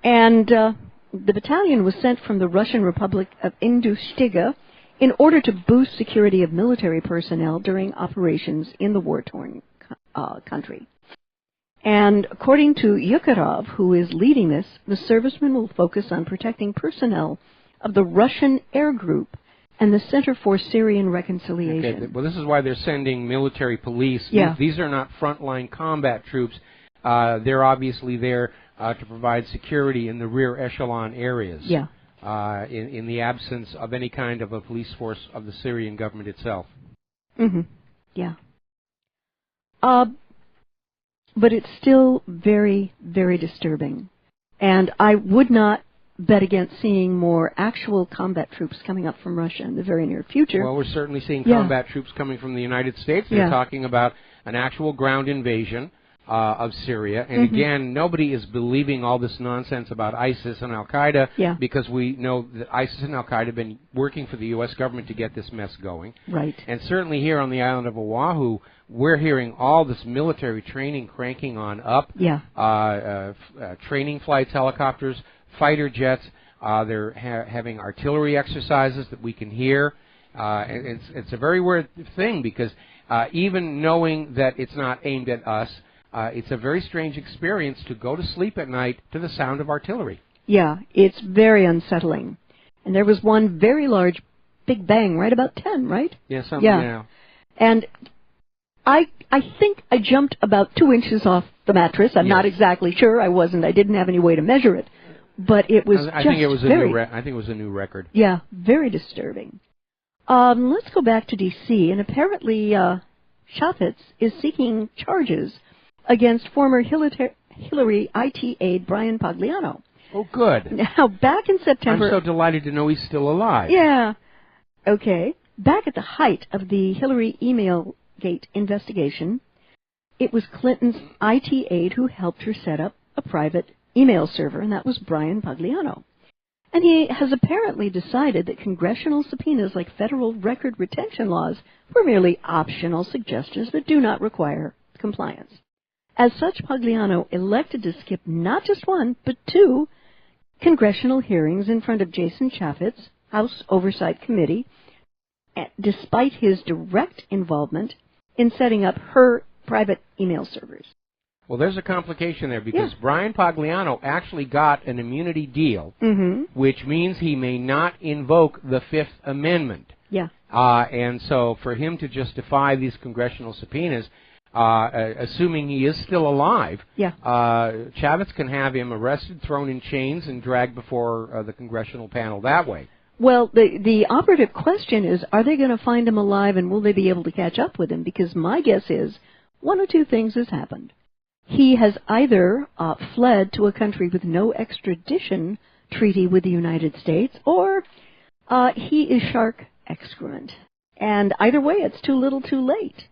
And the battalion was sent from the Russian Republic of Ingushtia in order to boost security of military personnel during operations in the war-torn country. And according to Yukharov, who is leading this, the servicemen will focus on protecting personnel of the Russian Air Group and the Center for Syrian Reconciliation. Okay. Well, this is why they're sending military police. Yeah. These are not frontline combat troops. They're obviously there to provide security in the rear echelon areas. Yeah. In the absence of any kind of a police force of the Syrian government itself. Mm-hmm. Yeah. But it's still very, very disturbing. And I would not bet against seeing more actual combat troops coming up from Russia in the very near future. Well, we're certainly seeing combat troops coming from the United States. They're talking about an actual ground invasion of Syria. And again, nobody is believing all this nonsense about ISIS and Al-Qaeda because we know that ISIS and Al-Qaeda have been working for the U.S. government to get this mess going. Right. And certainly here on the island of Oahu, we're hearing all this military training cranking on up. Yeah. Training flights, helicopters, fighter jets. They're having artillery exercises that we can hear. And it's a very weird thing because even knowing that it's not aimed at us, it's a very strange experience to go to sleep at night to the sound of artillery. Yeah, it's very unsettling. And there was one very large big bang right about 10, right? Yeah, something. Yeah. And I think I jumped about 2 inches off the mattress. I'm not exactly sure. I didn't have any way to measure it. But it was I think it was a new record. Yeah, very disturbing. Let's go back to D.C. And apparently Chaffetz is seeking charges against former Hillary IT aide Brian Pagliano. Oh, good. Now, back in September... I'm so delighted to know he's still alive. Yeah. Okay. Back at the height of the Hillary email-gate investigation, it was Clinton's IT aide who helped her set up a private email server, and that was Brian Pagliano. And he has apparently decided that congressional subpoenas like federal record retention laws were merely optional suggestions that do not require compliance. As such, Pagliano elected to skip not just 1, but 2 congressional hearings in front of Jason Chaffetz, House Oversight Committee, despite his direct involvement in setting up her private email servers. Well, there's a complication there because Brian Pagliano actually got an immunity deal, which means he may not invoke the Fifth Amendment. Yeah. And so for him to just defy these congressional subpoenas, assuming he is still alive, Chaffetz can have him arrested, thrown in chains, and dragged before the congressional panel that way. Well, the operative question is, are they going to find him alive and will they be able to catch up with him? Because my guess is 1 or 2 things has happened. He has either fled to a country with no extradition treaty with the United States, or he is shark excrement. And either way, it's too little too late.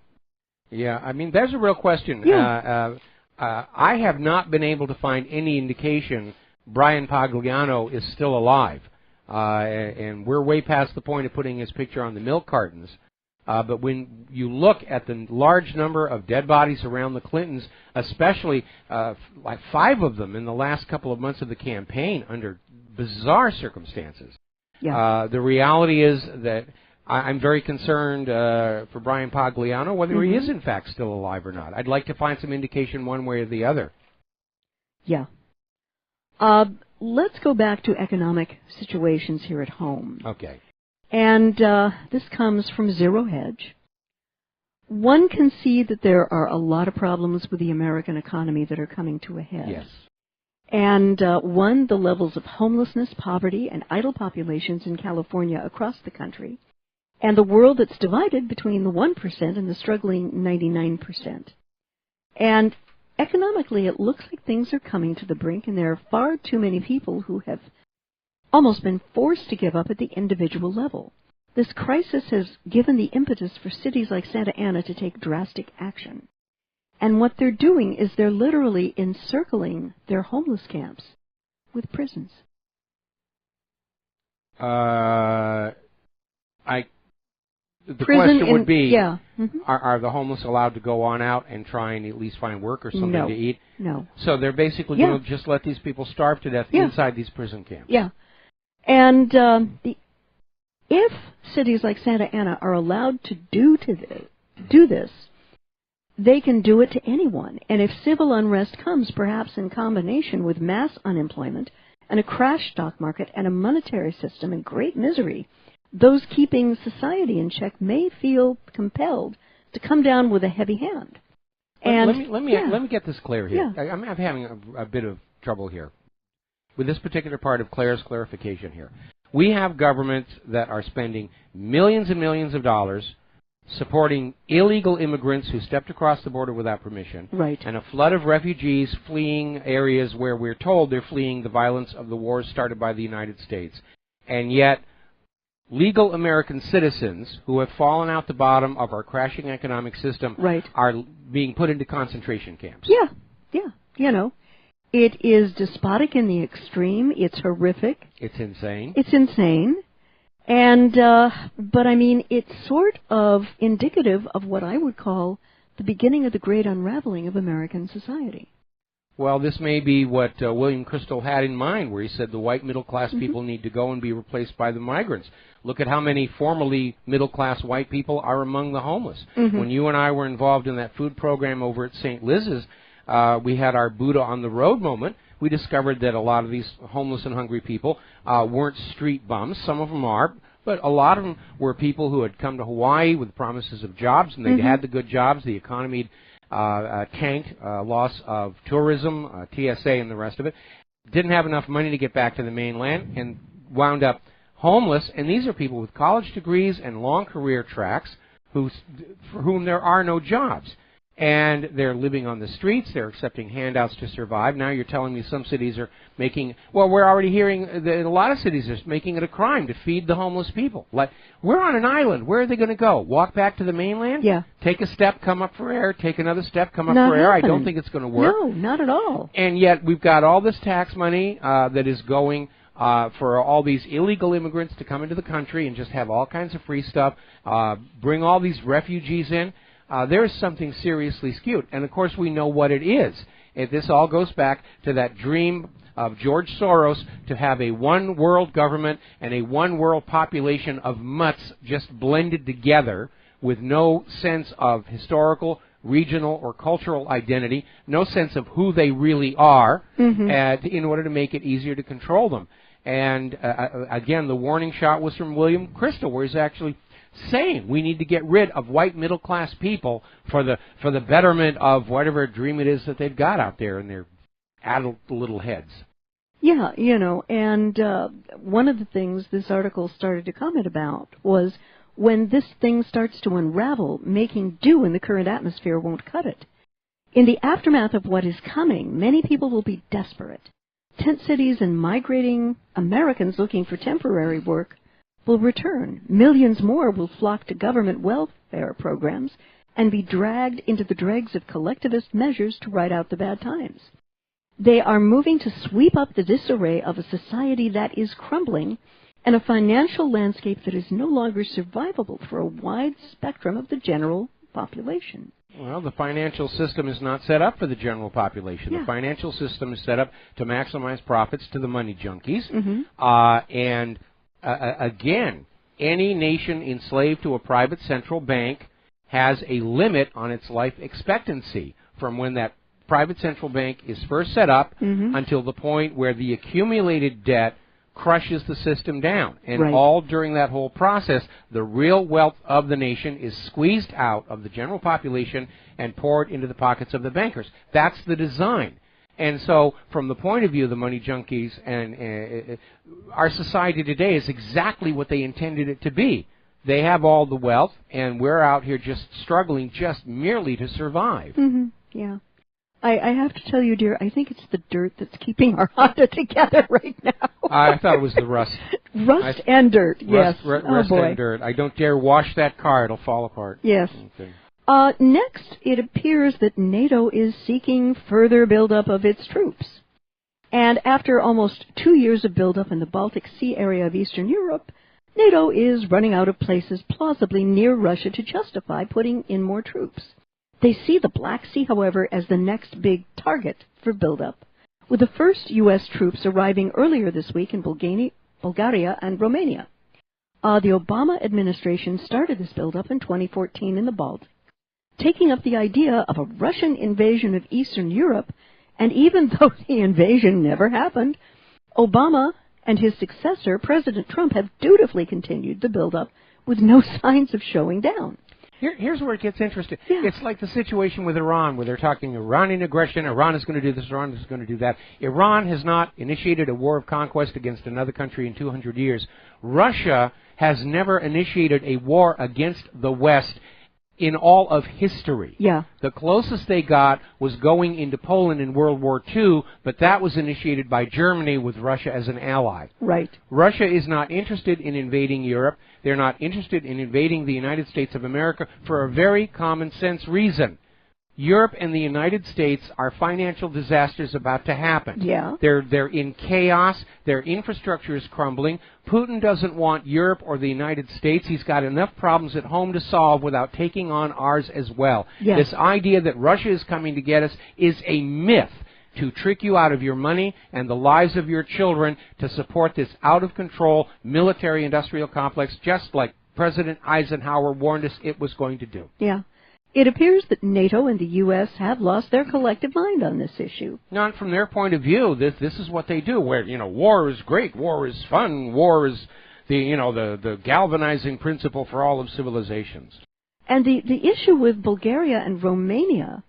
Yeah, I mean, there's a real question. Yeah. I have not been able to find any indication Brian Pagliano is still alive. And we're way past the point of putting his picture on the milk cartons. But when you look at the large number of dead bodies around the Clintons, especially like 5 of them in the last couple of months of the campaign under bizarre circumstances, the reality is that I'm very concerned for Brian Pagliano whether he is in fact still alive or not. I'd like to find some indication one way or the other. Yeah. Let's go back to economic situations here at home. Okay. And this comes from Zero Hedge. One can see that there are a lot of problems with the American economy that are coming to a head. Yes. And one, the levels of homelessness, poverty, and idle populations in California across the country, and the world that's divided between the 1% and the struggling 99%. And economically, it looks like things are coming to the brink, and there are far too many people who have almost been forced to give up at the individual level. This crisis has given the impetus for cities like Santa Ana to take drastic action. And what they're doing is they're literally encircling their homeless camps with prisons. The question would be, yeah. Are the homeless allowed to go on out and try and at least find work or something to eat? No. So they're basically going to just let these people starve to death inside these prison camps. Yeah. And if cities like Santa Ana are allowed to do this, they can do it to anyone. And if civil unrest comes, perhaps in combination with mass unemployment and a crash stock market and a monetary system in great misery, those keeping society in check may feel compelled to come down with a heavy hand. And let me get this clear here. Yeah. I'm having a bit of trouble here with this particular part of Claire's clarification here. We have governments that are spending millions and millions of dollars supporting illegal immigrants who stepped across the border without permission, right, and a flood of refugees fleeing areas where we're told they're fleeing the violence of the wars started by the United States. And yet, legal American citizens who have fallen out the bottom of our crashing economic system are being put into concentration camps. Yeah. You know, it is despotic in the extreme. It's horrific. It's insane. And, but I mean, it's sort of indicative of what I would call the beginning of the great unraveling of American society. Well, this may be what William Crystal had in mind, where he said the white middle-class people need to go and be replaced by the migrants. Look at how many formerly middle-class white people are among the homeless. When you and I were involved in that food program over at St. Liz's, we had our Buddha on the road moment. We discovered that a lot of these homeless and hungry people weren't street bums. Some of them are, but a lot of them were people who had come to Hawaii with promises of jobs, and they'd had the good jobs. The economy tanked, loss of tourism, TSA, and the rest of it. Didn't have enough money to get back to the mainland and wound up homeless. And these are people with college degrees and long career tracks for whom there are no jobs. And they're living on the streets. They're accepting handouts to survive. Now you're telling me some cities are making, well, we're already hearing that a lot of cities are making it a crime to feed the homeless people. Like, we're on an island. Where are they going to go? Walk back to the mainland? Yeah. Take a step, come up for air. Take another step, come up for air. I don't think it's going to work. No, not at all. And yet we've got all this tax money that is going for all these illegal immigrants to come into the country and just have all kinds of free stuff, bring all these refugees in. There's something seriously skewed. And, of course, we know what it is. This all goes back to that dream of George Soros to have a one-world government and a one-world population of mutts just blended together with no sense of historical, regional, or cultural identity, no sense of who they really are, in order to make it easier to control them. And, again, the warning shot was from William Crystal, where he's actually saying we need to get rid of white middle-class people for the betterment of whatever dream it is that they've got out there in their adult little heads. Yeah, you know, and one of the things this article started to comment about was when this thing starts to unravel, making do in the current atmosphere won't cut it. In the aftermath of what is coming, many people will be desperate. Tent cities and migrating Americans looking for temporary work will return. Millions more will flock to government welfare programs and be dragged into the dregs of collectivist measures to ride out the bad times. They are moving to sweep up the disarray of a society that is crumbling and a financial landscape that is no longer survivable for a wide spectrum of the general population. Well, the financial system is not set up for the general population. Yeah. The financial system is set up to maximize profits to the money junkies. Again, any nation enslaved to a private central bank has a limit on its life expectancy from when that private central bank is first set up until the point where the accumulated debt crushes the system down. And all during that whole process, the real wealth of the nation is squeezed out of the general population and poured into the pockets of the bankers. That's the design. And so, from the point of view of the money junkies, and our society today is exactly what they intended it to be. They have all the wealth, and we're out here just struggling just merely to survive. Yeah. I have to tell you, dear, I think it's the dirt that's keeping our Honda together right now. I thought it was the rust. Rust and dirt, yes. Rust boy. and dirt. I don't dare wash that car. It'll fall apart. Yes. Okay. Next, it appears that NATO is seeking further buildup of its troops. And after almost 2 years of buildup in the Baltic Sea area of Eastern Europe, NATO is running out of places plausibly near Russia to justify putting in more troops. They see the Black Sea, however, as the next big target for buildup, with the first U.S. troops arriving earlier this week in Bulgaria and Romania. The Obama administration started this buildup in 2014 in the Baltic, taking up the idea of a Russian invasion of Eastern Europe, and even though the invasion never happened, Obama and his successor, President Trump, have dutifully continued the buildup with no signs of showing down. Here's where it gets interesting. Yeah. It's like the situation with Iran, where they're talking Iranian aggression, Iran is going to do this, Iran is going to do that. Iran has not initiated a war of conquest against another country in 200 years. Russia has never initiated a war against the West in all of history. Yeah. The closest they got was going into Poland in World War II, but that was initiated by Germany with Russia as an ally. Right. Russia is not interested in invading Europe. They're not interested in invading the United States of America for a very common sense reason. Europe and the United States are financial disasters about to happen. Yeah. They're in chaos. Their infrastructure is crumbling. Putin doesn't want Europe or the United States. He's got enough problems at home to solve without taking on ours as well. Yes. This idea that Russia is coming to get us is a myth to trick you out of your money and the lives of your children to support this out-of-control military-industrial complex, just like President Eisenhower warned us it was going to do. Yeah. It appears that NATO and the U.S. have lost their collective mind on this issue. Not from their point of view. This is what they do. Where war is great, war is fun, war is the galvanizing principle for all of civilizations. And the issue with Bulgaria and Romania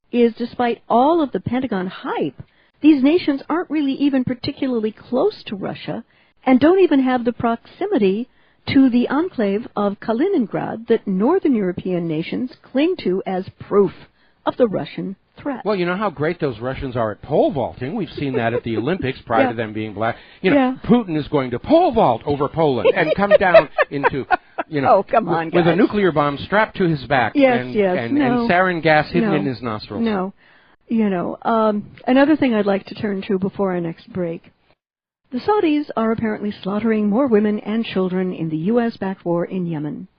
is, despite all of the Pentagon hype, these nations aren't really even particularly close to Russia, and don't even have the proximity to the enclave of Kaliningrad that Northern European nations cling to as proof of the Russian threat. Well, you know how great those Russians are at pole vaulting. We've seen that at the Olympics prior to them being black. Putin is going to pole vault over Poland and come down into, oh, come on, with guys. a nuclear bomb strapped to his back and sarin gas hidden in his nostrils. No. Another thing I'd like to turn to before our next break. The Saudis are apparently slaughtering more women and children in the U.S.-backed war in Yemen.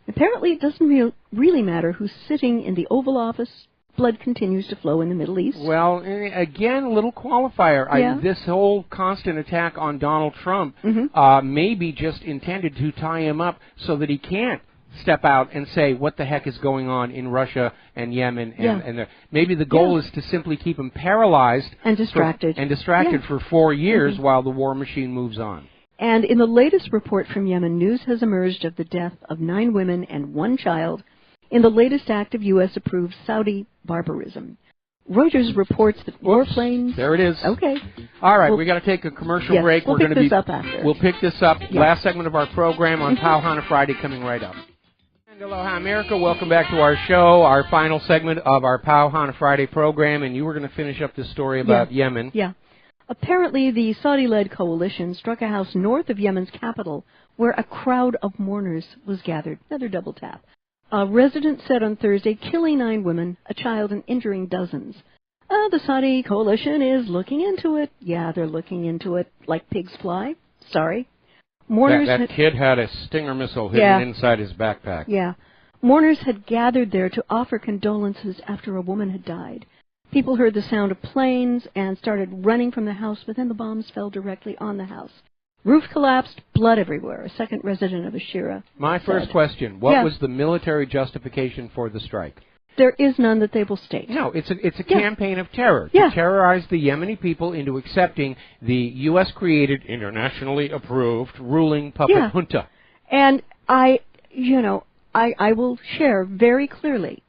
Apparently, it doesn't really matter who's sitting in the Oval Office. Blood continues to flow in the Middle East. Well, again, a little qualifier. This whole constant attack on Donald Trump may be just intended to tie him up so that he can't step out and say what the heck is going on in Russia and Yemen. And maybe the goal is to simply keep him paralyzed and distracted. For 4 years while the war machine moves on. And in the latest report from Yemen, news has emerged of the death of 9 women and 1 child in the latest act of U.S.-approved Saudi barbarism. Reuters reports that warplanes... There it is. Okay. All right, we got to take a commercial break. We'll pick this up after. We'll pick this up. Last segment of our program on Pow Hana Friday coming right up. And aloha, America. Welcome back to our show, our final segment of our Pow Hana Friday program, and you were going to finish up this story about Yemen. Yeah. Apparently, the Saudi-led coalition struck a house north of Yemen's capital where a crowd of mourners was gathered. Another double tap. A resident said on Thursday, killing 9 women, a child, and injuring dozens. The Saudi coalition is looking into it. Yeah, they're looking into it like pigs fly. Sorry. Mourners that kid had a Stinger missile hidden inside his backpack. Yeah. Mourners had gathered there to offer condolences after a woman had died. People heard the sound of planes and started running from the house, but then the bombs fell directly on the house. Roof collapsed, blood everywhere, a second resident of Ashira My first question, what was the military justification for the strike? There is none that they will state. No, it's a campaign of terror to terrorize the Yemeni people into accepting the U.S.-created, internationally approved ruling puppet junta. And I will share very clearly.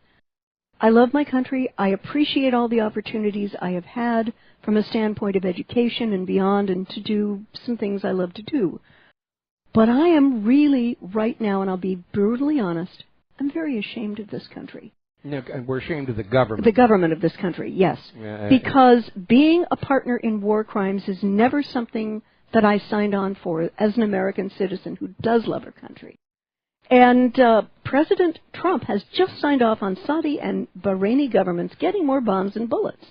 I love my country. I appreciate all the opportunities I have had from a standpoint of education and beyond, and to do some things I love to do. But I am really, right now, and I'll be brutally honest, I'm very ashamed of this country. No, we're ashamed of the government. The government of this country, yes. Because being a partner in war crimes is never something that I signed on for as an American citizen who does love her country. And President Trump has just signed off on Saudi and Bahraini governments getting more bombs and bullets.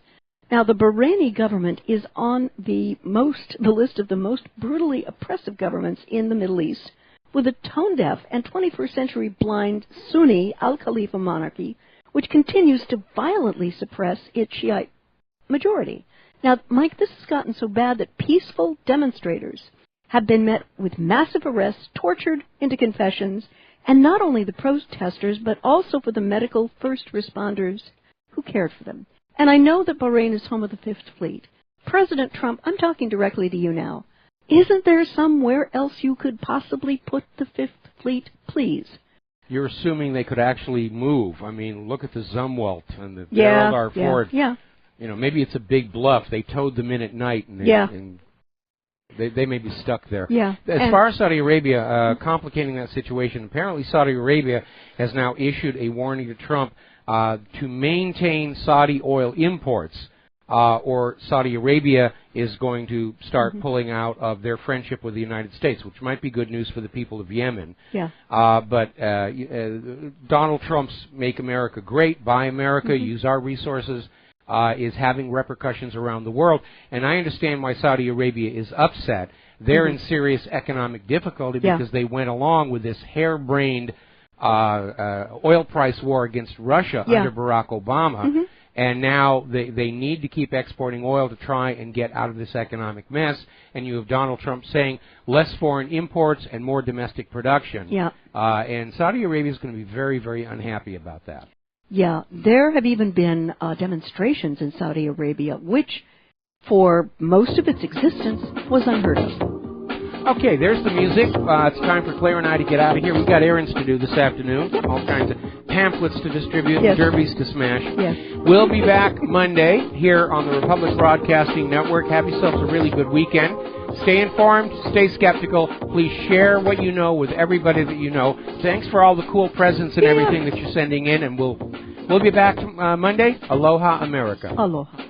Now, the Bahraini government is on the list of the most brutally oppressive governments in the Middle East, with a tone-deaf and 21st century blind Sunni Al-Khalifa monarchy, which continues to violently suppress its Shiite majority. Now, Mike, this has gotten so bad that peaceful demonstrators have been met with massive arrests, tortured into confessions, and not only the protesters, but also for the medical first responders who cared for them. And I know that Bahrain is home of the Fifth Fleet. President Trump, I'm talking directly to you now. Isn't there somewhere else you could possibly put the Fifth Fleet, please? You're assuming they could actually move. I mean, look at the Zumwalt and the Gerald R. Ford. Yeah. You know, maybe it's a big bluff. They towed them in at night, and they may be stuck there. Yeah. As far as Saudi Arabia, complicating that situation, apparently Saudi Arabia has now issued a warning to Trump to maintain Saudi oil imports, or Saudi Arabia is going to start pulling out of their friendship with the United States, which might be good news for the people of Yemen. Yeah. But Donald Trump's Make America Great, Buy America, Use Our Resources, is having repercussions around the world. And I understand why Saudi Arabia is upset. They're in serious economic difficulty because they went along with this harebrained oil price war against Russia under Barack Obama. And now they need to keep exporting oil to try and get out of this economic mess. And you have Donald Trump saying less foreign imports and more domestic production. Yeah. And Saudi Arabia is going to be very, very unhappy about that. Yeah. There have even been demonstrations in Saudi Arabia, which for most of its existence was unheard of. Okay, there's the music. It's time for Claire and I to get out of here. We've got errands to do this afternoon, all kinds of pamphlets to distribute, derbies to smash. We'll be back Monday here on the Republic Broadcasting Network. Have yourselves a really good weekend. Stay informed, stay skeptical. Please share what you know with everybody that you know. Thanks for all the cool presents and everything that you're sending in, and we'll be back Monday. Aloha, America. Aloha.